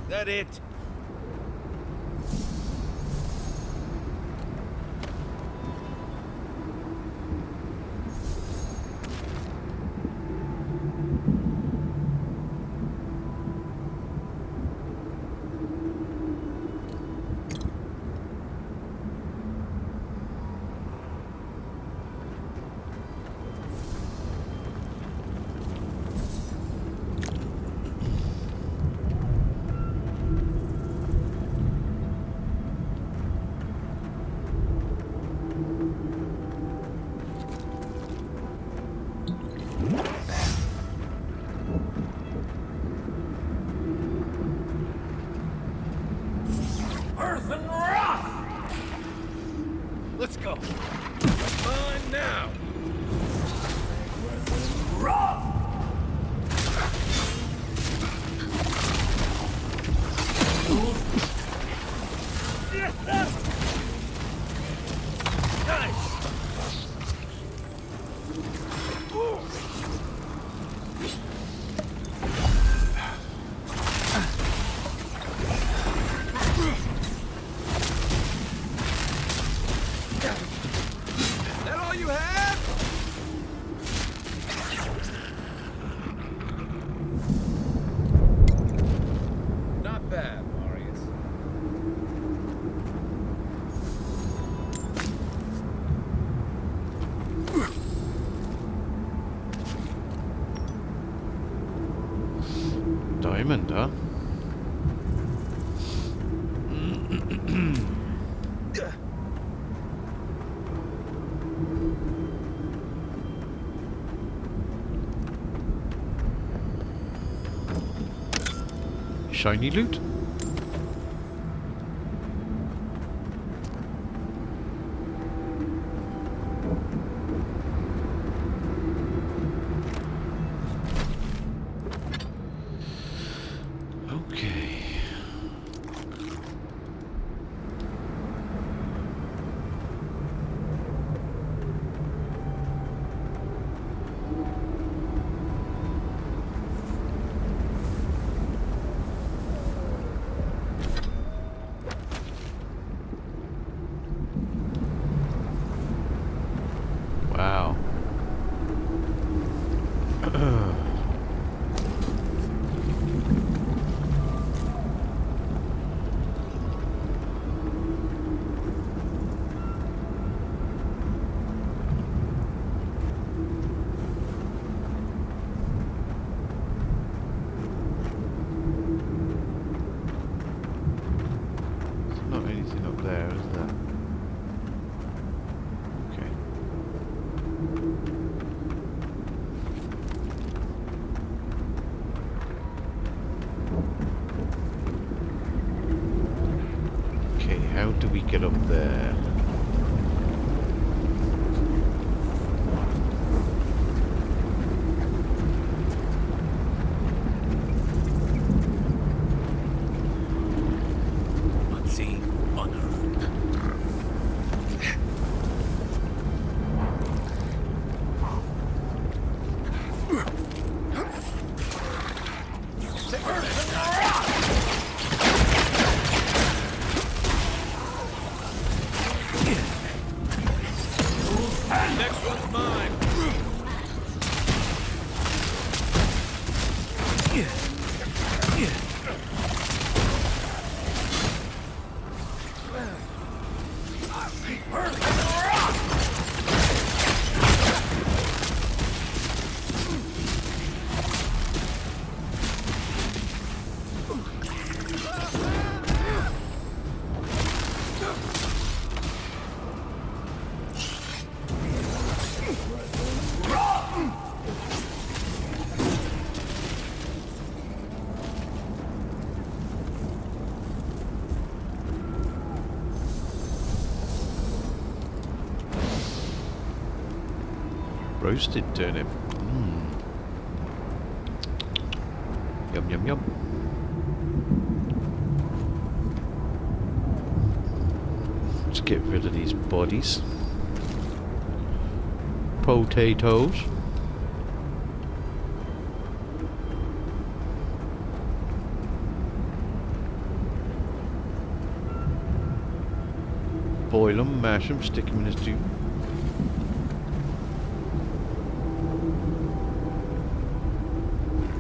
That it? diamond, huh? Shiny loot? Okay. Wow. There's not anything up there, is there? Okay. Okay, how do we get up there? Unseen, unearthed. Next one's mine. Roasted turnip. Yum, yum, yum. Let's get rid of these bodies. Potatoes. Boil them, mash them, stick them in a stew.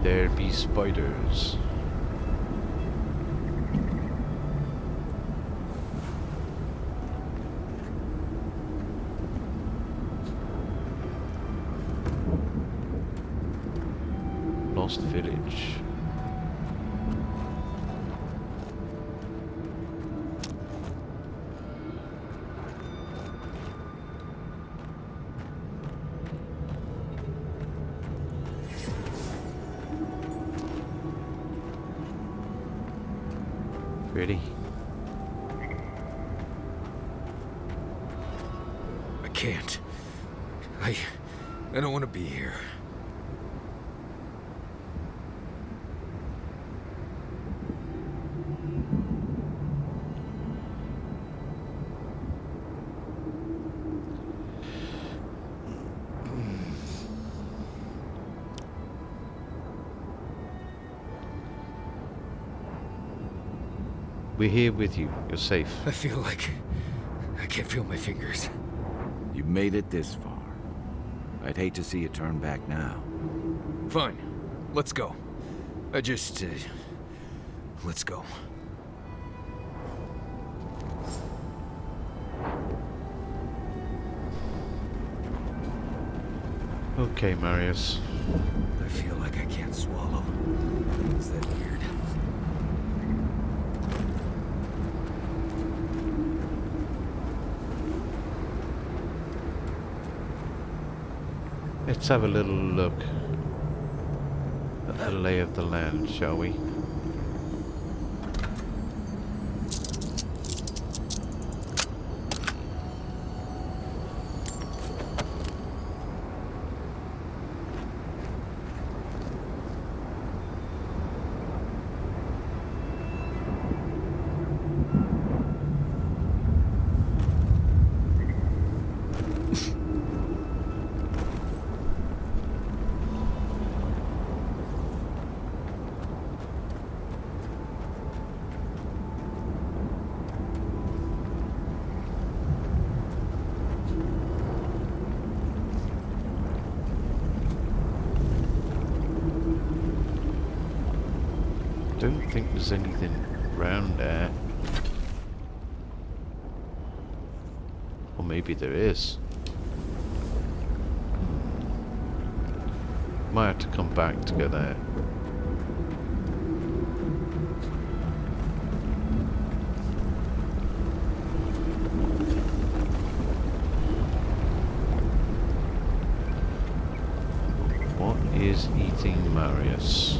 There be spiders. Lost village. Ready? I can't. I don't want to be here. We're here with you. You're safe. I feel like I can't feel my fingers. You've made it this far. I'd hate to see you turn back now. Fine. Let's go. Let's go. Okay, Marius. I feel like I can't swallow. Is that weird? Let's have a little look at the lay of the land, shall we? Don't think there's anything around there. Or maybe there is. Might have to come back to get there. What is eating Marius?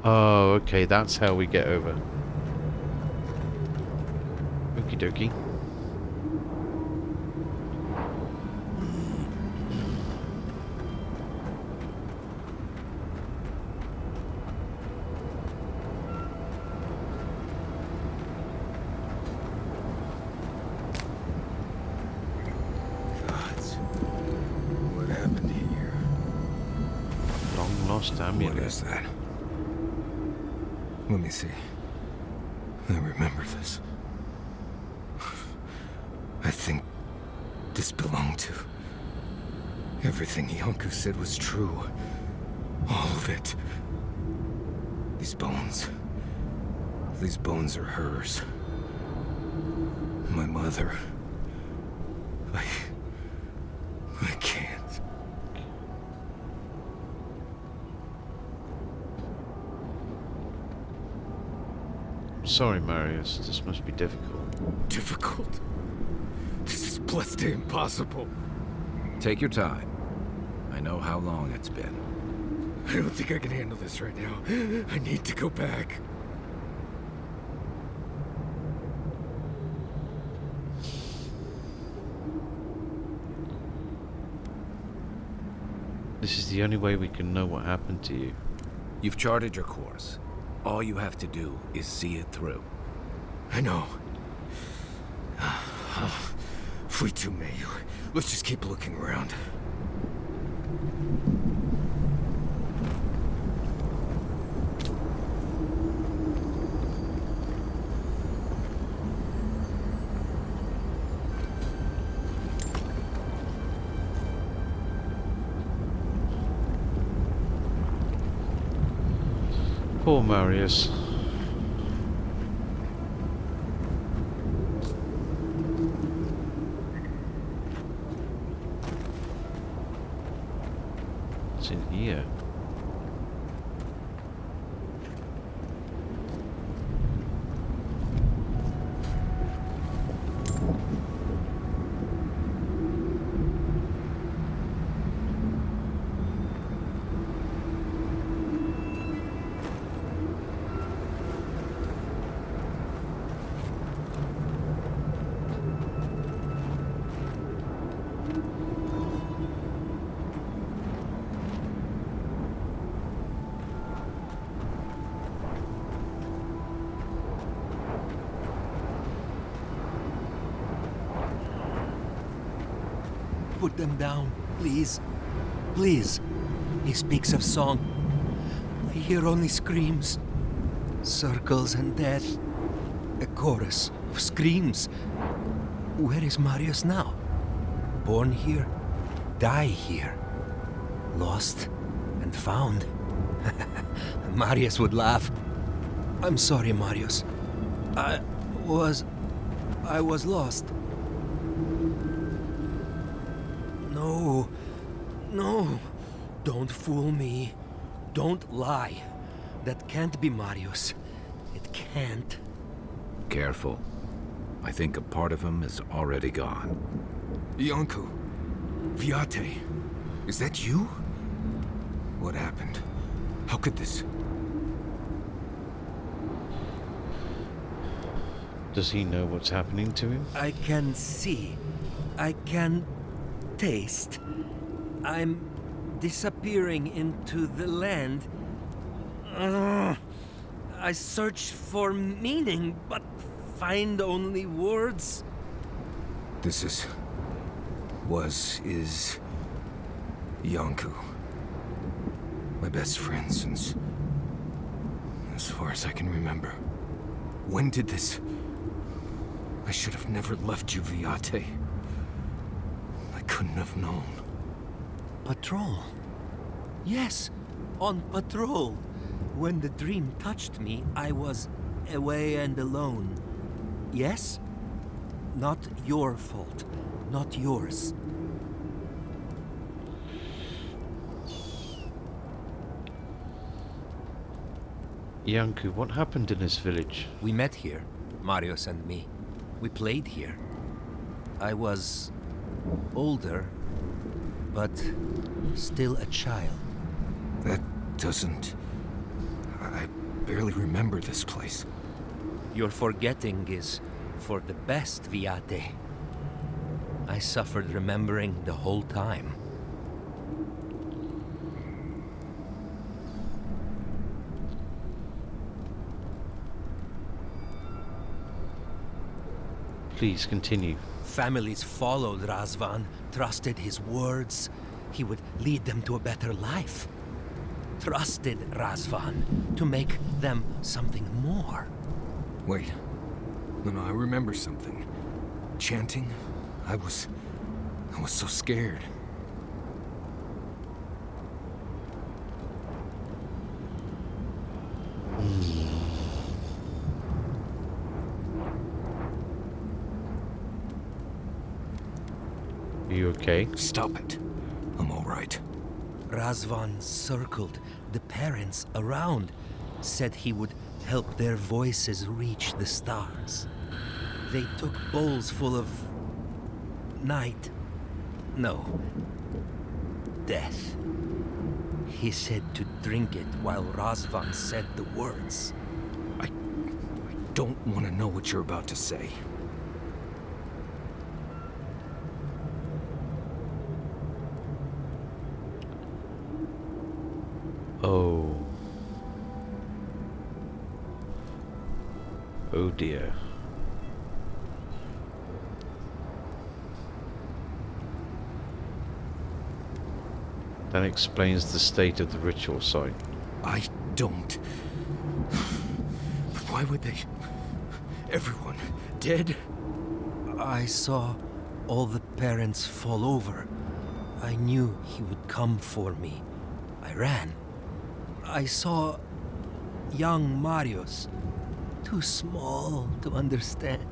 Oh, okay, that's how we get over. Okie dokie. What happened here? Long lost amulet. What is that? Let me see. I remember this. I think this belonged to... Everything Yonku said was true. All of it. These bones. These bones are hers. My mother. I can't. Sorry, Marius. This must be difficult. Difficult? This is blessed impossible. Take your time. I know how long it's been. I don't think I can handle this right now. I need to go back. This is the only way we can know what happened to you. You've charted your course. All you have to do is see it through. I know. If we two may, let's just keep looking around. Poor Marius. What's in here? put them down, please. Please. He speaks of song. I hear only screams. Circles and death. A chorus of screams. Where is Marius now? Born here, die here. Lost and found. Marius would laugh. I'm sorry, Marius. I was lost. No. No. Don't fool me. Don't lie. That can't be Marius. It can't. Careful. I think a part of him is already gone. Yonku. Viate. Is that you? What happened? How could this... Does he know what's happening to him? I can see. I can taste. I'm disappearing into the land. I search for meaning, but find only words. This is... is... Yonku. My best friend since... as far as I can remember. When did this... I should have never left you, Viate. I couldn't have known. Patrol. Yes, on patrol. When the dream touched me, I was away and alone. Yes? Not your fault. Not yours. Yanku, what happened in this village? We met here, Marius and me. We played here. I was older, but still a child. That doesn't... I barely remember this place. Your forgetting is for the best, Viate. I suffered remembering the whole time. Please continue. Families followed Razvan, trusted his words. He would lead them to a better life. Trusted Razvan to make them something more. Wait. No, I remember something. Chanting? I was so scared. Are you okay? Stop it. I'm all right. Razvan circled the parents around, said he would help their voices reach the stars. They took bowls full of... night. No. Death. He said to drink it while Razvan said the words. I don't want to know what you're about to say. Oh. Oh dear. That explains the state of the ritual site. I don't. But why would they... Everyone dead? I saw all the parents fall over. I knew he would come for me. I ran. I saw young Marius, too small to understand.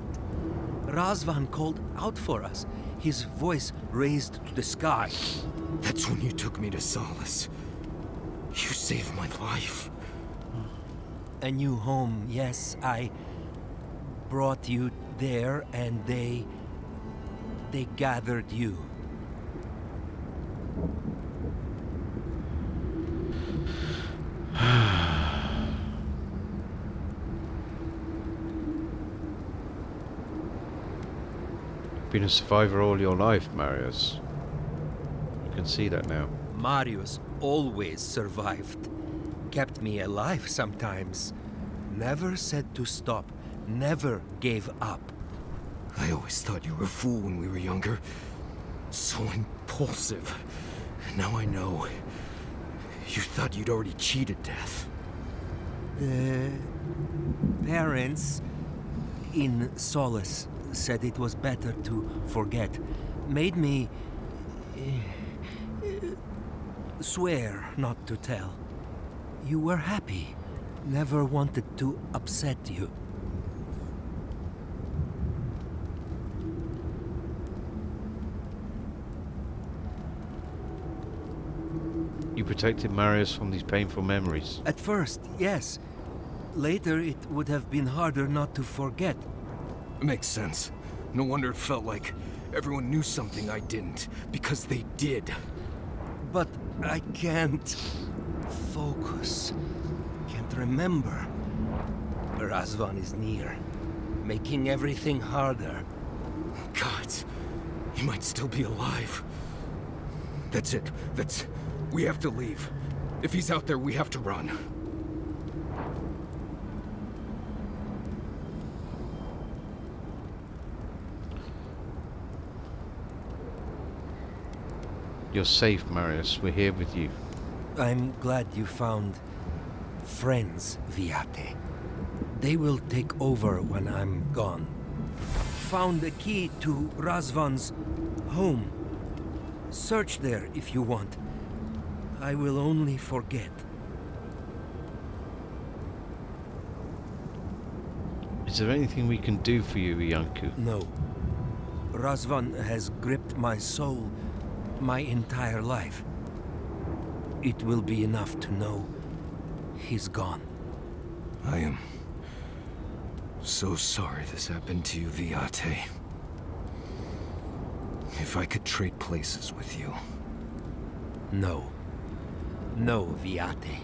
Razvan called out for us, his voice raised to the sky. That's when you took me to Solace. You saved my life. A new home, yes, I brought you there and they gathered you. Been a survivor all your life, Marius. You can see that now. Marius always survived. Kept me alive sometimes. Never said to stop. Never gave up. I always thought you were a fool when we were younger. So repulsive. Now I know. You thought you'd already cheated death. The parents in Solace said it was better to forget. Made me swear not to tell. You were happy. Never wanted to upset you. You protected Marius from these painful memories. At first, yes. Later, it would have been harder not to forget. Makes sense. No wonder it felt like everyone knew something I didn't, because they did. But I can't focus. Can't remember. Razvan is near, making everything harder. God, he might still be alive. That's it. We have to leave. If he's out there, we have to run. You're safe, Marius. We're here with you. I'm glad you found friends, Viate. They will take over when I'm gone. Found the key to Razvan's home. Search there if you want. I will only forget. Is there anything we can do for you, Iancu? No. Razvan has gripped my soul my entire life. It will be enough to know he's gone. I am so sorry this happened to you, Viate. If I could trade places with you. No. No, Viate.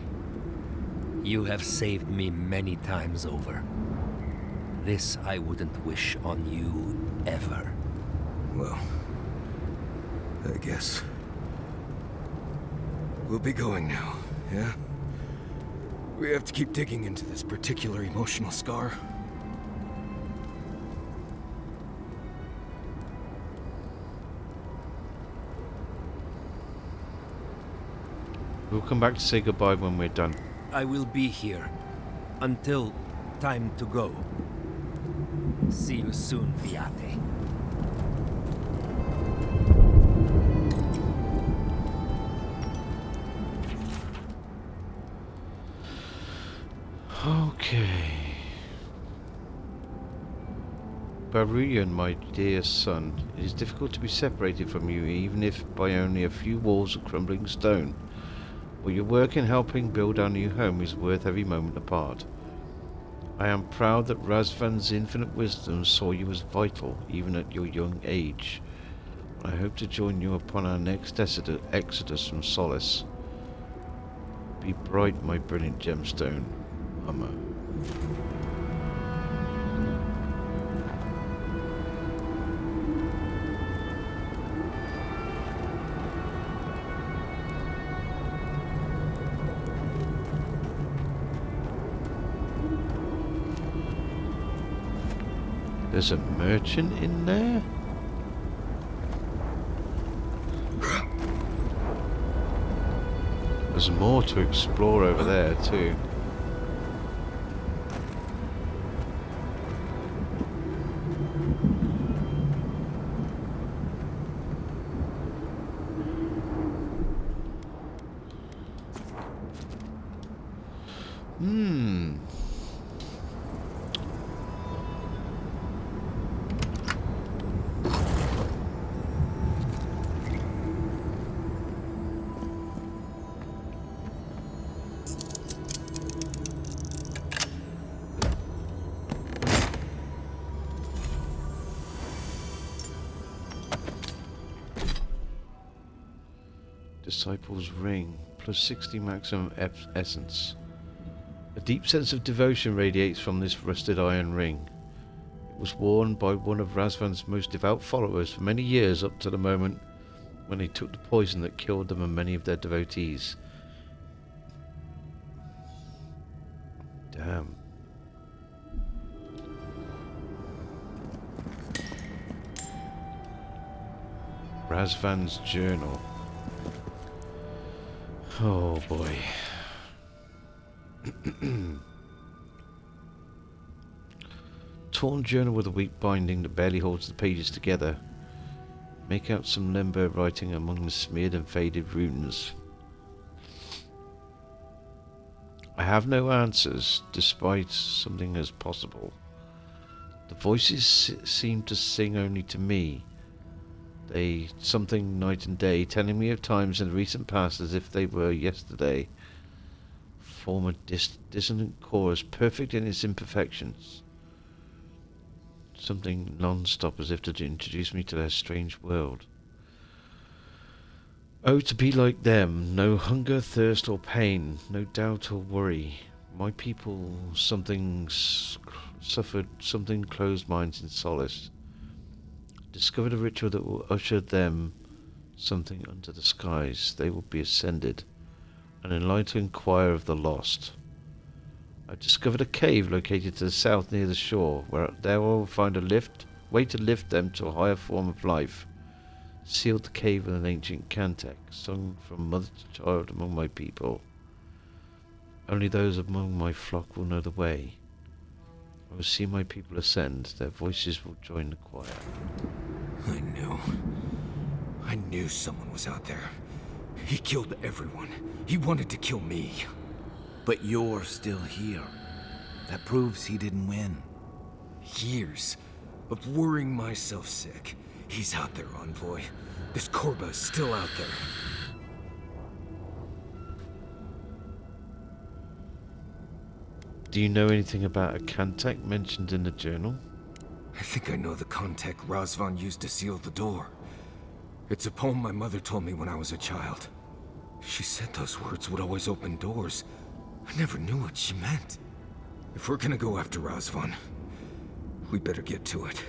You have saved me many times over. This I wouldn't wish on you ever. Well, I guess we'll be going now, yeah? We have to keep digging into this particular emotional scar. We'll come back to say goodbye when we're done. I will be here until time to go. See you soon, Viate. Okay. Baruyan, my dear son, it is difficult to be separated from you, even if by only a few walls of crumbling stone. But your work in helping build our new home is worth every moment apart. I am proud that Razvan's infinite wisdom saw you as vital, even at your young age. I hope to join you upon our next exodus from Solace. Be bright, my brilliant gemstone. Hummer. There's a merchant in there? There's more to explore over there too. Disciples Ring, plus 60 maximum essence. A deep sense of devotion radiates from this rusted iron ring. It was worn by one of Razvan's most devout followers for many years up to the moment when he took the poison that killed them and many of their devotees. Damn. Razvan's journal. Oh boy. Torn journal with a weak binding that barely holds the pages together. Make out some limbo writing among the smeared and faded runes. I have no answers, despite something as possible. The voices seem to sing only to me. They something night and day, telling me of times in the recent past as if they were yesterday. Form a dissonant chorus, perfect in its imperfections. Something non-stop as if to introduce me to their strange world. Oh, to be like them, no hunger, thirst or pain, no doubt or worry. My people suffered something closed minds in solace. Discovered a ritual that will usher them something under the skies. They will be ascended, and enlightened inquire of the lost. I discovered a cave located to the south near the shore, where there I will find a way to lift them to a higher form of life. Sealed the cave with an ancient cantic, sung from mother to child among my people. Only those among my flock will know the way. I will see my people ascend, their voices will join the choir. I knew someone was out there. He killed everyone. He wanted to kill me. But you're still here. That proves he didn't win. Years of worrying myself sick. He's out there, Envoy. This Korba is still out there. Do you know anything about a cantic mentioned in the journal? I think I know the contact Razvan used to seal the door. It's a poem my mother told me when I was a child. She said those words would always open doors. I never knew what she meant. If we're gonna go after Razvan, we better get to it.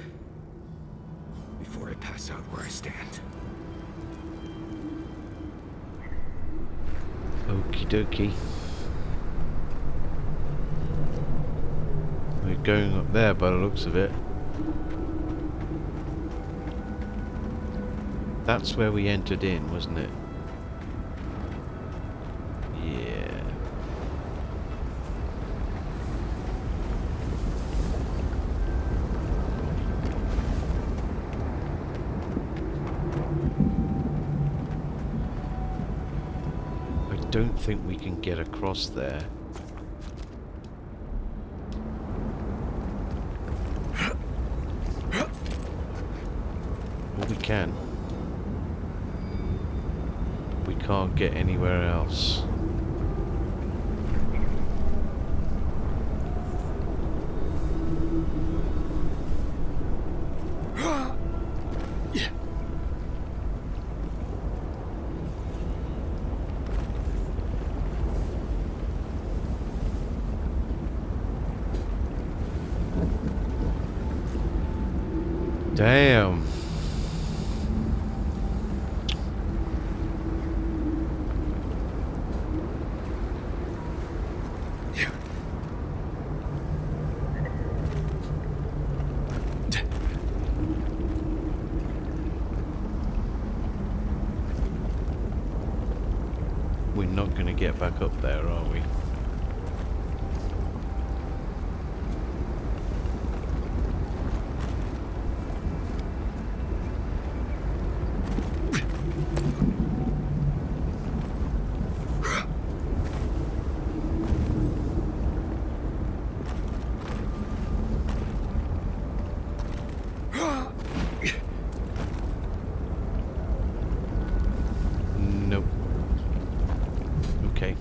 Before I pass out where I stand. Okie dokie. We're going up there by the looks of it. That's where we entered in, wasn't it? Yeah. I don't think we can get across there. Well, we can. We can't get anywhere else. Damn. We're not going to get back up there, are we? Nope. Okay.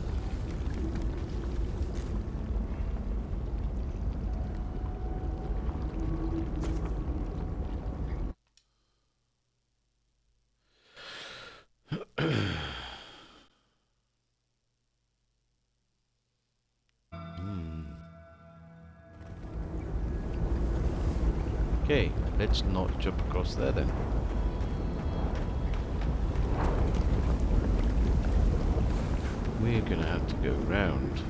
Okay, let's not jump across there then. We're gonna have to go round.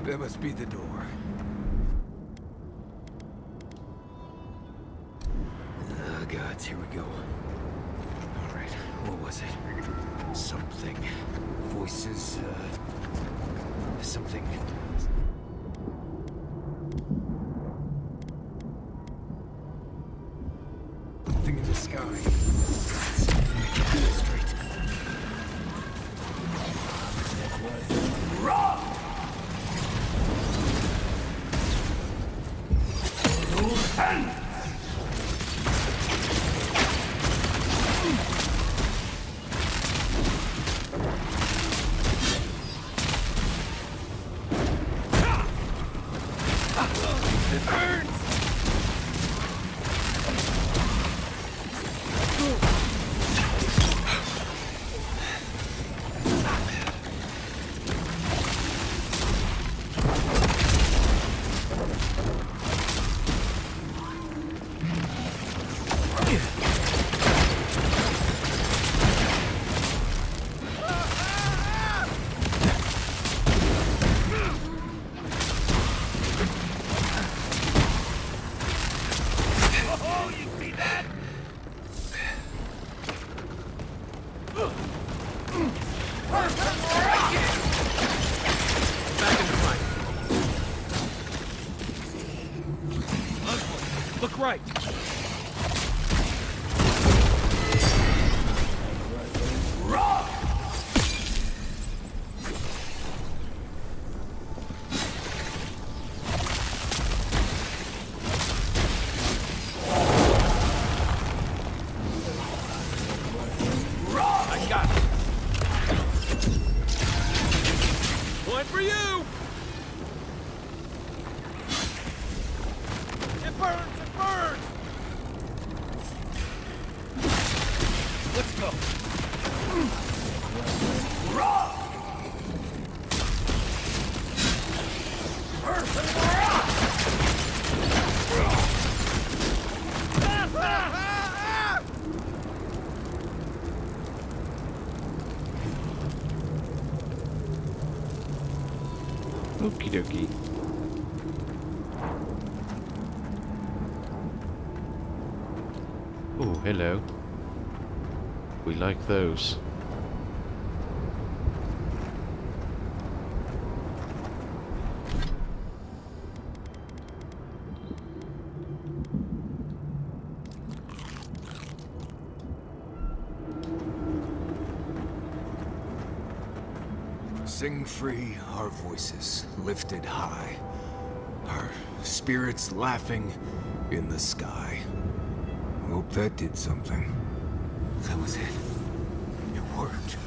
That must be the door. Oh, gods, here we go. Alright, what was it? Something. Voices, something. Something in the sky. Straight. It burns! Look right. I got it. One for you. It burns! It burns! Let's go. Okie dokie. Oh, hello. We like those. Sing free our voices lifted high. Our spirits laughing in the sky. Hope that did something. That was it. It worked.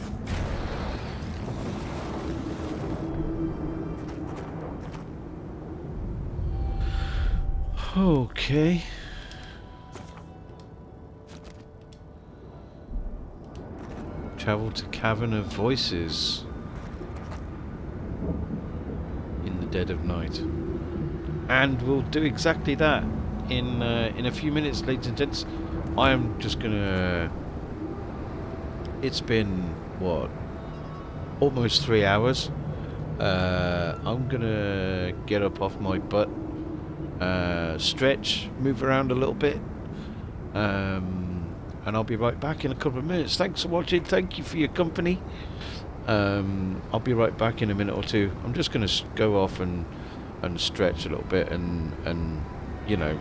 Okay. Travel to Cavern of Voices in the dead of night. And we'll do exactly that in a few minutes, ladies and gents. I am just gonna... It's been, what, almost 3 hours. I'm gonna get up off my butt, stretch, move around a little bit, and I'll be right back in a couple of minutes. Thanks for watching. Thank you for your company. I'll be right back in a minute or two. I'm just gonna go off and stretch a little bit and you know,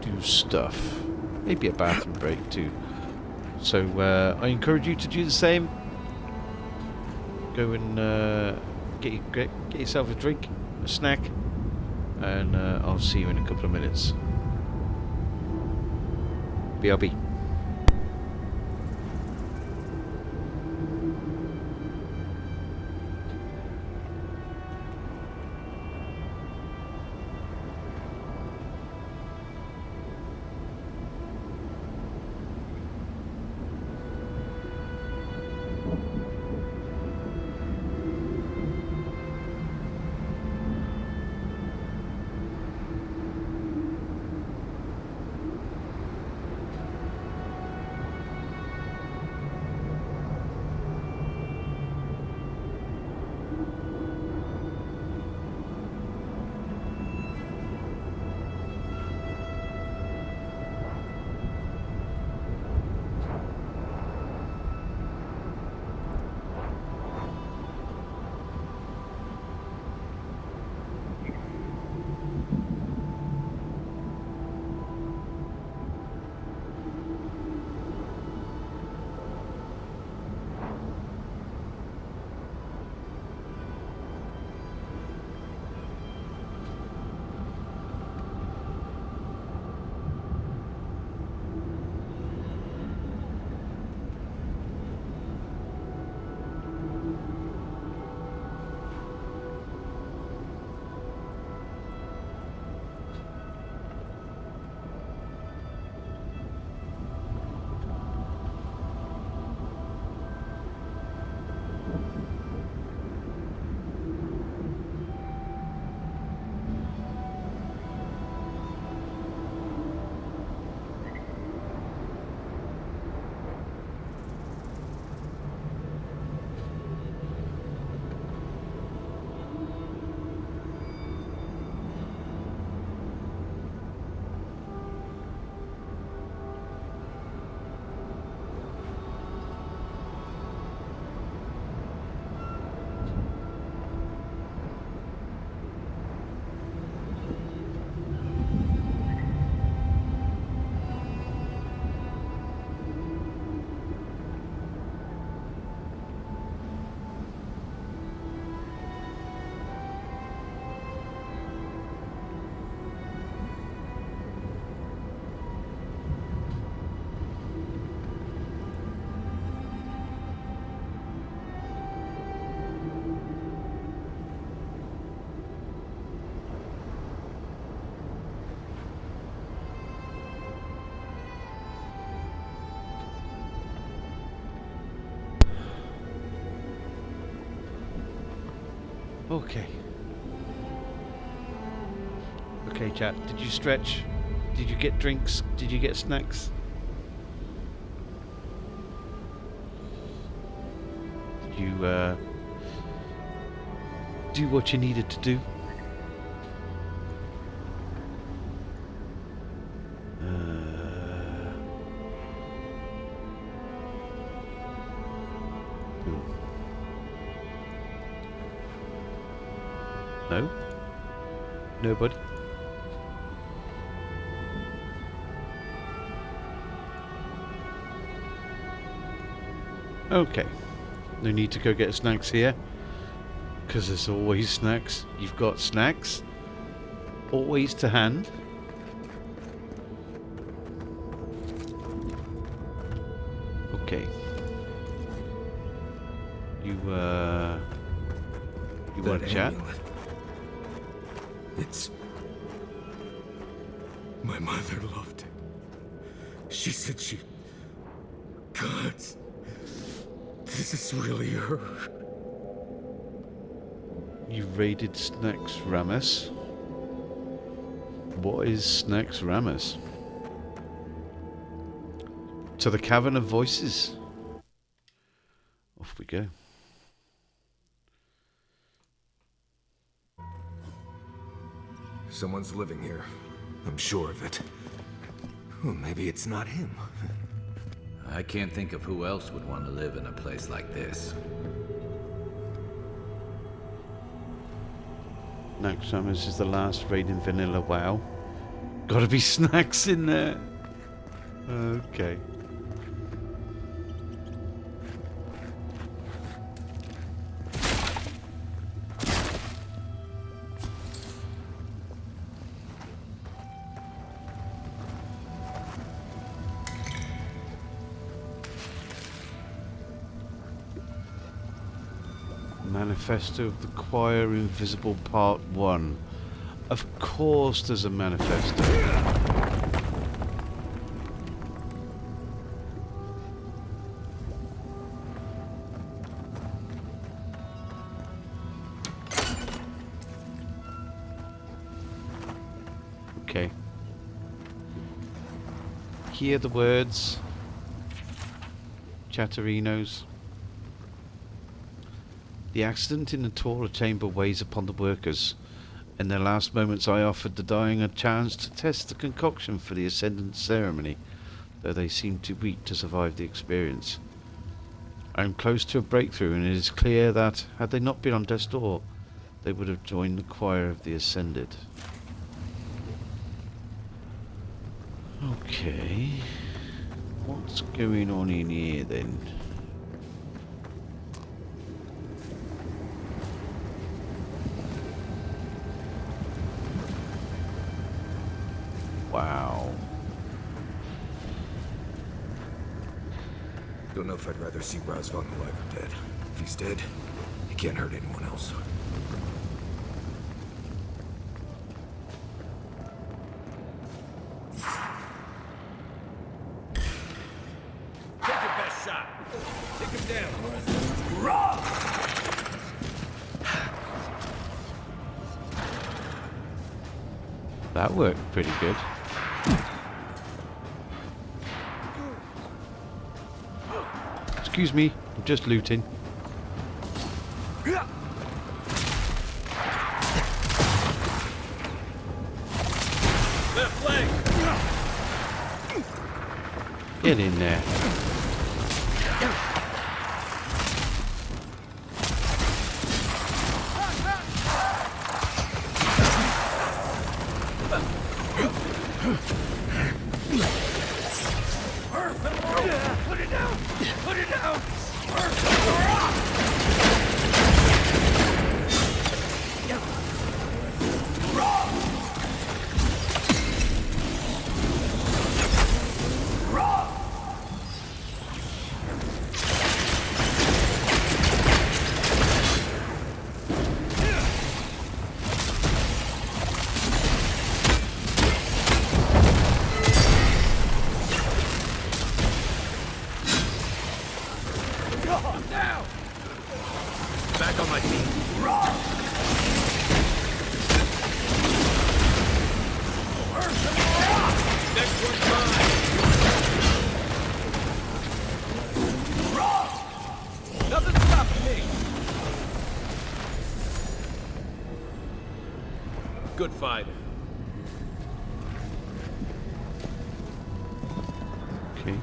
do stuff. Maybe a bathroom break too. So I encourage you to do the same. Go and get yourself a drink, a snack, and I'll see you in a couple of minutes. BRB. Okay. Okay, chat. Did you stretch? Did you get drinks? Did you get snacks? Did you do what you needed to do? No? Nobody? Okay. No need to go get snacks here. Because there's always snacks. You've got snacks. Always to hand. Okay. You want to chat? Amulet. It's... My mother loved it. She said she... God... This is really her. You raided Snacks Ramus. What is Snacks Ramus? To the Cavern of Voices. Off we go. Someone's living here. I'm sure of it. Well, maybe it's not him. I can't think of who else would want to live in a place like this. Snacks Ramus is the last raid in Vanilla. Wow. Gotta be snacks in there. Okay. Manifesto of the Choir Invisible Part 1. Of course there's a manifesto. Okay. Hear the words. Chatterinos. The accident in the taller chamber weighs upon the workers. In their last moments I offered the dying a chance to test the concoction for the ascendance ceremony, though they seemed too weak to survive the experience. I am close to a breakthrough, and it is clear that, had they not been on death's door, they would have joined the choir of the Ascended. Okay. What's going on in here then? Wow. Don't know if I'd rather see Razvan alive or dead. If he's dead, he can't hurt anyone else. Take your best shot. Take him down. Raw! That worked pretty good. Excuse me, I'm just looting. Left leg. Get in there. Put it down. Put it down. Back on my feet. Next one's mine! Rob! Nothing's stopping me! Good fight. Okay.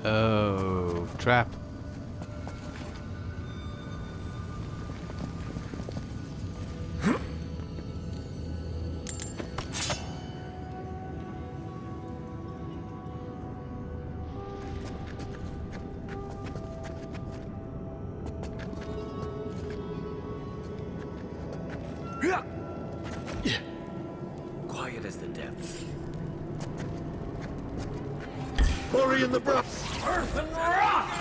Oh, trap. Quiet as the depths. Quarry in the brush! Earth and rock!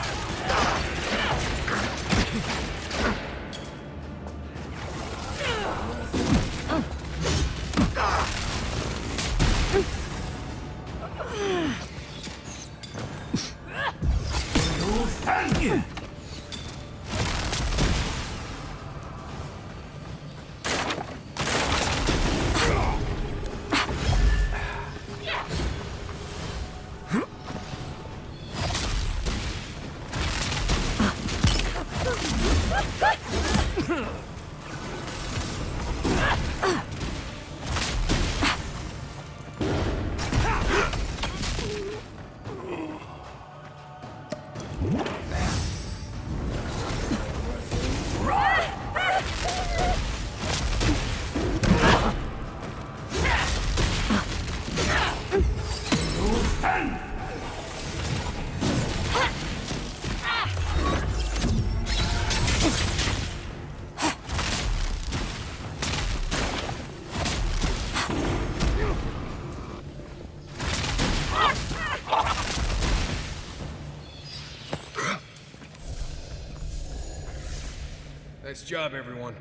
Nice job, everyone.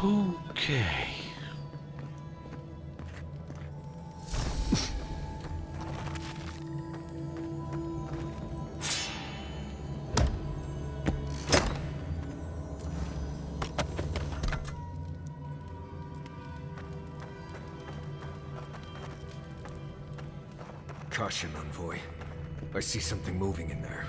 Okay. Caution, Envoy. I see something moving in there.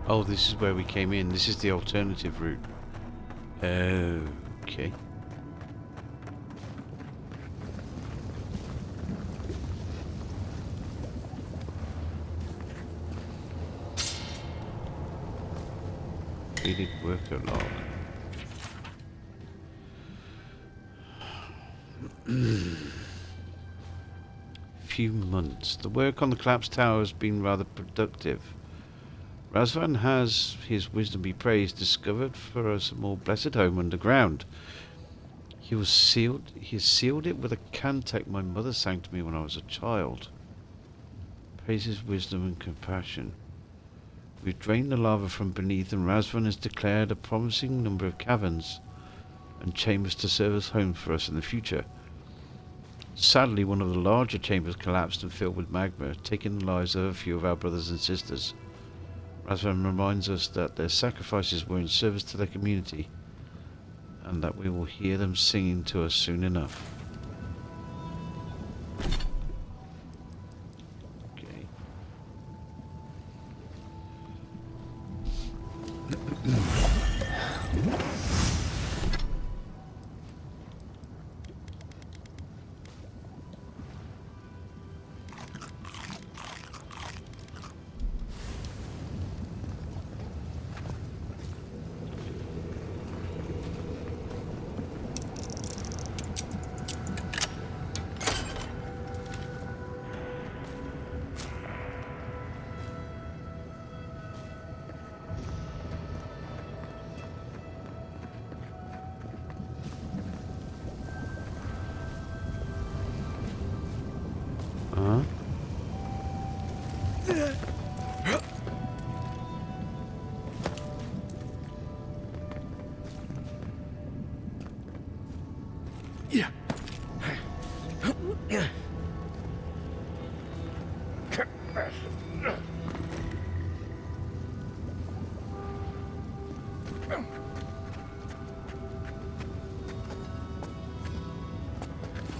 Oh, this is where we came in. This is the alternative route. Okay. Completed worker log. Few months. The work on the collapsed tower has been rather productive. Razvan has, his wisdom be praised, discovered for us a more blessed home underground. He has sealed it with a cantic my mother sang to me when I was a child. Praise his wisdom and compassion. We've drained the lava from beneath, and Razvan has declared a promising number of caverns and chambers to serve as homes for us in the future. Sadly, one of the larger chambers collapsed and filled with magma, taking the lives of a few of our brothers and sisters. Razvan reminds us that their sacrifices were in service to their community, and that we will hear them singing to us soon enough. Okay.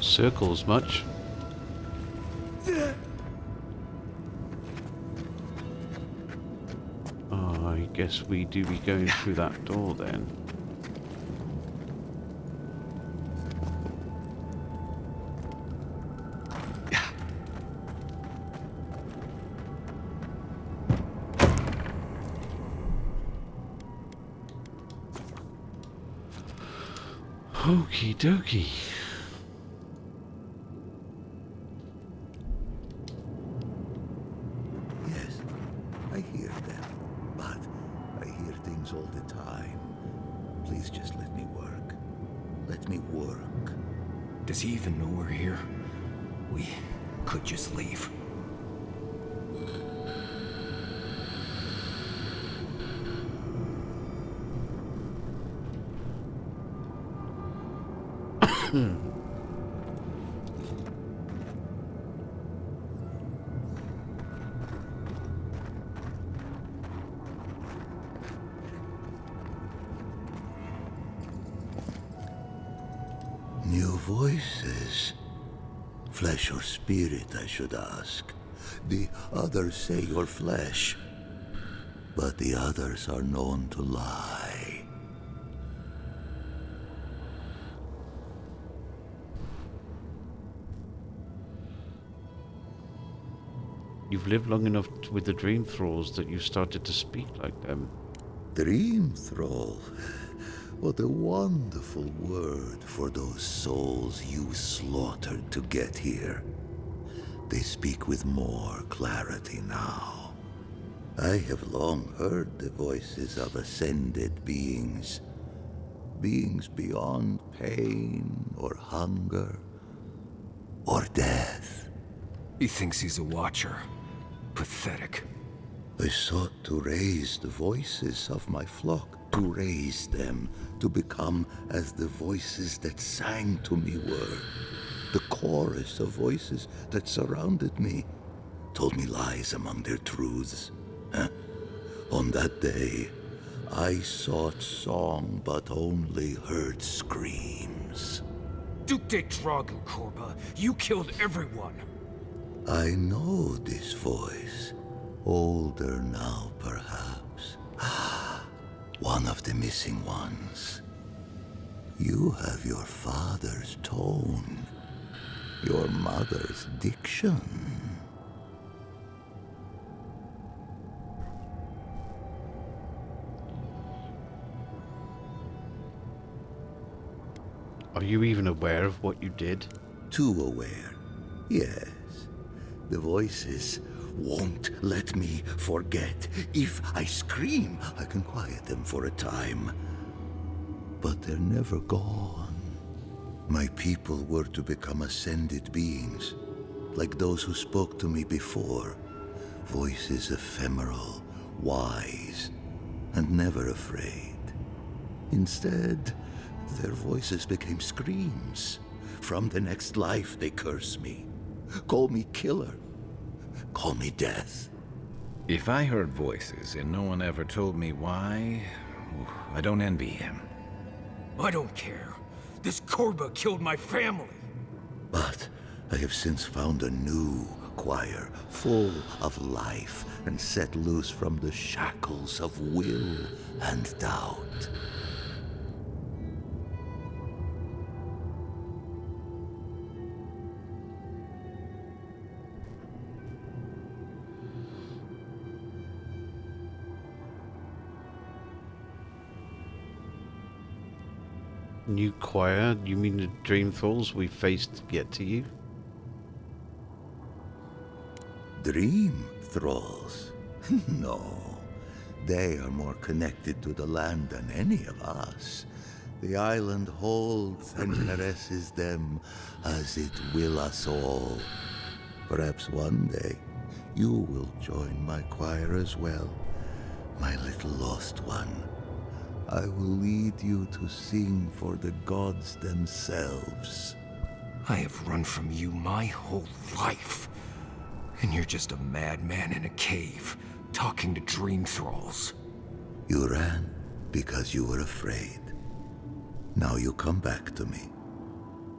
Circles much? Oh, I guess we do be going through that door then. Okie dokie. Yes, I hear them, but I hear things all the time. Please just let me work. Let me work. Does he even know we're here? We could just leave. New voices. Flesh or spirit, I should ask. The others say you're flesh, but the others are known to lie. You've lived long enough with the dream thralls that you've started to speak like them. Dream thrall. What a wonderful word for those souls you slaughtered to get here. They speak with more clarity now. I have long heard the voices of ascended beings. Beings beyond pain or hunger or death. He thinks he's a watcher. Pathetic. I sought to raise the voices of my flock, to raise them, to become as the voices that sang to me were. The chorus of voices that surrounded me told me lies among their truths. On that day, I sought song but only heard screams. Duke de Dragu, Korba. You killed everyone. I know this voice. Older now, perhaps. One of the missing ones. You have your father's tone, your mother's diction. Are you even aware of what you did? Too aware. Yes. The voices won't let me forget. If I scream, I can quiet them for a time. But they're never gone. My people were to become ascended beings, like those who spoke to me before. Voices ephemeral, wise, and never afraid. Instead, their voices became screams. From the next life, they curse me. Call me killer. Call me death. If I heard voices and no one ever told me why, I don't envy him. I don't care. This Korba killed my family. But I have since found a new choir, full of life, and set loose from the shackles of will and doubt. New choir? You mean the dream thralls we faced to get to you? Dream thralls? No. They are more connected to the land than any of us. The island holds and caresses them as it will us all. Perhaps one day you will join my choir as well, my little lost one. I will lead you to sing for the gods themselves. I have run from you my whole life. And you're just a madman in a cave, talking to dream thralls. You ran because you were afraid. Now you come back to me.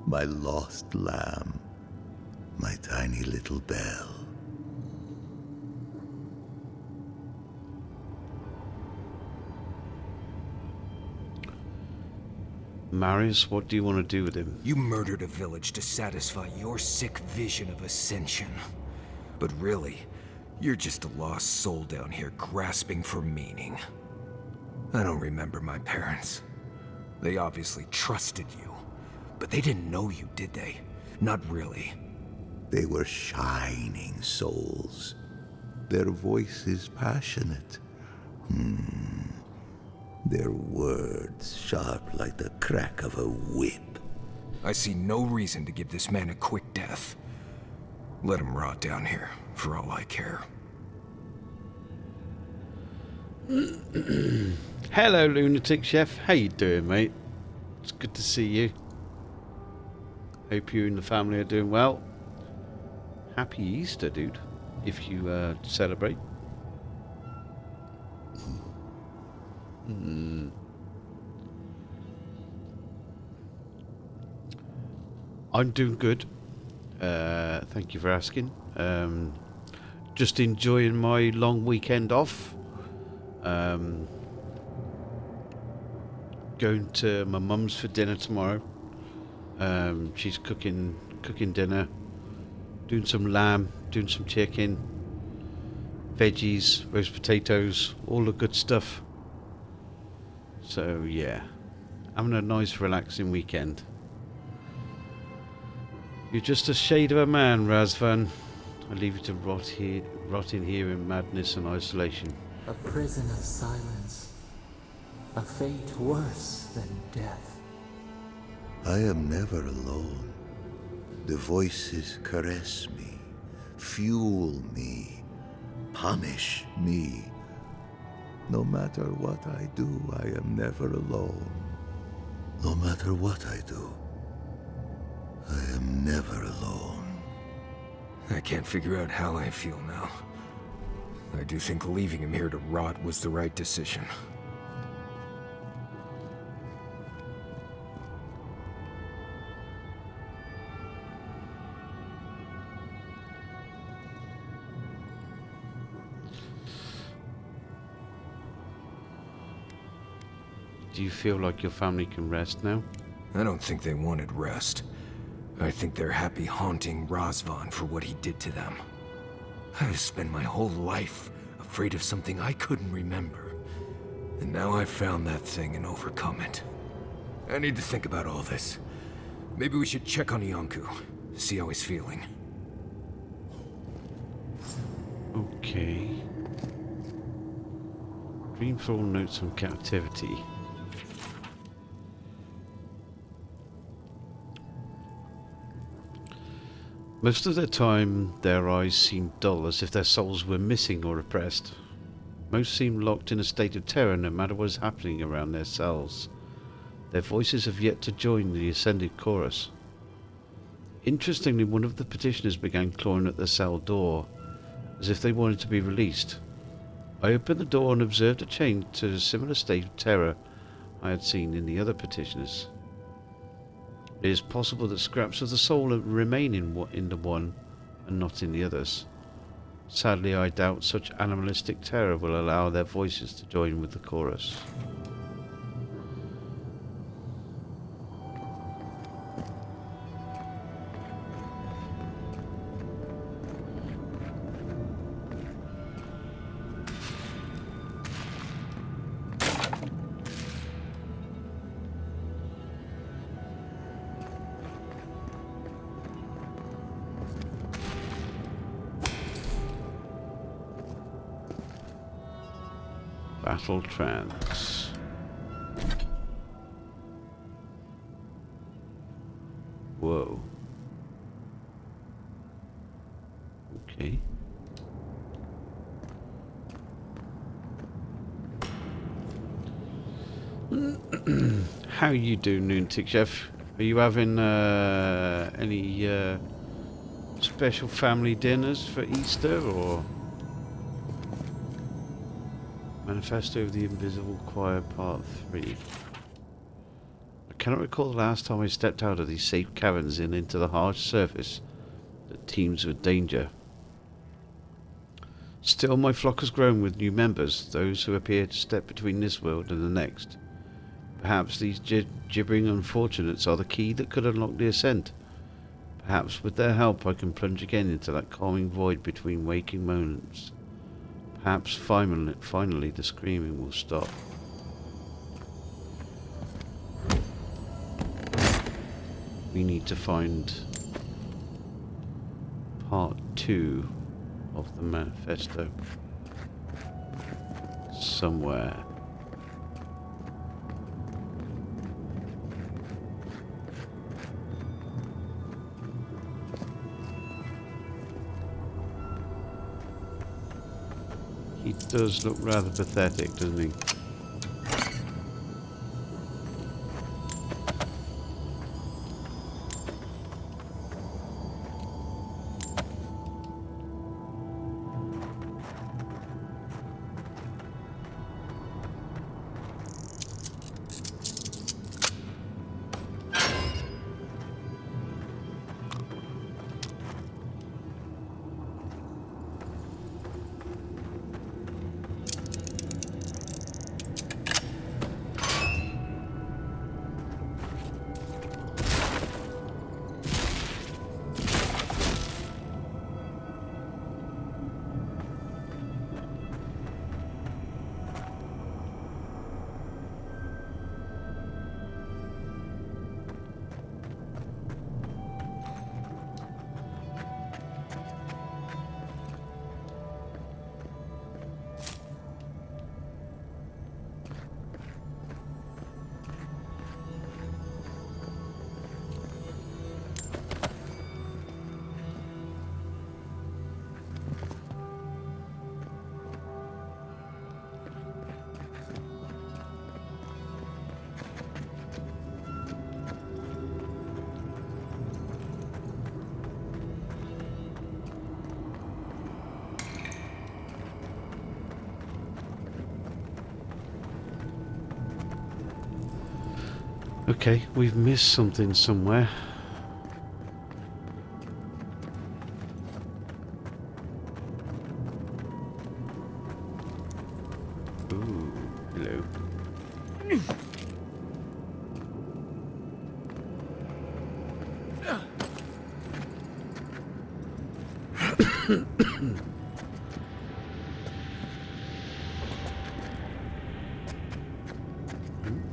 My lost lamb. My tiny little bell. Marius, what do you want to do with him? You murdered a village to satisfy your sick vision of ascension. But really, you're just a lost soul down here grasping for meaning. I don't remember my parents. They obviously trusted you. But they didn't know you, did they? Not really. They were shining souls. Their voices passionate. Their words sharp like the crack of a whip. I see no reason to give this man a quick death. Let him rot down here, for all I care. Hello, Lunatic Chef. How you doing, mate? It's good to see you. Hope you and the family are doing well. Happy Easter, dude, if you celebrate. I'm doing good. Thank you for asking. Just enjoying my long weekend off. Going to my mum's for dinner tomorrow. She's cooking dinner, doing some lamb, doing some chicken, veggies, roast potatoes, all the good stuff. So yeah, having a nice relaxing weekend. You're just a shade of a man, Razvan. I leave you to rot in here in madness and isolation. A prison of silence. A fate worse than death. I am never alone. The voices caress me, fuel me, punish me. No matter what I do, I am never alone. No matter what I do, I am never alone. I can't figure out how I feel now. I do think leaving him here to rot was the right decision. Do you feel like your family can rest now? I don't think they wanted rest. I think they're happy haunting Razvan for what he did to them. I've spent my whole life afraid of something I couldn't remember. And now I've found that thing and overcome it. I need to think about all this. Maybe we should check on Iancu, see how he's feeling. Okay. Dreamfall notes on captivity. Most of the time, their eyes seemed dull, as if their souls were missing or repressed. Most seemed locked in a state of terror, no matter what is happening around their cells. Their voices have yet to join the ascended chorus. Interestingly, one of the petitioners began clawing at the cell door, as if they wanted to be released. I opened the door and observed a change to a similar state of terror I had seen in the other petitioners. It is possible that scraps of the soul remain in the one and not in the others. Sadly, I doubt such animalistic terror will allow their voices to join with the chorus. Battle trance. Whoa. Okay. How you doing, Lunatic Chef? Are you having any special family dinners for Easter, or Manifesto of the Invisible Choir Part 3? I cannot recall the last time I stepped out of these safe caverns and into the harsh surface that teems with danger. Still, my flock has grown with new members, those who appear to step between this world and the next. Perhaps these gibbering unfortunates are the key that could unlock the ascent. Perhaps with their help I can plunge again into that calming void between waking moments. Perhaps finally the screaming will stop. We need to find part 2 of the manifesto somewhere. He does look rather pathetic, doesn't he? Okay, we've missed something somewhere. Ooh, hello.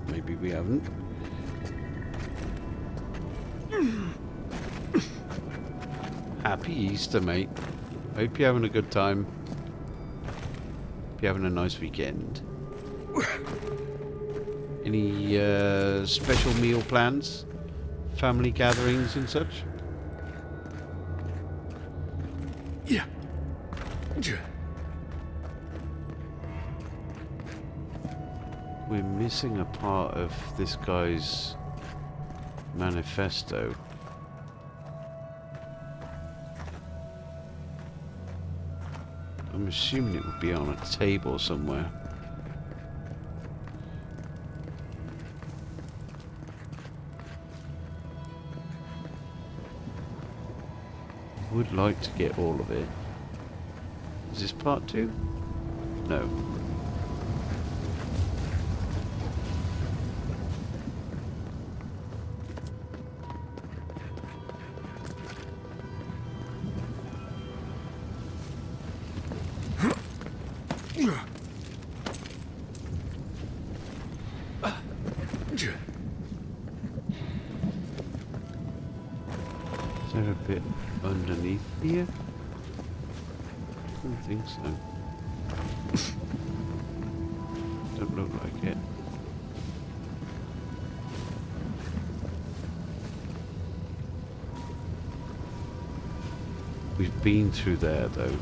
Maybe we haven't. Happy Easter, mate. Hope you're having a good time. Hope you're having a nice weekend. Any special meal plans? Family gatherings and such? Yeah. We're missing a part of this guy's manifesto. I'm assuming it would be on a table somewhere. Would like to get all of it. Is this part 2? No. Is there a bit underneath here? I don't think so. Don't look like it. We've been through there though.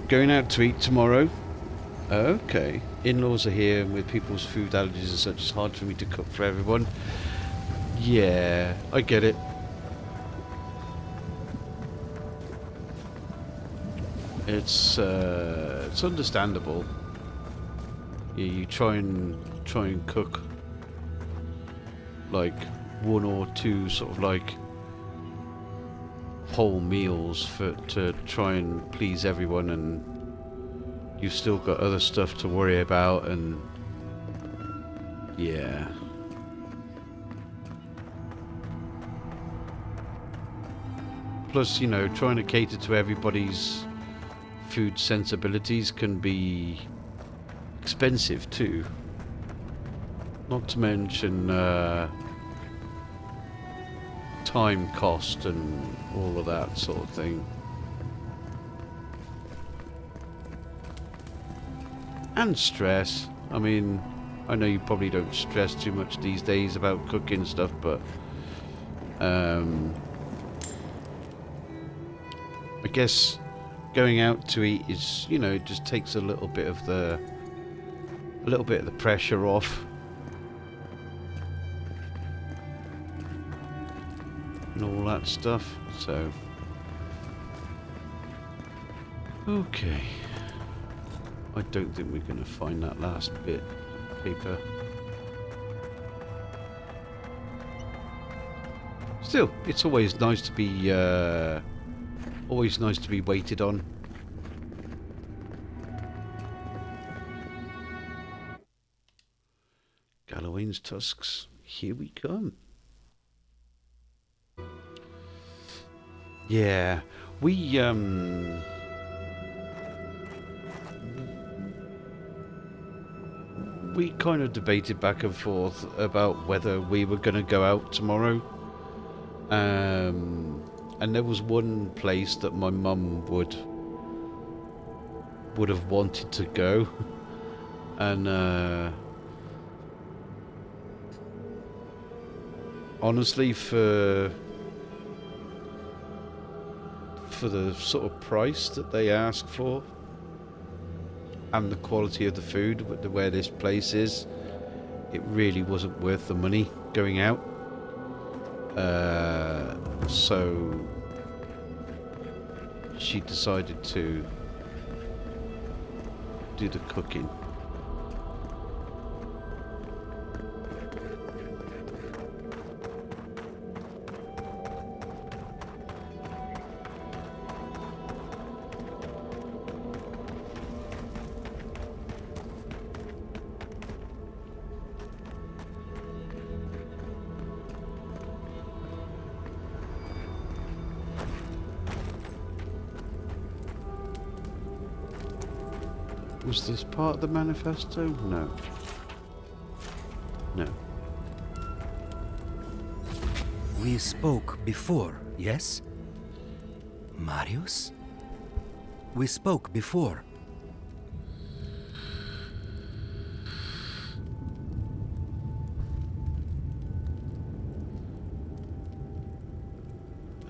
Going out to eat tomorrow. Okay. In-laws are here, and with people's food allergies and such, it's hard for me to cook for everyone. Yeah, I get it. It's understandable. Yeah, you try and cook like one or two sort of like whole meals to try and please everyone, and you've still got other stuff to worry about, and yeah. Plus, you know, trying to cater to everybody's food sensibilities can be expensive too. Not to mention time cost and all of that sort of thing. And stress. I mean, I know you probably don't stress too much these days about cooking stuff, but I guess going out to eat is, you know, it just takes a little bit of the pressure off. And all that stuff, so okay. I don't think we're going to find that last bit of paper. Still, it's always nice to be waited on. Galloway's tusks, here we come. Yeah, we kind of debated back and forth about whether we were going to go out tomorrow. And there was one place that my mum would have wanted to go, and honestly, for the sort of price that they ask for and the quality of the food where this place is, it really wasn't worth the money going out. So she decided to do the cooking. Was this part of the manifesto? No. No. We spoke before, yes? Marius? We spoke before.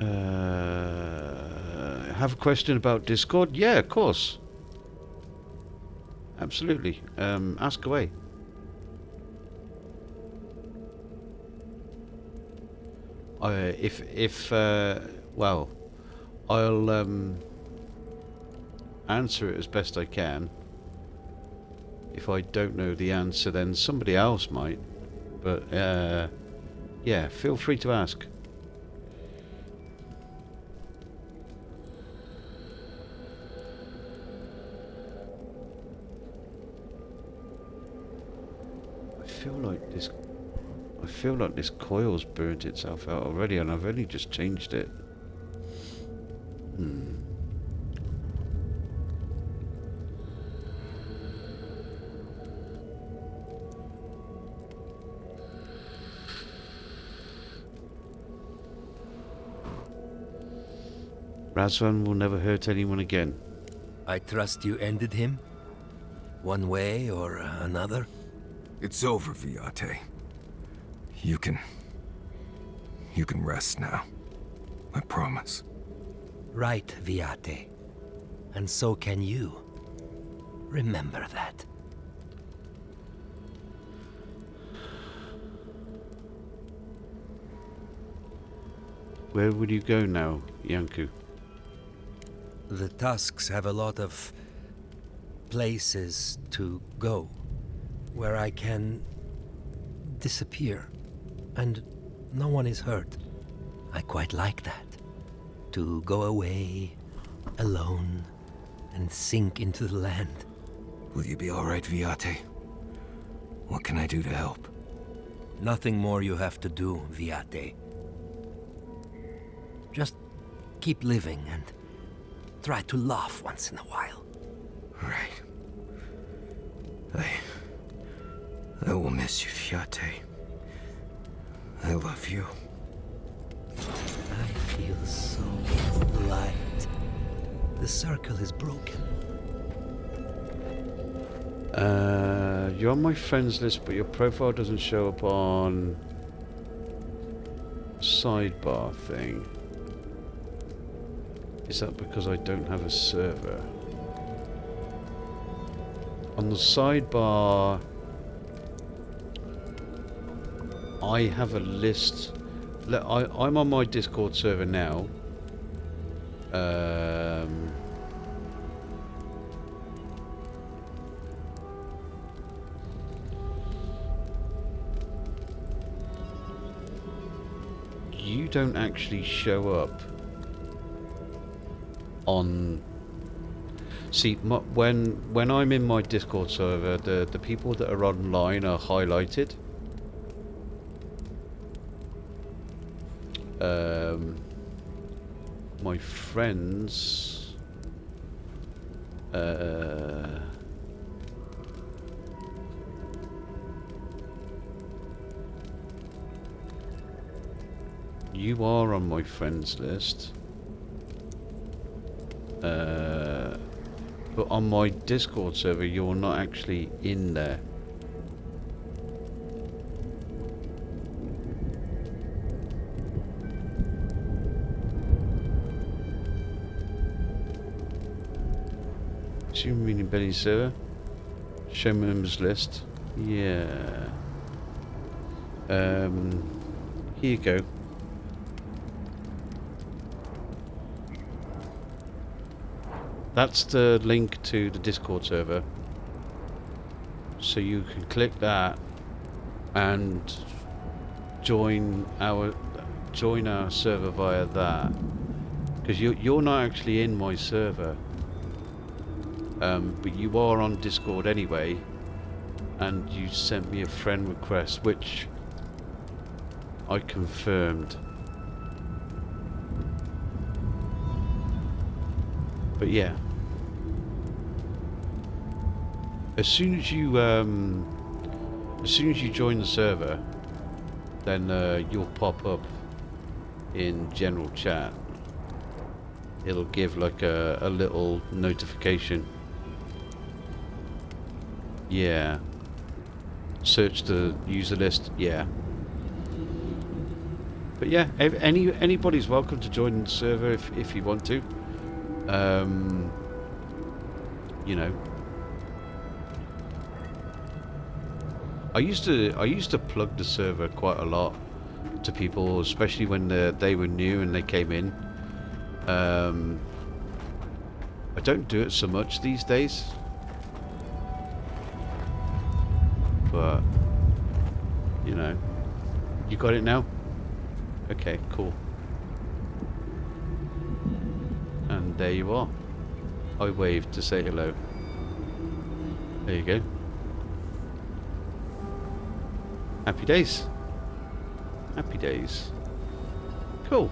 Have a question about Discord? Yeah, of course. Absolutely. Ask away. Well, I'll answer it as best I can. If I don't know the answer, then somebody else might. But yeah, feel free to ask. I feel like this coil's burnt itself out already, and I've only just changed it. Razvan will never hurt anyone again. I trust you ended him? One way or another? It's over, Viate. You can rest now. I promise. Right, Viate. And so can you. Remember that. Where would you go now, Yanku? The Tusks have a lot of places to go where I can disappear and no one is hurt. I quite like that. To go away alone and sink into the land. Will you be all right, Viate? What can I do to help? Nothing more you have to do, Viate. Just keep living and try to laugh once in a while. Right. I will miss you, Viate. I love you. I feel so light. The circle is broken. You're on my friends list, but your profile doesn't show up on sidebar thing. Is that because I don't have a server? On the sidebar, I have a list. I'm on my Discord server now. You don't actually show up on. See, when I'm in my Discord server, the people that are online are highlighted. My friends. You are on my friends list. But on my Discord server, you're not actually in there. You mean in Benny's server? Show members list. Yeah. Here you go. That's the link to the Discord server. So you can click that and join our server via that. Because you're not actually in my server. But you are on Discord anyway, and you sent me a friend request, which I confirmed. But yeah. As soon as you join the server, then you'll pop up in general chat. It'll give like a little notification. Yeah. Search the user list. Yeah. But yeah, anybody's welcome to join the server if you want to. You know. I used to plug the server quite a lot to people, especially when they were new and they came in. I don't do it so much these days, but you know, you got it now. Okay, cool. And there you are. I waved to say hello. There you go. Happy days. Happy days. Cool.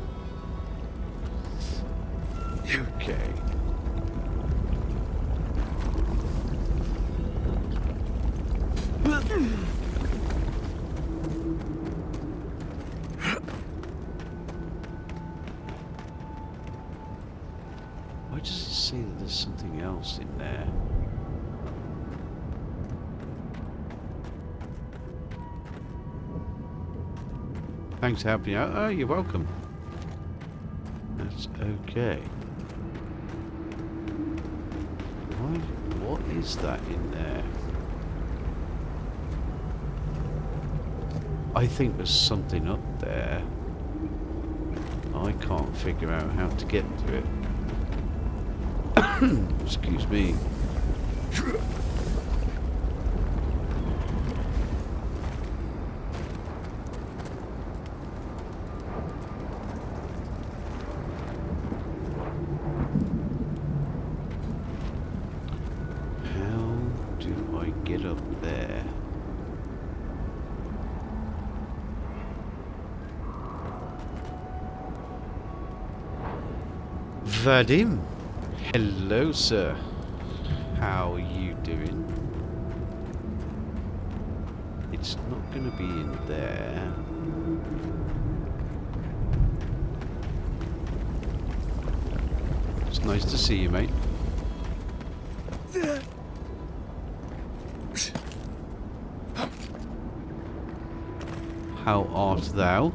Okay. Why does it say that there's something else in there? Thanks for helping out. Oh, you're welcome. That's okay. What is that in there? I think there's something up there. I can't figure out how to get to it. Excuse me. Vadim, hello sir, how are you doing? It's not going to be in there. It's nice to see you, mate. How art thou?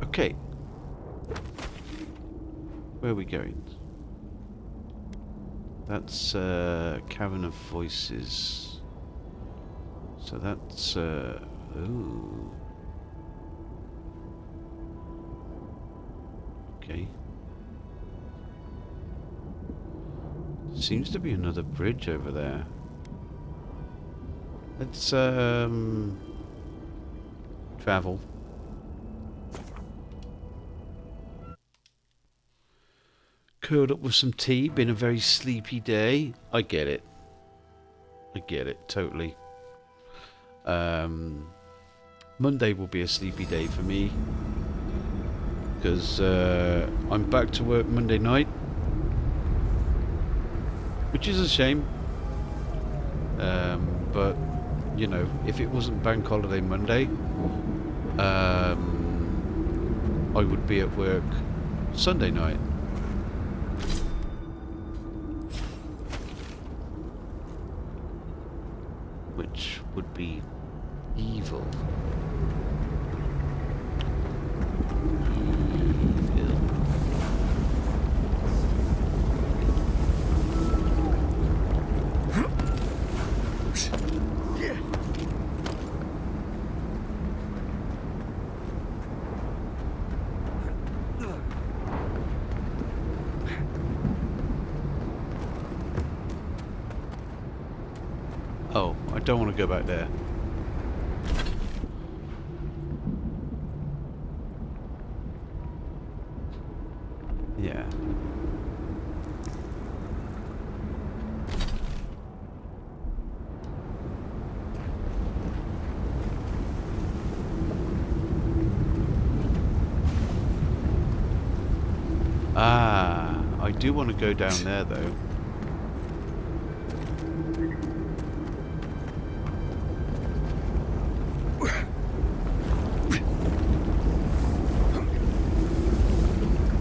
Okay. Where are we going? That's Cavern of Voices. So that's ooh. Okay. Seems to be another bridge over there. Let's travel. Curled up with some tea, been a very sleepy day. I get it. I get it, totally. Monday will be a sleepy day for me. Because I'm back to work Monday night. Which is a shame. But, you know, if it wasn't Bank Holiday Monday, I would be at work Sunday night. Which would be evil. Evil. Oh, I don't want to go back there. Yeah. Ah, I do want to go down there though.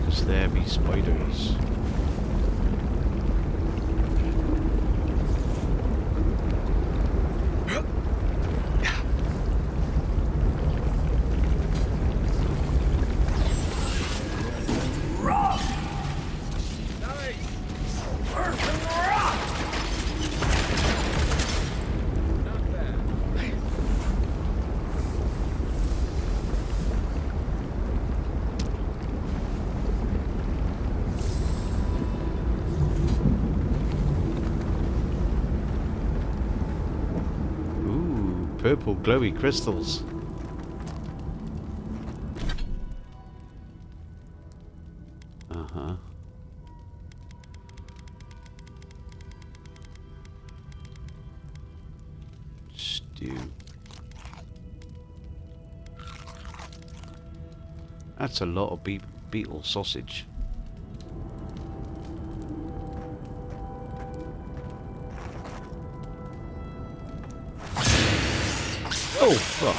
Because there be spiders. Purple glowy crystals. Uh-huh. Stew. That's a lot of beetle sausage. Oh, fuck.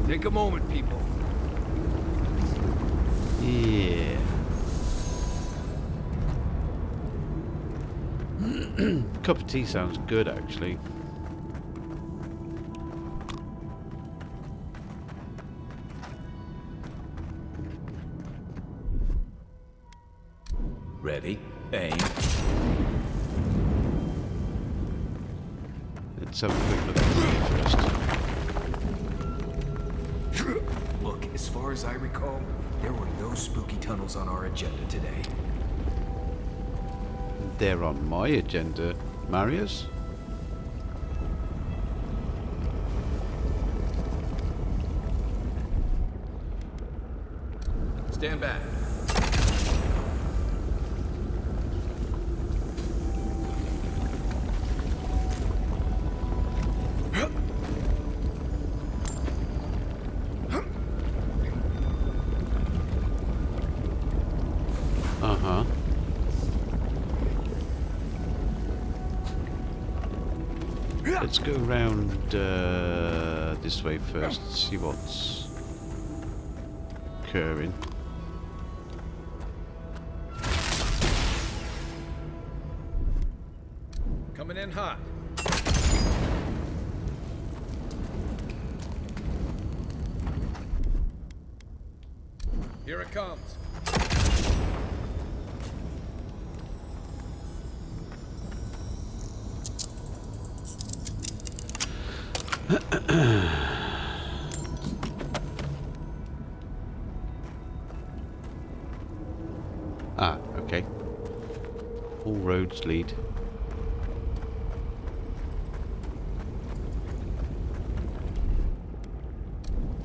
Take a moment, people. Yeah. Cup of tea sounds good, actually. Ready, aim. Let's have a quick look at the first. Look, as far as I recall, there were no spooky tunnels on our agenda today. They're on my agenda, Marius. Stand back. Uh-huh. Let's go around this way first, see what's occurring. Coming in hot. Here it comes. Ah, okay. All roads lead.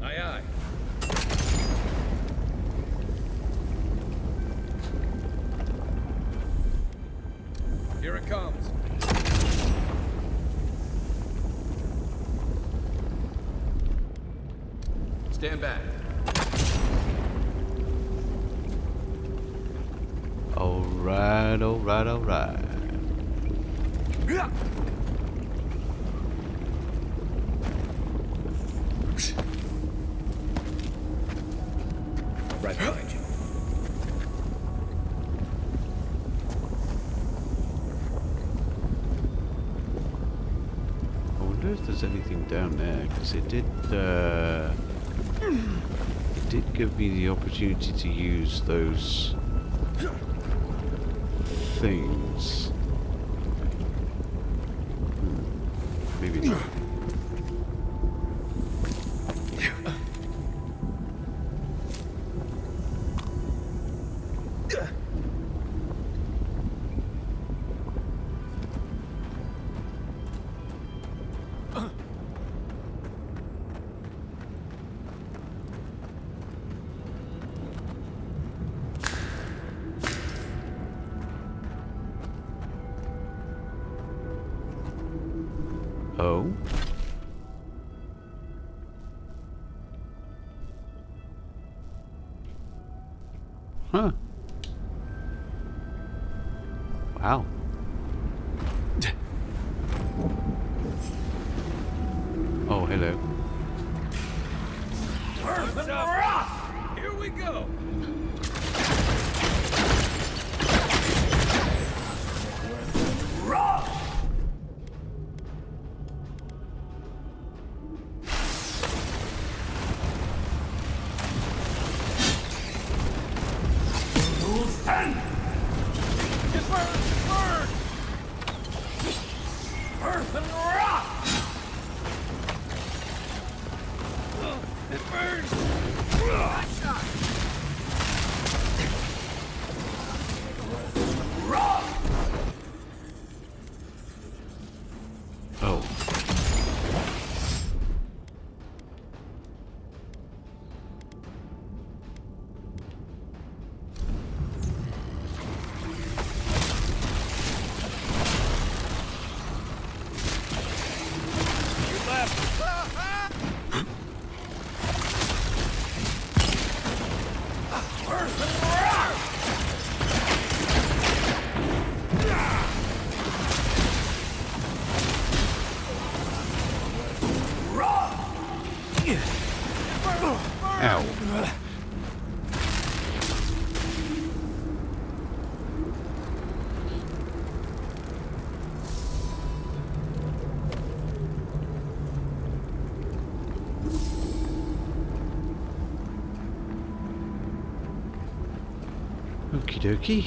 Aye, aye. Here it comes. Stand back. Alright, alright, alright. Right behind you. Oh wonder if there's anything down there, because it did give me the opportunity to use those things. Maybe not. Oh? Huh. Wow. Oh, hello. Earth and rock! Here we go! Rock! And it burns! Burn! Earth and rock! It burns! Rock! Oh. You left! Earth and rock! Rock! Ow. Okie dokie.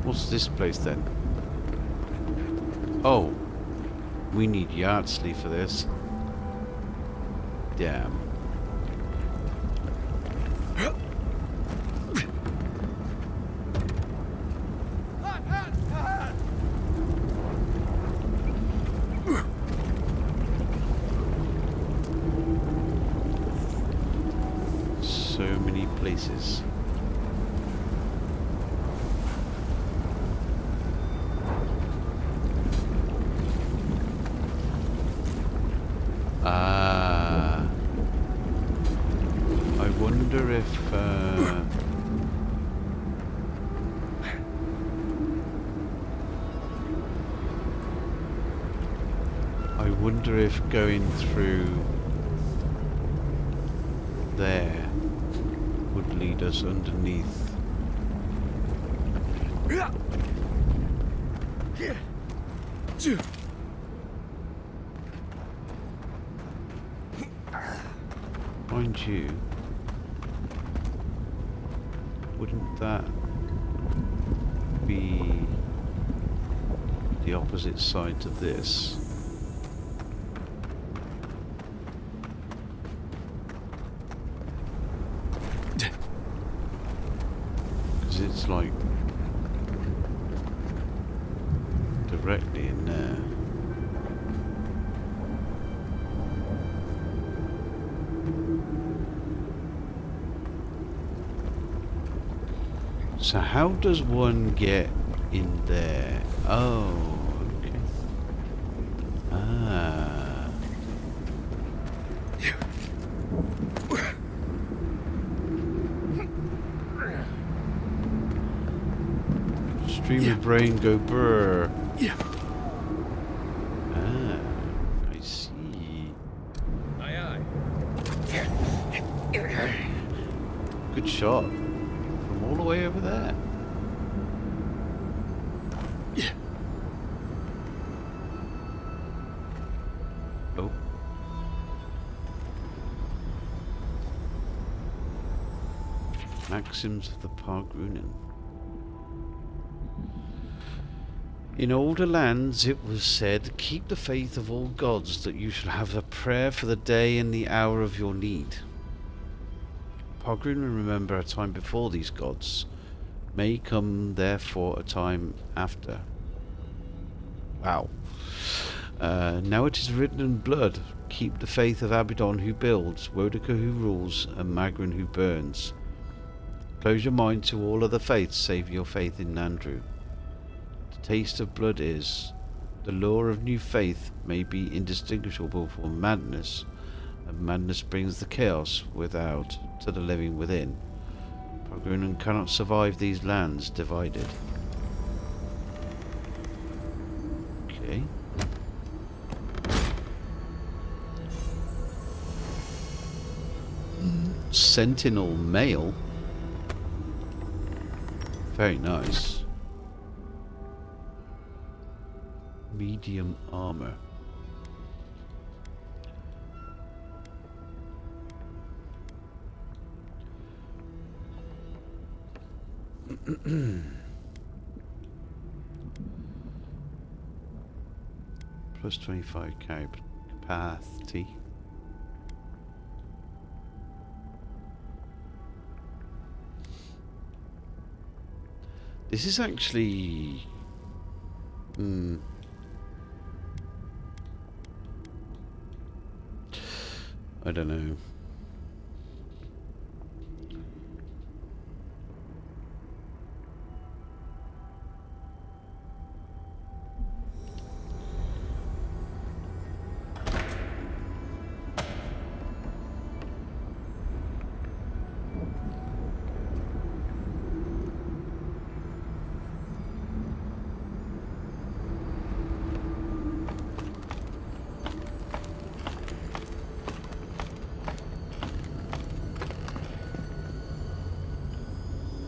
What's this place then? Oh, we need Yardsley for this. Damn. So many places. Ah, I wonder if going through there would lead us underneath. Mind you, wouldn't that be the opposite side to this? Because it's like directly in there. So how does one get in there? Oh, okay. Ah. Stream of brain go brr. Ah, I see. Good shot. From all the way over there. Oh. Maxims of the Pargrunen. In older lands it was said, keep the faith of all gods, that you shall have a prayer for the day and the hour of your need. Pargrunen remember a time before these gods, may come therefore a time after. Wow. Now it is written in blood, keep the faith of Abaddon who builds, Wodica who rules, and Magrin who burns. Close your mind to all other faiths save your faith in Nandru. The taste of blood is, the law of new faith may be indistinguishable from madness, and madness brings the chaos without to the living within. Pargrunen cannot survive these lands divided. Okay. Sentinel mail. Very nice. Medium armor. Plus 25 capacity. This is actually... I don't know.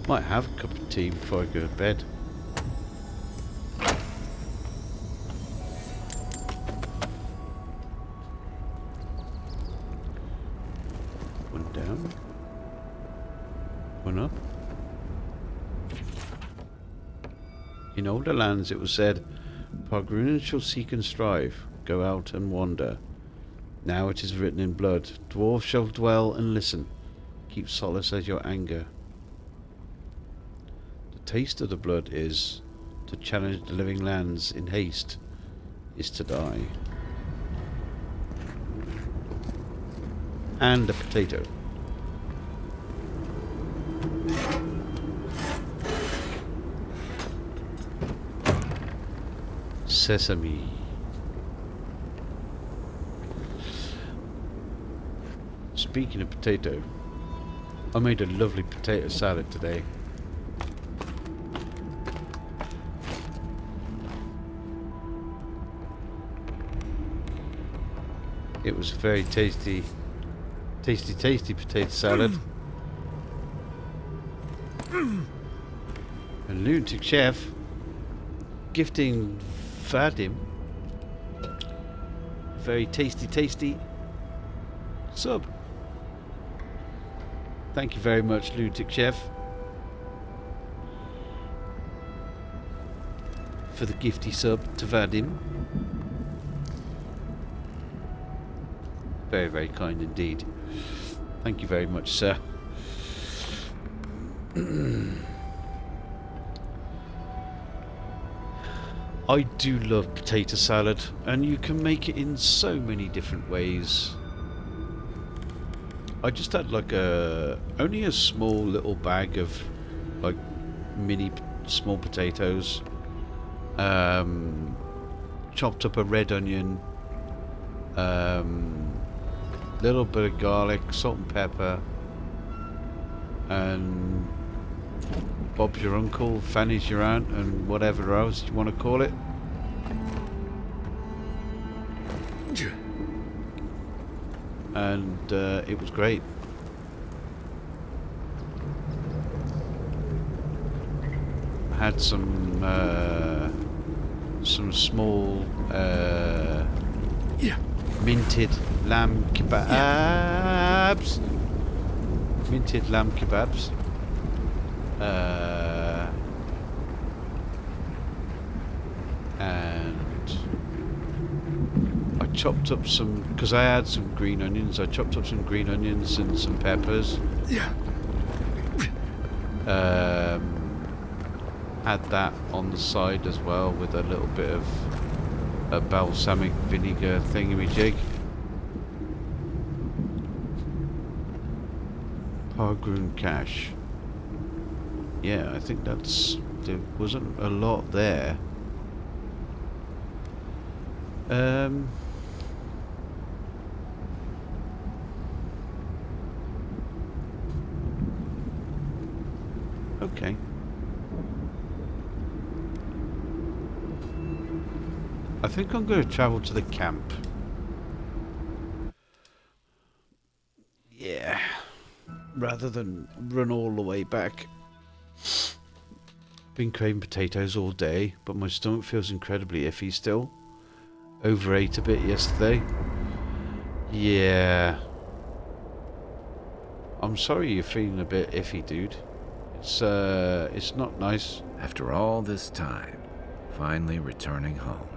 Might have a cup of tea before I go to bed. One down. One up. In older lands it was said, Pargrunen shall seek and strive, go out and wander. Now it is written in blood, dwarves shall dwell and listen, keep solace as your anger. Taste of the blood is to challenge the living lands in haste is to die. And a potato. Sesame. Speaking of potato, I made a lovely potato salad today. It was a very tasty potato salad. And Lunatic Chef gifting Vadim very tasty sub. Thank you very much, Lunatic Chef, for the gifty sub to Vadim. Very, very kind indeed. Thank you very much, sir. I do love potato salad, and you can make it in so many different ways. I just had like only a small little bag of like small potatoes, chopped up a red onion, little bit of garlic, salt and pepper, and Bob's your uncle, Fanny's your aunt, and whatever else you want to call it. And it was great. had some small minted lamb kebabs. Minted lamb kebabs. And I chopped up some, because I had some green onions. I chopped up some green onions and some peppers. Had that on the side as well with a little bit of a balsamic vinegar thingamajig. Pargroon cash. Yeah, I think there wasn't a lot there. Okay. I think I'm going to travel to the camp. Yeah. Rather than run all the way back. Been craving potatoes all day, but my stomach feels incredibly iffy still. Overate a bit yesterday. Yeah. I'm sorry you're feeling a bit iffy, dude. It's not nice. After all this time, finally returning home.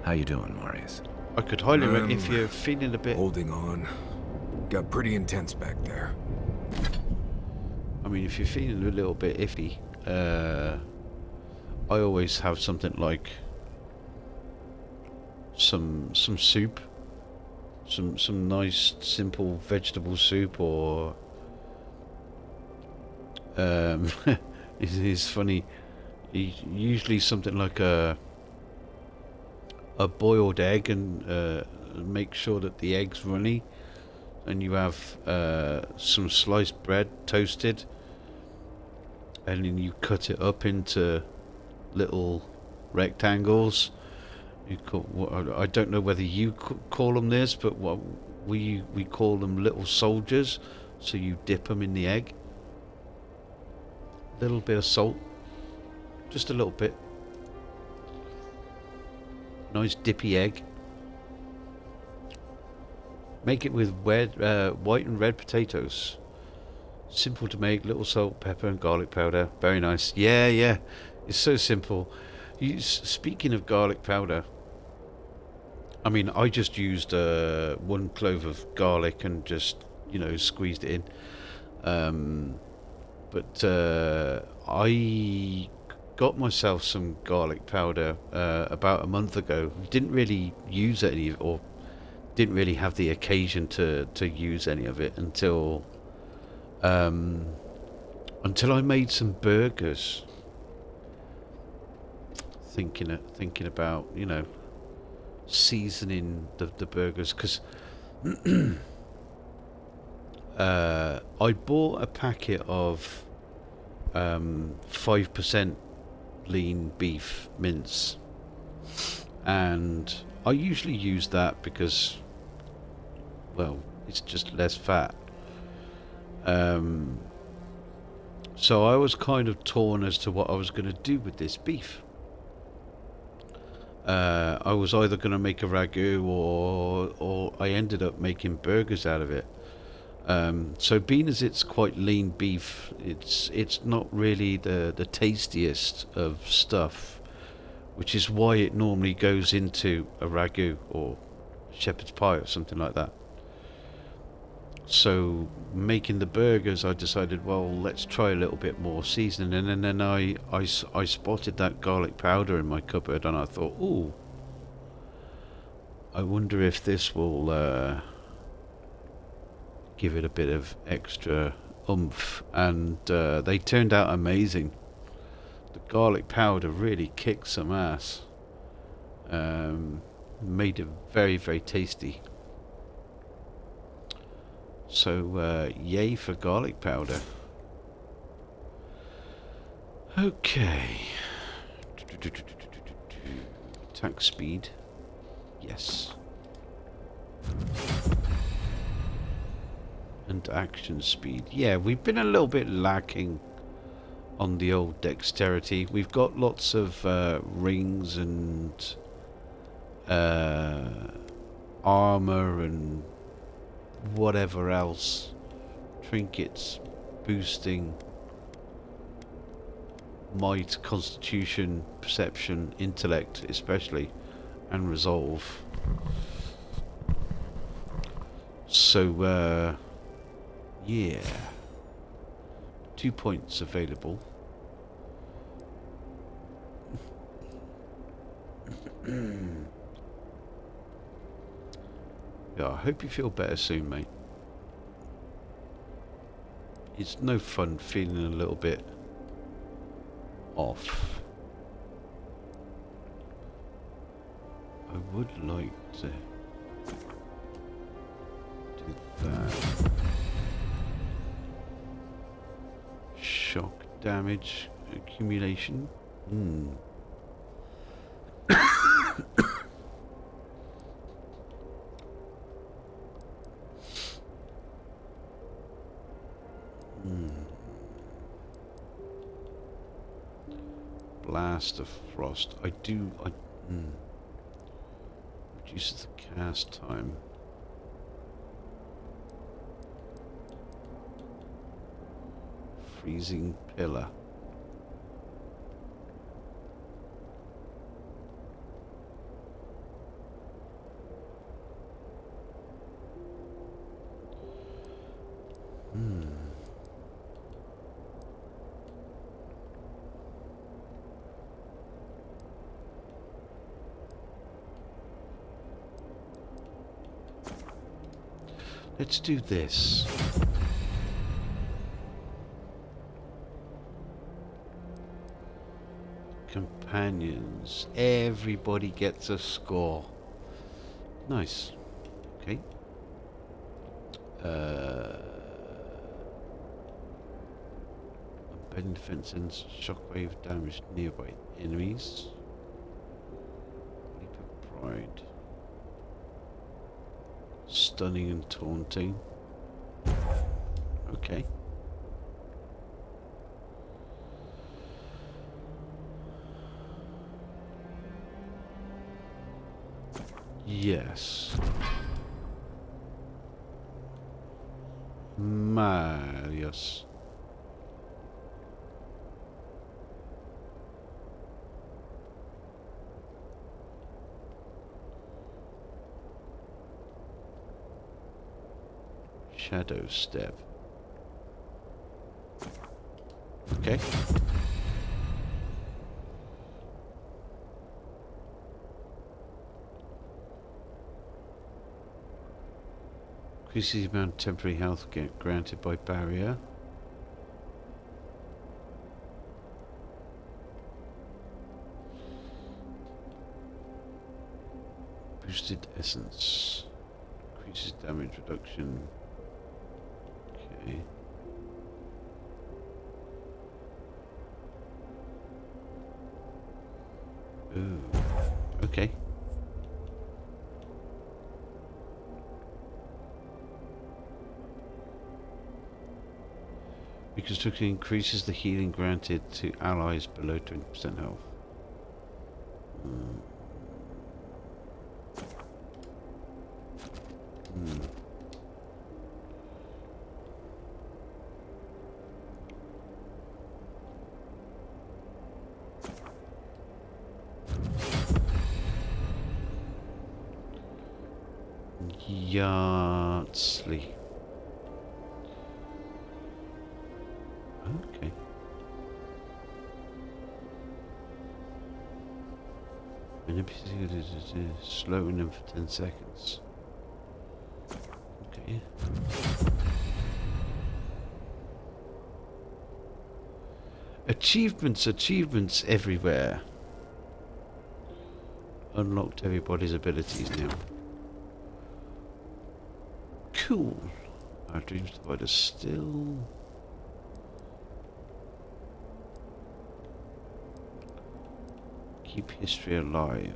How you doing, Maurice? I could highly recommend if you're feeling a bit... Holding on. Got pretty intense back there. I mean, if you're feeling a little bit iffy, I always have something like some soup, some nice simple vegetable soup, or it's funny. Usually something like a boiled egg, and make sure that the egg's runny, and you have some sliced bread toasted, and then you cut it up into little rectangles. I don't know whether you call them this, but what we call them little soldiers. So you dip them in the egg. Little bit of salt, just a little bit. Nice dippy egg. Make it with white and red potatoes. Simple to make. Little salt, pepper, and garlic powder. Very nice. Yeah. It's so simple. Speaking of garlic powder, I mean, I just used 1 clove of garlic and just, squeezed it in. But I got myself some garlic powder about a month ago. Didn't really use any, or didn't really have the occasion to use any of it until I made some burgers. Thinking about, seasoning the burgers, because I bought a packet of 5% lean beef mince, and I usually use that because, well, it's just less fat. So I was kind of torn as to what I was going to do with this beef. I was either going to make a ragu, or I ended up making burgers out of it. So being as it's quite lean beef, it's not really the tastiest of stuff, which is why it normally goes into a ragu or shepherd's pie or something like that. So making the burgers, I decided, well, let's try a little bit more seasoning, and then I spotted that garlic powder in my cupboard, and I thought, ooh, I wonder if this will give it a bit of extra oomph. And they turned out amazing. The garlic powder really kicked some ass. Made it very, very tasty. So, yay for garlic powder. Okay. Attack speed. Yes. And action speed. Yeah, we've been a little bit lacking on the old dexterity. We've got lots of rings and armor and whatever else, trinkets boosting might, constitution, perception, intellect especially, and resolve. So yeah, 2 points available. Yeah, I hope you feel better soon, mate. It's no fun feeling a little bit off. I would like to do that. Shock damage accumulation. Blast of frost. Reduces the cast time. Freezing pillar. Let's do this. Companions. Everybody gets a score. Nice. Okay. Unbending defense and shockwave damage nearby enemies. Leap of pride. Stunning and taunting. Okay. Yes. Marius. Shadow step. Okay. Increases the amount of temporary health granted by barrier. Boosted essence. Increases damage reduction. Okay. Ooh. Okay. Reconstruction increases the healing granted to allies below 20% health. Yardsley. Okay. Slowing them for 10 seconds. Okay. Achievements everywhere. Unlocked everybody's abilities now. Cool. Our dreams provider still. Keep history alive.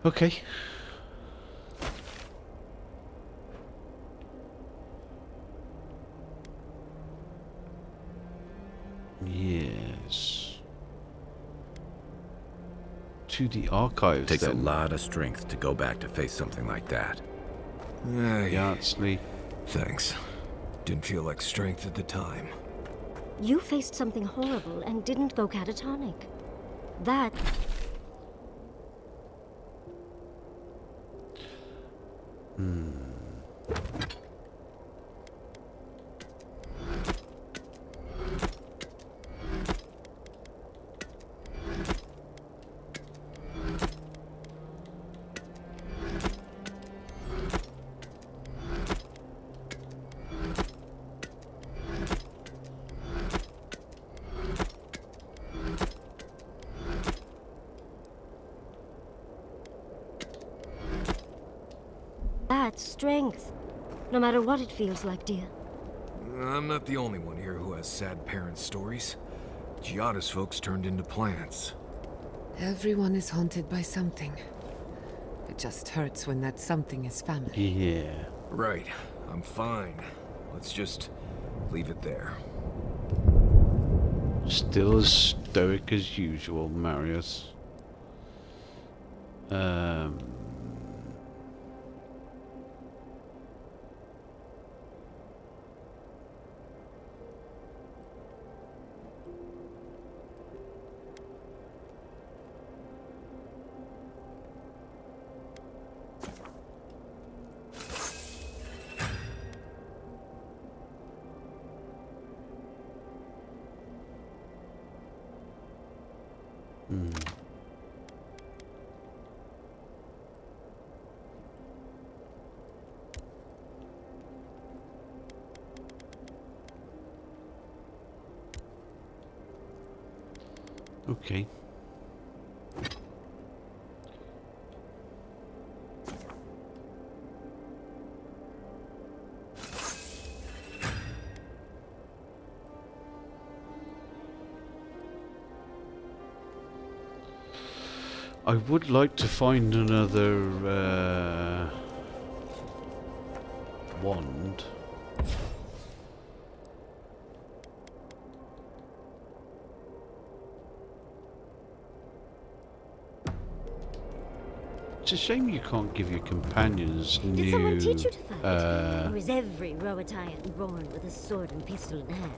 Okay. Yes. To the archives. Takes then. a lot of strength to go back to face something like that. Yardsley. Thanks. Didn't feel like strength at the time. You faced something horrible and didn't go catatonic. That... That's strength. No matter what it feels like, dear. I'm not the only one here who has sad parent stories. Giada's folks turned into plants. Everyone is haunted by something. It just hurts when that something is family. Yeah. Right. I'm fine. Let's just leave it there. Still as stoic as usual, Marius. Okay. I would like to find another wand. It's a shame you can't give your companions Did someone teach you to fight? new... Or is every Roatian born with a sword and pistol in hand?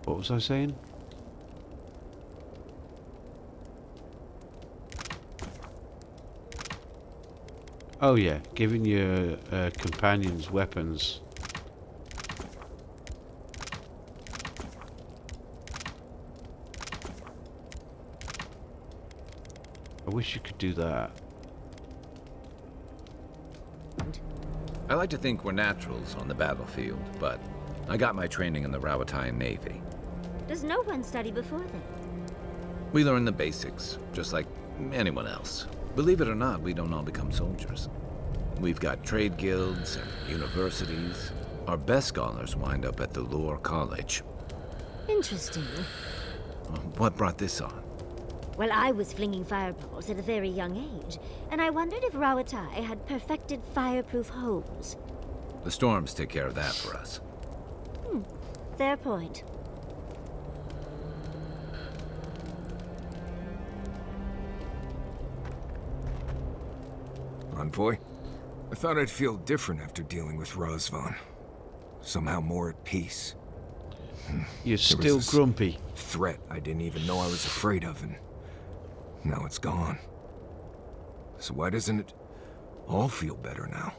What was I saying? Oh yeah, giving your companions weapons. I wish you could do that. I like to think we're naturals on the battlefield, but I got my training in the Rawatayan Navy. Does no one study before then? We learn the basics, just like anyone else. Believe it or not, we don't all become soldiers. We've got trade guilds and universities. Our best scholars wind up at the Lore College. Interesting. What brought this on? Well, I was flinging fireballs at a very young age, and I wondered if Rawatai had perfected fireproof homes. The storms take care of that for us. Fair point. Envoy? I thought I'd feel different after dealing with Razvan. Somehow more at peace. You're still grumpy. Threat I didn't even know I was afraid of, and now it's gone. So why doesn't it all feel better now?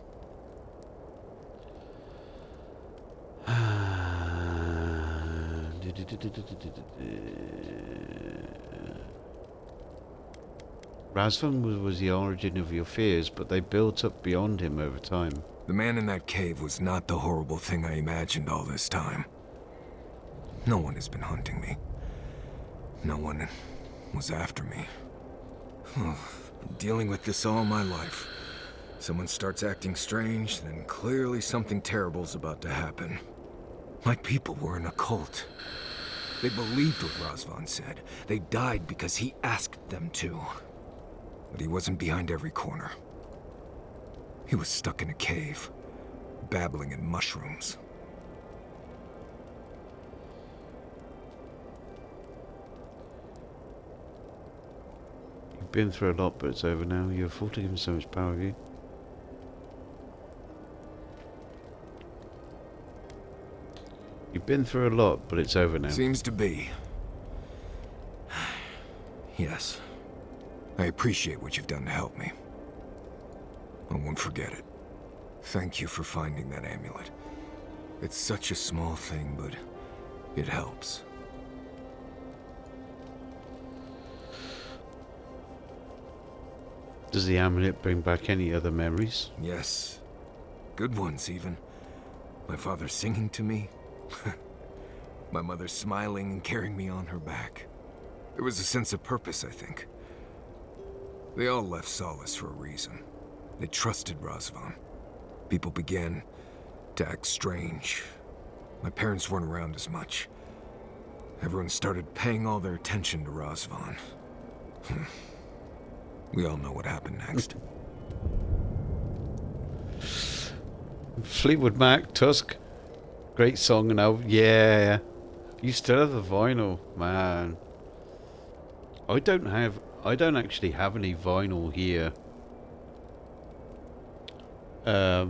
Razvan was the origin of your fears, but they built up beyond him over time. The man in that cave was not the horrible thing I imagined all this time. No one has been hunting me. No one was after me. Been dealing with this all my life. Someone starts acting strange, then clearly something terrible's about to happen. My people were in a cult. They believed what Razvan said. They died because he asked them to. But he wasn't behind every corner. He was stuck in a cave, babbling in mushrooms. You've been through a lot, but it's over now. You're a fool to give him so much power, have you? You've been through a lot, but it's over now. Seems to be. Yes. I appreciate what you've done to help me. I won't forget it. Thank you for finding that amulet. It's such a small thing, but it helps. Does the amulet bring back any other memories? Yes. Good ones, even. My father singing to me. My mother smiling and carrying me on her back. There was a sense of purpose, I think. They all left Solace for a reason. They trusted Razvan. People began to act strange. My parents weren't around as much. Everyone started paying all their attention to Razvan. We all know what happened next. Fleetwood Mac, Tusk. Great song and album. Yeah. You still have the vinyl, man. I don't actually have any vinyl here. I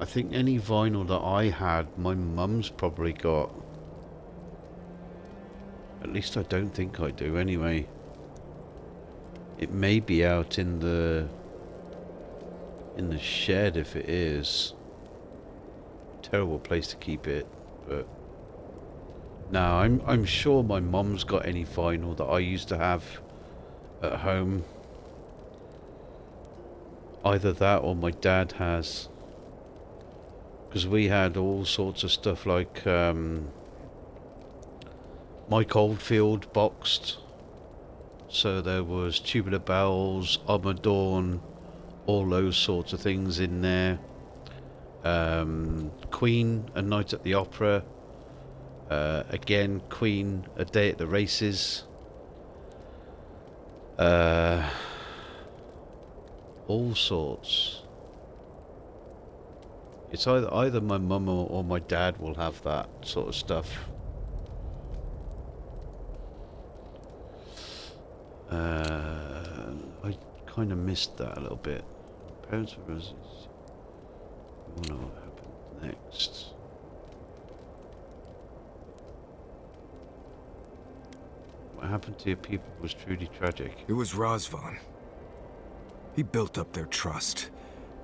think any vinyl that I had, my mum's probably got. At least I don't think I do anyway. It may be out in the shed if it is. Terrible place to keep it, but no, I'm sure my mum's got any vinyl that I used to have at home. Either that or my dad has, because we had all sorts of stuff like Mike Oldfield boxed. So there was Tubular Bells, Dawn, all those sorts of things in there. Queen, A Night at the Opera. Again, Queen, A Day at the Races. All sorts. It's either my mum or my dad will have that sort of stuff. I kind of missed that a little bit. Parents were I don't know what happened next. What happened to your people was truly tragic. It was Razvan. He built up their trust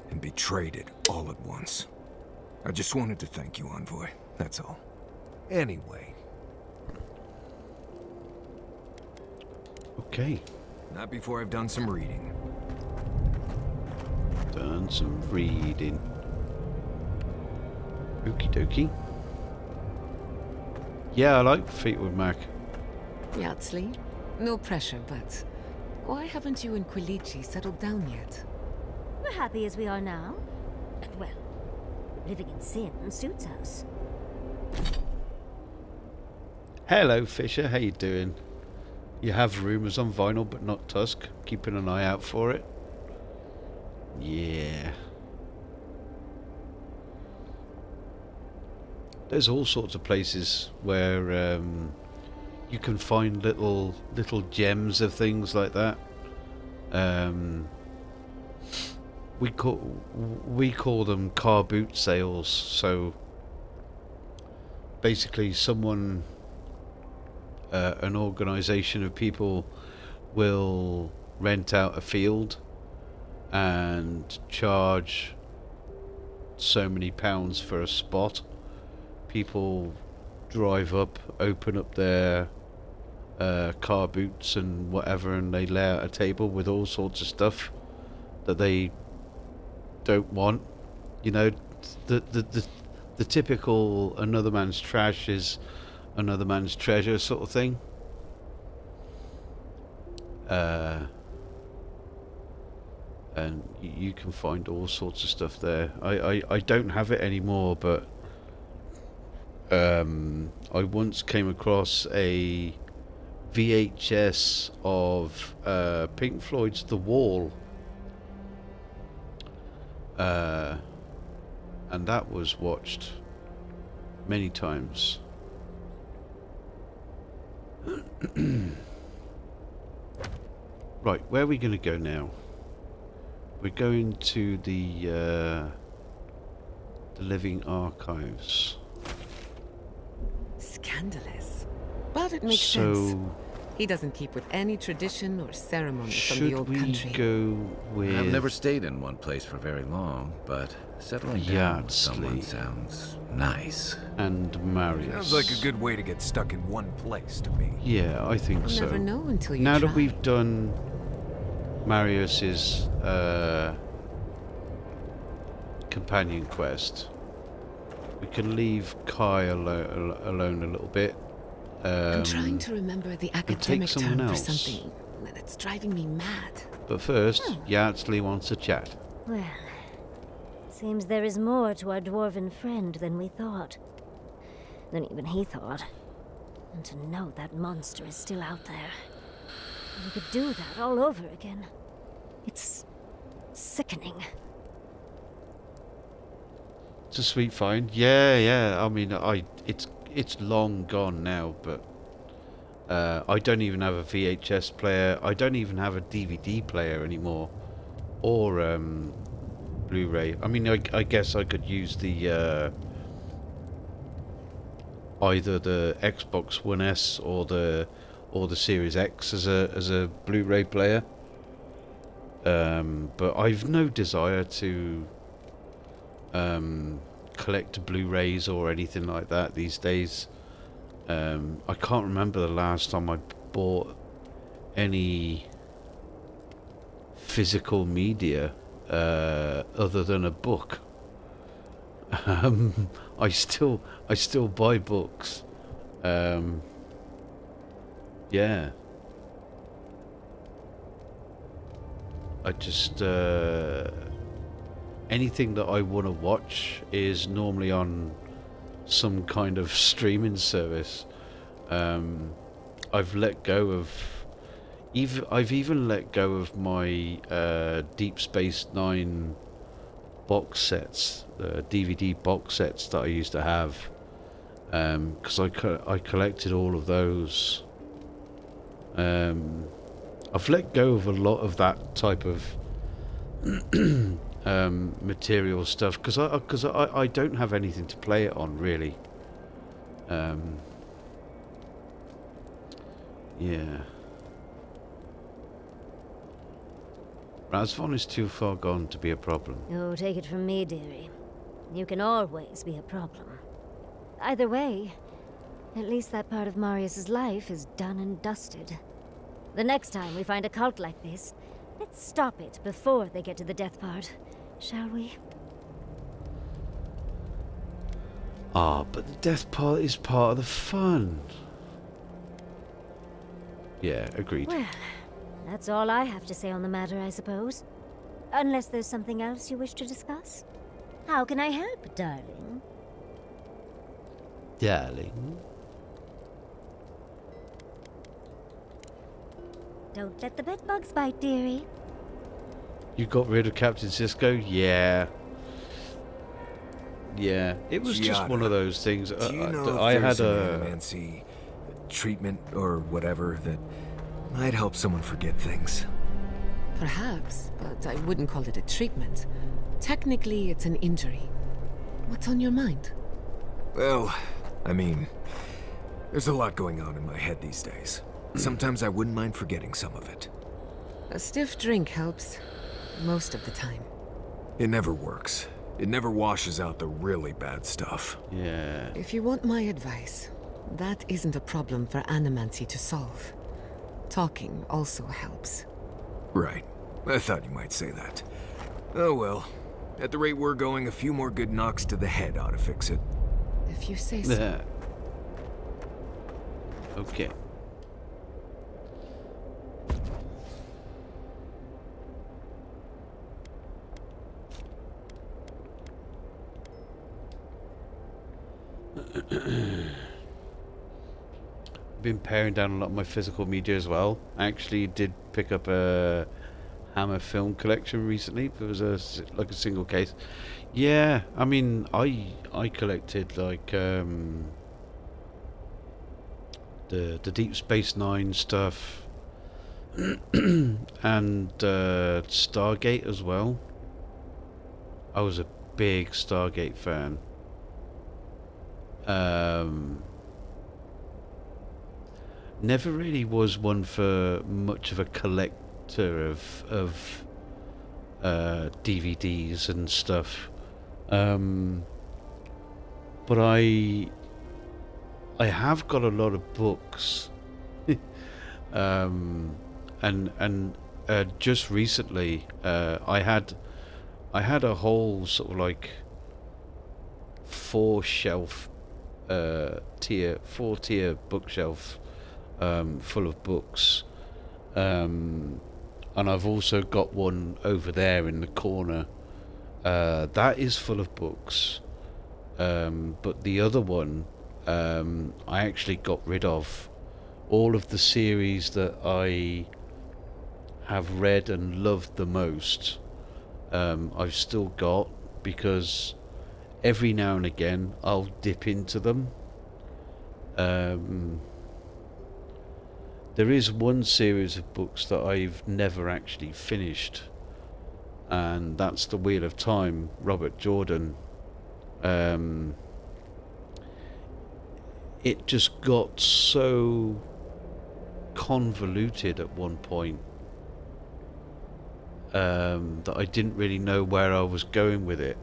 and betrayed it all at once. I just wanted to thank you, Envoy. That's all. Anyway. Okay. Not before I've done some reading. Done some reading. Okie dokie. Yeah, I like Fleetwood Mac. Yardsley, no pressure, but why haven't you and Quilici settled down yet? We're happy as we are now. Well, living in sin suits us. Hello, Fisher. How you doing? You have rumours on vinyl, but not Tusk. Keeping an eye out for it. Yeah. There's all sorts of places where you can find little gems of things like that. We call them car boot sales. So basically, someone, an organisation of people, will rent out a field and charge so many pounds for a spot. People drive up, open up their car boots and whatever, and they lay out a table with all sorts of stuff that they don't want. You know, the typical another man's trash is another man's treasure sort of thing. and you can find all sorts of stuff there. I don't have it anymore, but I once came across a VHS of Pink Floyd's The Wall, and that was watched many times. Right, where are we going to go now? We're going to the Living Archives. Scandalous. But it makes sense. He doesn't keep with any tradition or ceremony from the old country. Should we go with... I've never stayed in one place for very long, but settling down with someone sounds nice. And Marius. Sounds like a good way to get stuck in one place to me. Yeah, I think You'll so. never know until you now try. that we've done Marius's companion quest, we can leave Kai alone a little bit. I'm trying to remember the academic term for something that's driving me mad. But first, Yardsley wants to chat. Well, seems there is more to our dwarven friend than we thought. Than even he thought. And to know that monster is still out there. We could do that all over again. It's sickening. It's a sweet find. Yeah. I mean, it's long gone now, but I don't even have a VHS player. I don't even have a DVD player anymore, or Blu-ray. I mean, I guess I could use the either the Xbox One S or the Series X as a Blu-ray player. But I've no desire to collect Blu-rays or anything like that these days. I can't remember the last time I bought any physical media other than a book. I still buy books. Yeah. I just anything that I want to watch is normally on some kind of streaming service. I've let go of I've even let go of my Deep Space Nine box sets, the DVD box sets that I used to have, because I collected all of those. I've let go of a lot of that type of material stuff because I don't have anything to play it on really. Yeah. Razvon is too far gone to be a problem. Oh, take it from me, dearie. You can always be a problem. Either way, at least that part of Marius's life is done and dusted. The next time we find a cult like this, let's stop it before they get to the death part, shall we? But the death part is part of the fun. Yeah, agreed. Well, that's all I have to say on the matter, I suppose. Unless there's something else you wish to discuss. How can I help, darling? Darling? Don't let the bedbugs bite, dearie. You got rid of Captain Cisco? Yeah. Yeah, it was just one of those things. Do you know I if had there's an animancy treatment or whatever that might help someone forget things? Perhaps, but I wouldn't call it a treatment. Technically, it's an injury. What's on your mind? Well, I mean, there's a lot going on in my head these days. Sometimes I wouldn't mind forgetting some of it. A stiff drink helps. Most of the time. It never works. It never washes out the really bad stuff. Yeah. If you want my advice, that isn't a problem for animancy to solve. Talking also helps. Right. I thought you might say that. Oh well. At the rate we're going, a few more good knocks to the head ought to fix it. If you say so. Okay. Been paring down a lot of my physical media as well. I actually did pick up a Hammer film collection recently. It was a single case. Yeah, I mean, I collected like the Deep Space Nine stuff and Stargate as well. I was a big Stargate fan. Never really was one for much of a collector of DVDs and stuff. But I have got a lot of books. And just recently I had a whole sort of like four tier bookshelf full of books, and I've also got one over there in the corner that is full of books, but the other one I actually got rid of. All of the series that I have read and loved the most, I've still got, because every now and again I'll dip into them. There is one series of books that I've never actually finished, and that's The Wheel of Time, Robert Jordan. It just got so convoluted at one point that I didn't really know where I was going with it.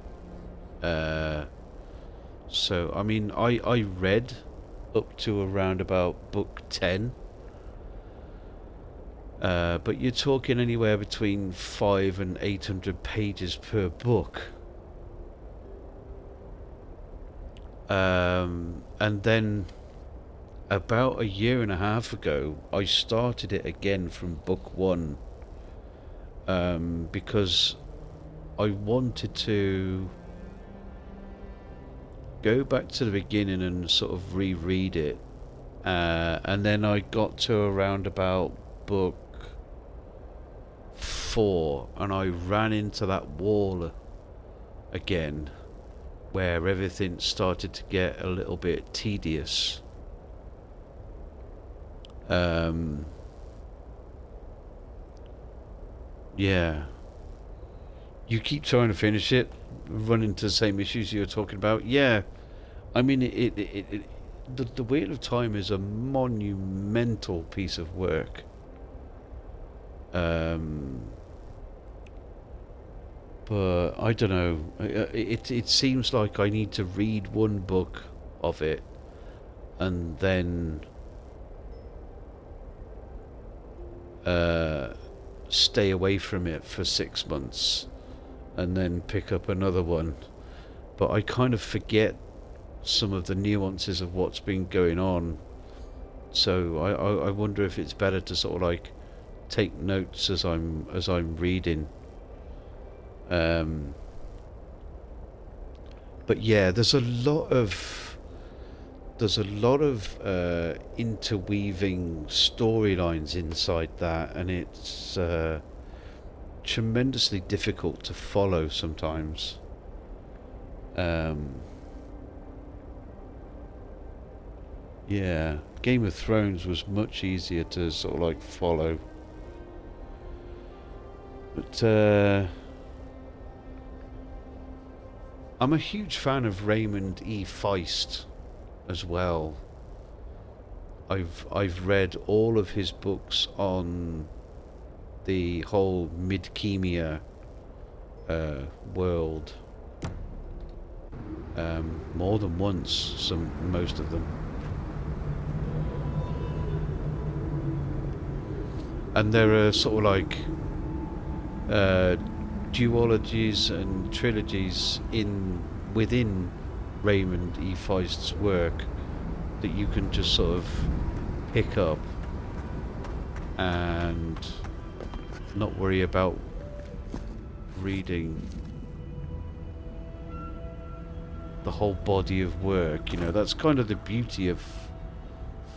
So I mean, I read up to around about book 10, but you're talking anywhere between 500 and 800 pages per book. And then about a year and a half ago I started it again from book 1, because I wanted to go back to the beginning and sort of reread it, and then I got to around about book 4 and I ran into that wall again where everything started to get a little bit tedious. Yeah. You keep trying to finish it, run into the same issues you were talking about. Yeah. I mean, the Wheel of Time is a monumental piece of work. But I don't know. It seems like I need to read one book of it and then stay away from it for 6 months and then pick up another one. But I kind of forget some of the nuances of what's been going on. So I wonder if it's better to sort of like take notes as I'm reading. But yeah, there's a lot of interweaving storylines inside that, and it's tremendously difficult to follow sometimes. Yeah, Game of Thrones was much easier to sort of like follow. But I'm a huge fan of Raymond E. Feist as well. I've read all of his books on the whole Midkemia world, more than once, most of them. And there are sort of like duologies and trilogies within Raymond E. Feist's work that you can just sort of pick up and not worry about reading the the whole body of work. You know, that's kind of the beauty of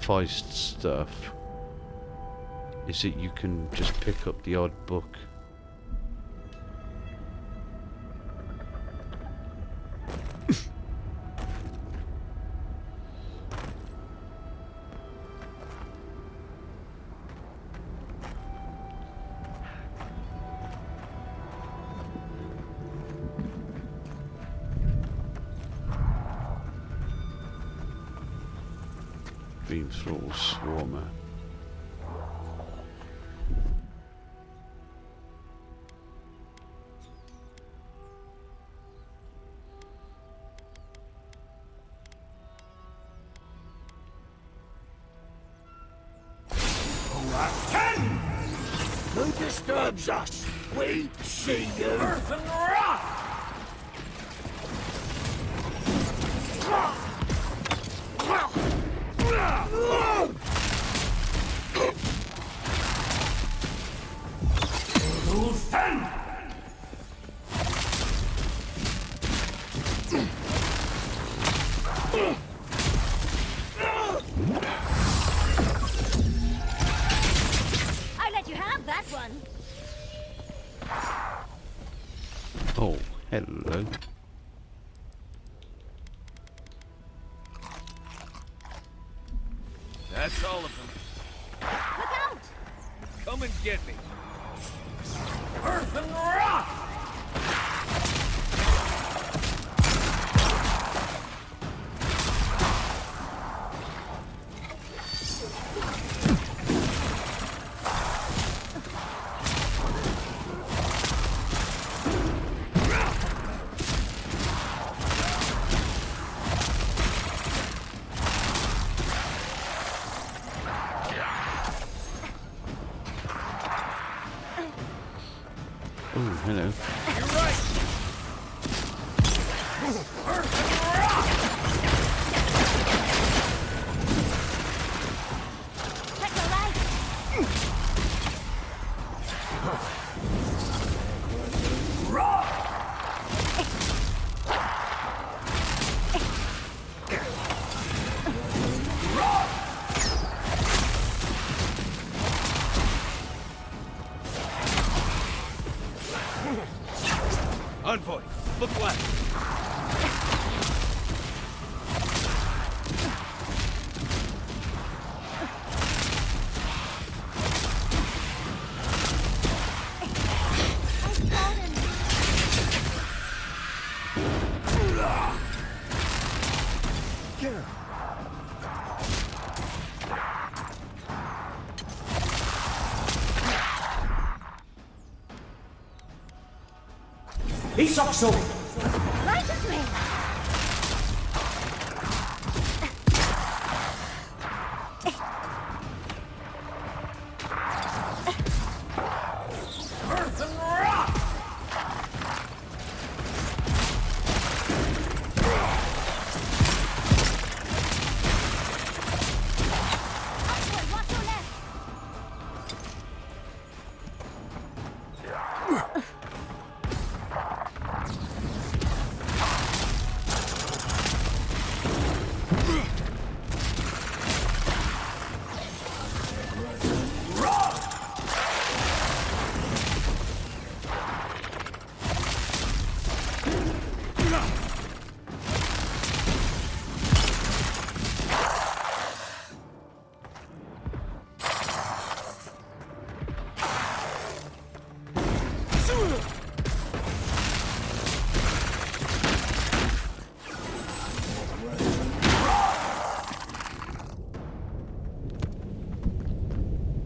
Feist stuff, is that you can just pick up the odd book. Dream Thrall Swarmer. Who disturbs us? We see you. Earth and rock! Who's ten? I let you have that one. Oh, hello. That's all of them. Look out! Come and get me. Earth and rock! Oh, hello. You're right. Earth and rock! Check the right. Rock! Envoy, look left. Isokso! Right as rain. Earth and rock! Watch your left.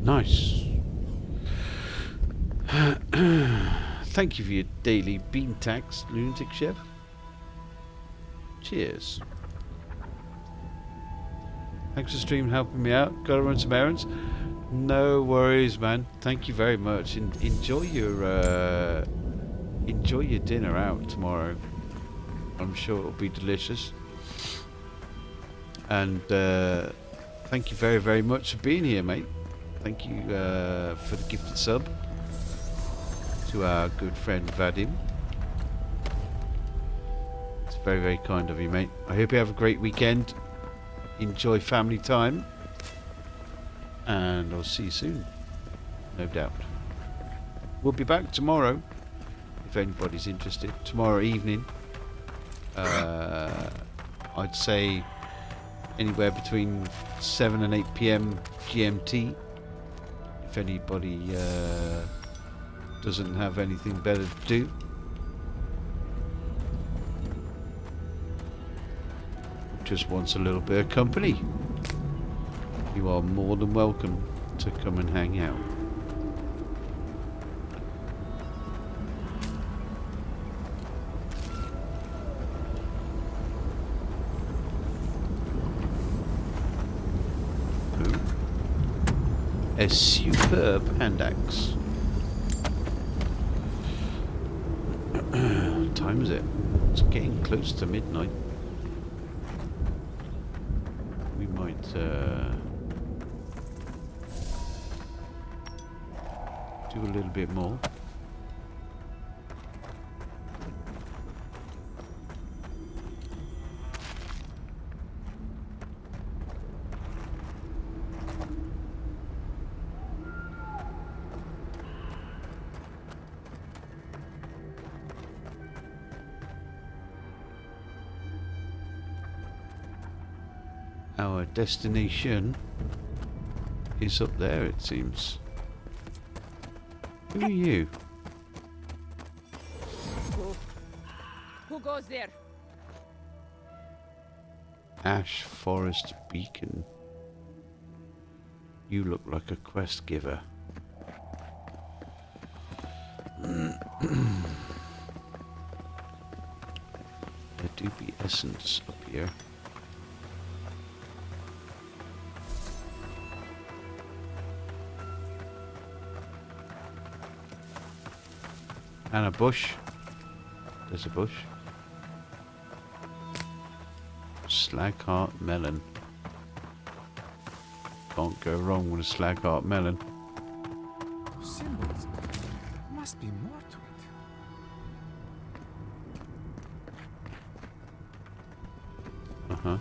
Nice. Thank you for your daily bean tax, Lunatic Chef. Cheers. Thanks for streaming, helping me out. Gotta run some errands. No worries, man. Thank you very much. Enjoy your dinner out tomorrow. I'm sure it'll be delicious. And thank you very, very much for being here, mate. Thank you for the gifted sub to our good friend Vadim. It's Very, very kind of you, mate. I hope you have a great weekend. Enjoy family time. And I'll see you soon. No doubt. We'll be back tomorrow, if anybody's interested. Tomorrow evening. I'd say anywhere between 7 and 8 p.m. GMT. If anybody doesn't have anything better to do. Just wants a little bit of company. You are more than welcome to come and hang out. A superb hand axe. What time is it? It's getting close to midnight. We might do a little bit more. Our destination is up there, it seems. Who are you? Who goes there? Ash Forest Beacon. You look like a quest giver. There do be essence up here. And a bush. There's a bush. Slagheart melon. Can't go wrong with a slagheart melon. Symbols. Must be more to it. Uh-huh.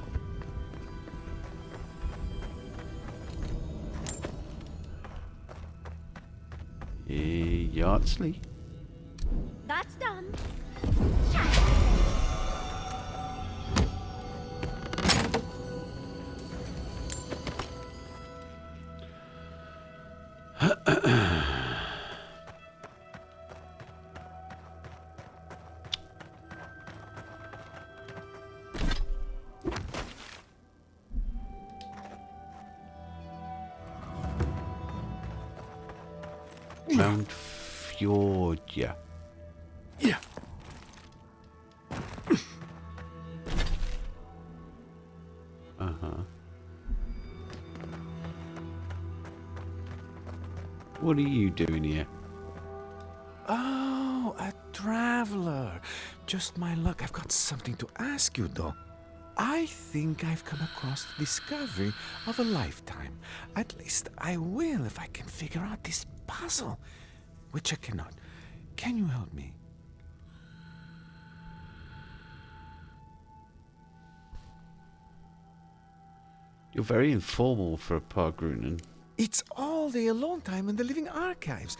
Yardsley. That's done. Mount Fjordia. Yeah. Uh-huh. What are you doing here? Oh, a traveler. Just my luck. I've got something to ask you, though. I think I've come across the discovery of a lifetime. At least I will if I can figure out this puzzle, which I cannot. Can you help me? You're very informal for a Pargrunen. It's all the alone time in the living archives.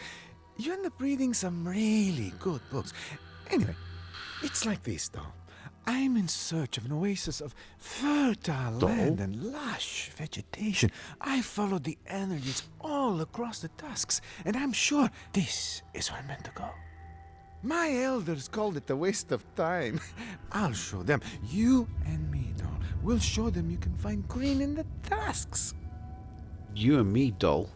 You end up reading some really good books. Anyway, it's like this, though. I'm in search of an oasis of fertile land and lush vegetation. I follow the energies all across the tusks, and I'm sure this is where I'm meant to go. My elders called it a waste of time. I'll show them. You and me, doll. We'll show them you can find green in the tusks. You and me, doll.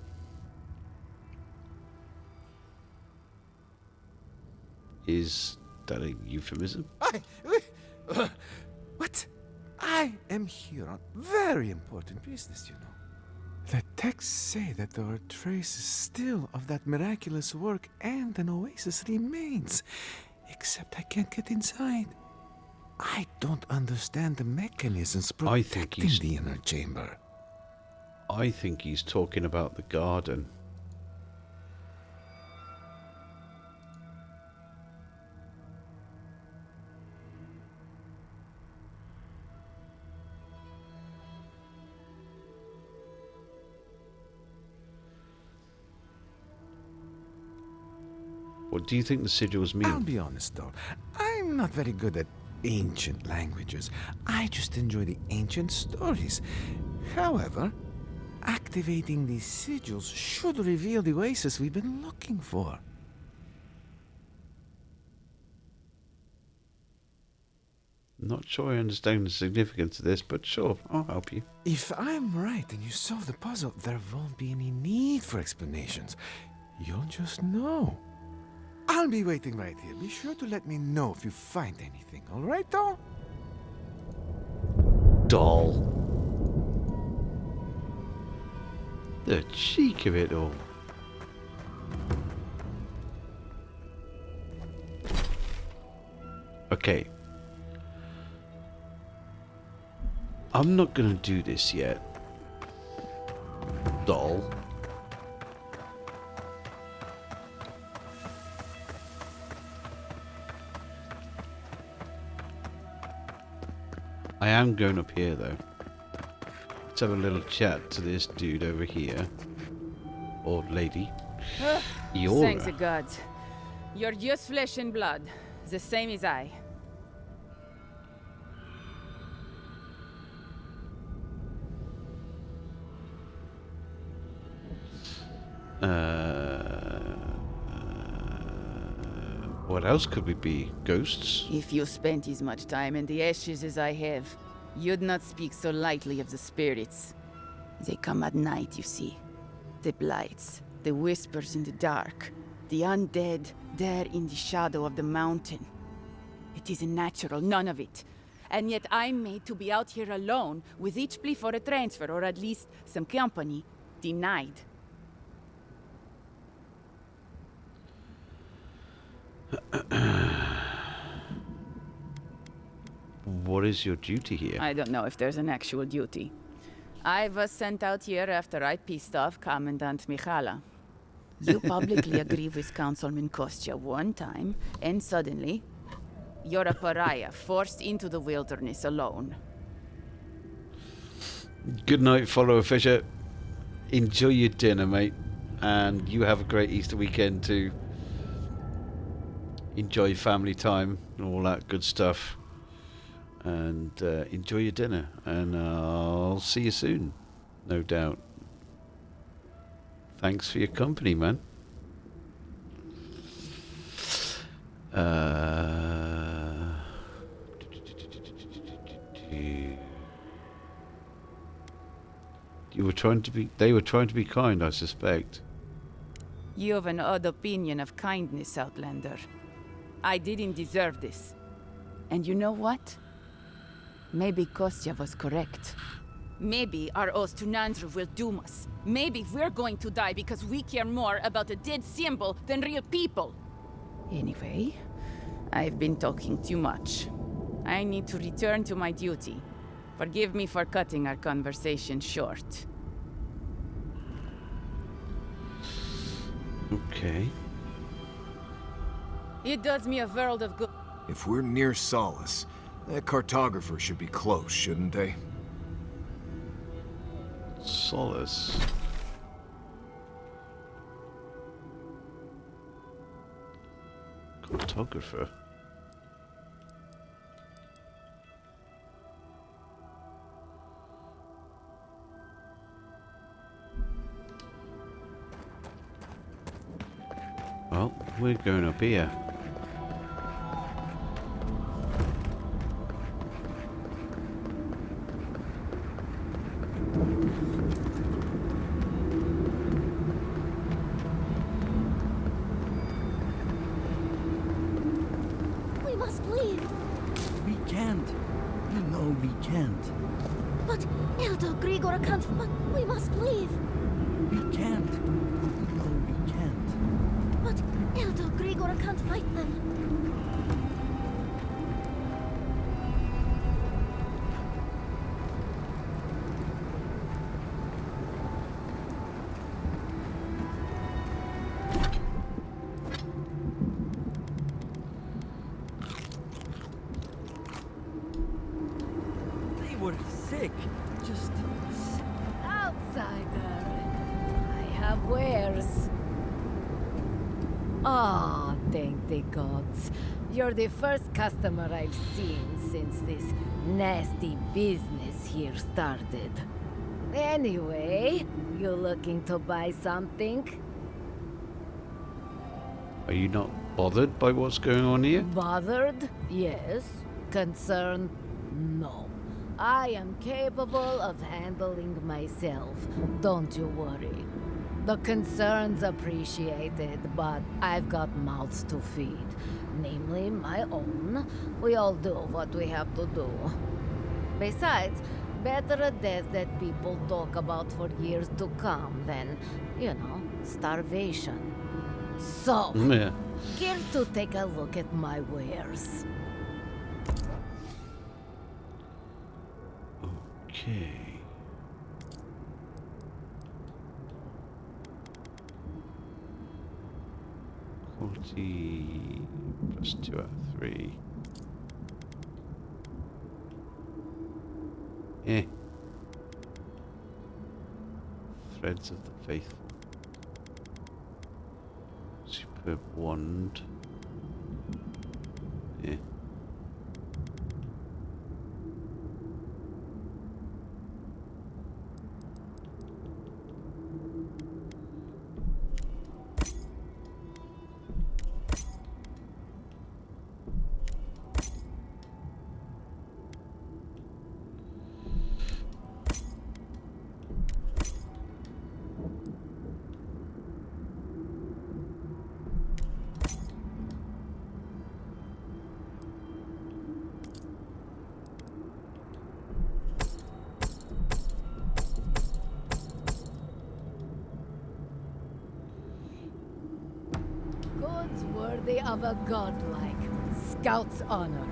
Is that a euphemism? What? I am here on very important business, you know. The texts say that there are traces still of that miraculous work and an oasis remains. Except I can't get inside. I don't understand the mechanisms protecting the inner chamber. I think he's talking about the garden. What do you think the sigils mean? I'll be honest though, I'm not very good at ancient languages. I just enjoy the ancient stories. However, activating these sigils should reveal the oasis we've been looking for. Not sure I understand the significance of this, but sure, I'll help you. If I'm right and you solve the puzzle, there won't be any need for explanations. You'll just know. I'll be waiting right here. Be sure to let me know if you find anything, all right, doll? Doll. The cheek of it all. Okay. I'm not gonna do this yet. Doll. I am going up here though. Let's have a little chat to this dude over here. Or lady. Eora. Thank the gods. You're just flesh and blood, the same as I. What else could we be? Ghosts? If you spent as much time in the ashes as I have, you'd not speak so lightly of the spirits. They come at night, you see. The blights, the whispers in the dark, the undead there in the shadow of the mountain. It isn't natural, none of it. And yet I'm made to be out here alone, with each plea for a transfer, or at least some company, denied. What is your duty here? I don't know if there's an actual duty. I was sent out here after I pissed off Commandant Michala. You publicly agree with Councilman Kostya one time, and suddenly, you're a pariah forced into the wilderness alone. Good night, follower Fisher. Enjoy your dinner, mate. And you have a great Easter weekend too. Enjoy family time and all that good stuff. And enjoy your dinner. And I'll see you soon, no doubt. Thanks for your company, man. They were trying to be kind, I suspect. You have an odd opinion of kindness, Outlander. I didn't deserve this. And you know what? Maybe Kostya was correct. Maybe our oath to Nandru will doom us. Maybe we're going to die because we care more about a dead symbol than real people. Anyway, I've been talking too much. I need to return to my duty. Forgive me for cutting our conversation short. Okay. It does me a world of good. If we're near Solace, that cartographer should be close, shouldn't they? Solace. Cartographer. Well, we're going up here. We must leave. We can't. You know we can't. But Elder Grigor can't. But we must leave. We can't. You know we can't. But Elder Grigor can't fight them. They were sick. Just Outsider. I have wares. Oh, thank the gods. You're the first customer I've seen since this nasty business here started. Anyway, you looking to buy something? Are you not bothered by what's going on here? Bothered? Yes. Concerned? No. I am capable of handling myself. Don't you worry. The concern's appreciated, but I've got mouths to feed. Namely, my own. We all do what we have to do. Besides, better a death that people talk about for years to come than, starvation. So, Yeah. care to take a look at my wares? Okay. Quality plus 2 out of 3. Eh. Threads of the Faithful. Superb wand. Yeah. Goods worthy of a godlike scout's honor.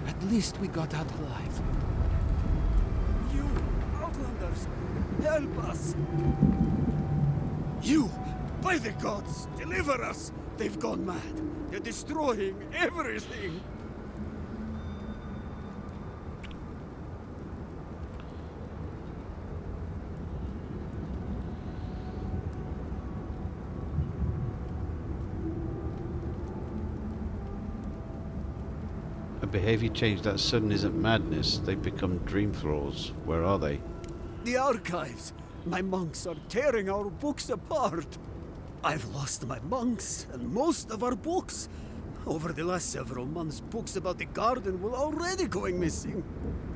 At least we got out alive. You, Outlanders, help us! You, by the gods, deliver us! They've gone mad. They're destroying everything! A behavior change that sudden isn't madness. They become dream thralls. Where are they? The archives! My monks are tearing our books apart! I've lost my monks and most of our books. Over the last several months, books about the garden were already going missing.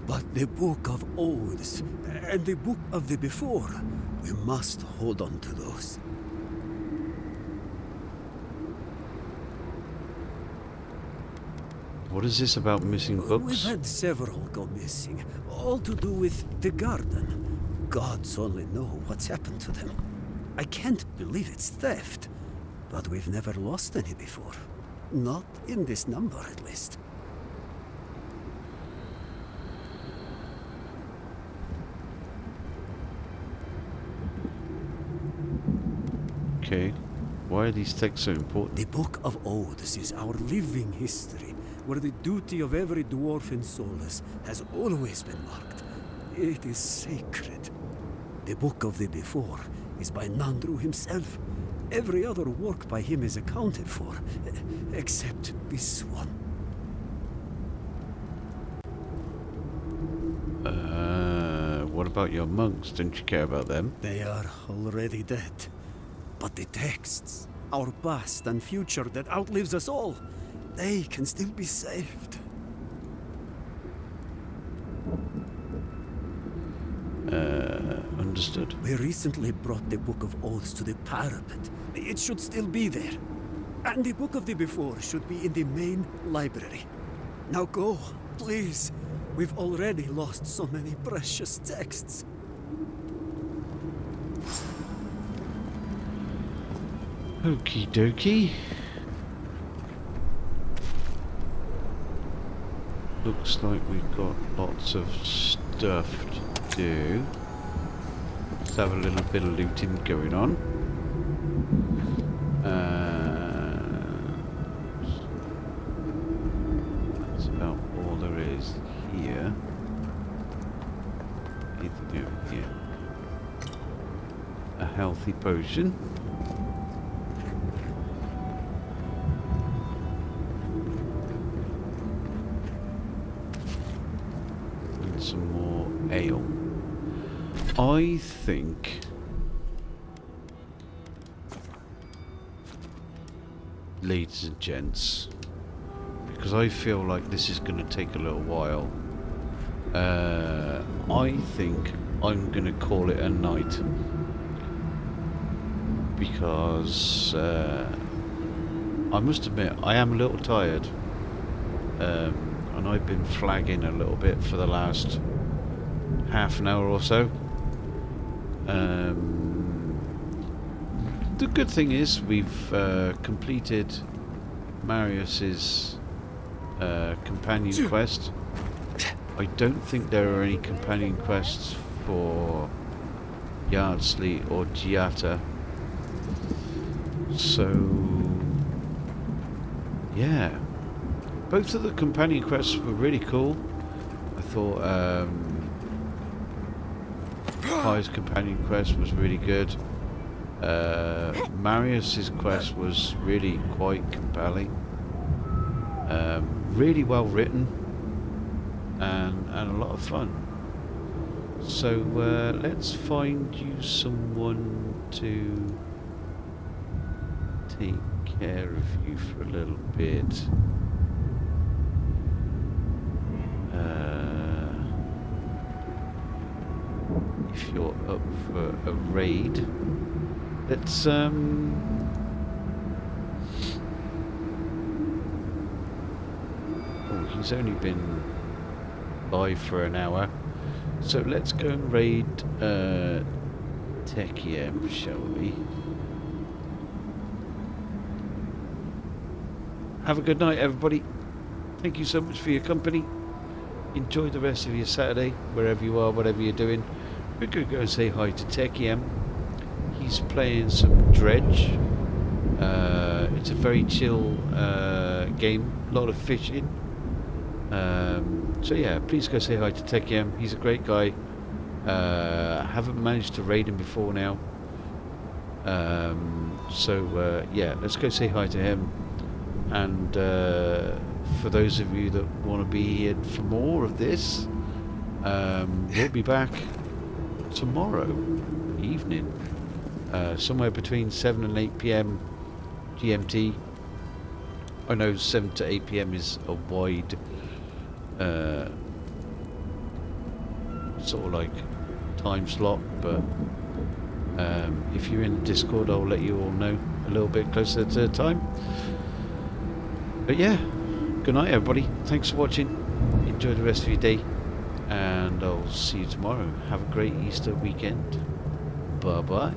But the Book of Oaths and the Book of the Before, we must hold on to those. What is this about missing books? We've had several go missing, all to do with the garden. Gods only know what's happened to them. I can't believe it's theft, but we've never lost any before. Not in this number, at least. Okay. Why are these texts so important? The Book of Oaths is our living history, where the duty of every dwarf in Solus has always been marked. It is sacred. The Book of the Before is by Nandru himself. Every other work by him is accounted for, except this one. What about your monks? Don't you care about them? They are already dead. But the texts, our past and future that outlives us all, they can still be saved. Understood. We recently brought the Book of Oaths to the parapet. It should still be there. And the Book of the Before should be in the main library. Now go, please. We've already lost so many precious texts. Okie dokie. Looks like we've got lots of stuff to do. Let's have a little bit of looting going on. That's about all there is here. healthy potion. And some more ale. I think ladies and gents, because I feel like this is going to take a little while, I think I'm going to call it a night, because I must admit I am a little tired, and I've been flagging a little bit for the last half an hour or so. The good thing is we've completed Marius's companion quest. I don't think there are any companion quests for Yardsley or Giata. So yeah, both of the companion quests were really cool. I thought Kai's companion quest was really good. Marius's quest was really quite compelling, really well written, and a lot of fun. So let's find you someone to take care of you for a little bit. If you're up for a raid, let's oh, he's only been live for an hour, so let's go and raid Techiem, shall we? Have a good night, everybody. Thank you so much for your company. Enjoy the rest of your Saturday, wherever you are, whatever you're doing. We're going to go and say hi to Techiem. He's playing some Dredge. It's a very chill game, a lot of fishing. So yeah, please go say hi to Techiem. He's a great guy. Haven't managed to raid him before now. So yeah, let's go say hi to him. And for those of you that want to be here for more of this, we'll be back tomorrow evening, somewhere between 7 and 8 p.m. GMT. I know 7 to 8 p.m. is a wide sort of like time slot, but if you're in the Discord, I'll let you all know a little bit closer to the time. But yeah, good night everybody, thanks for watching, enjoy the rest of your day, and I'll see you tomorrow. Have a great Easter weekend. Bye bye.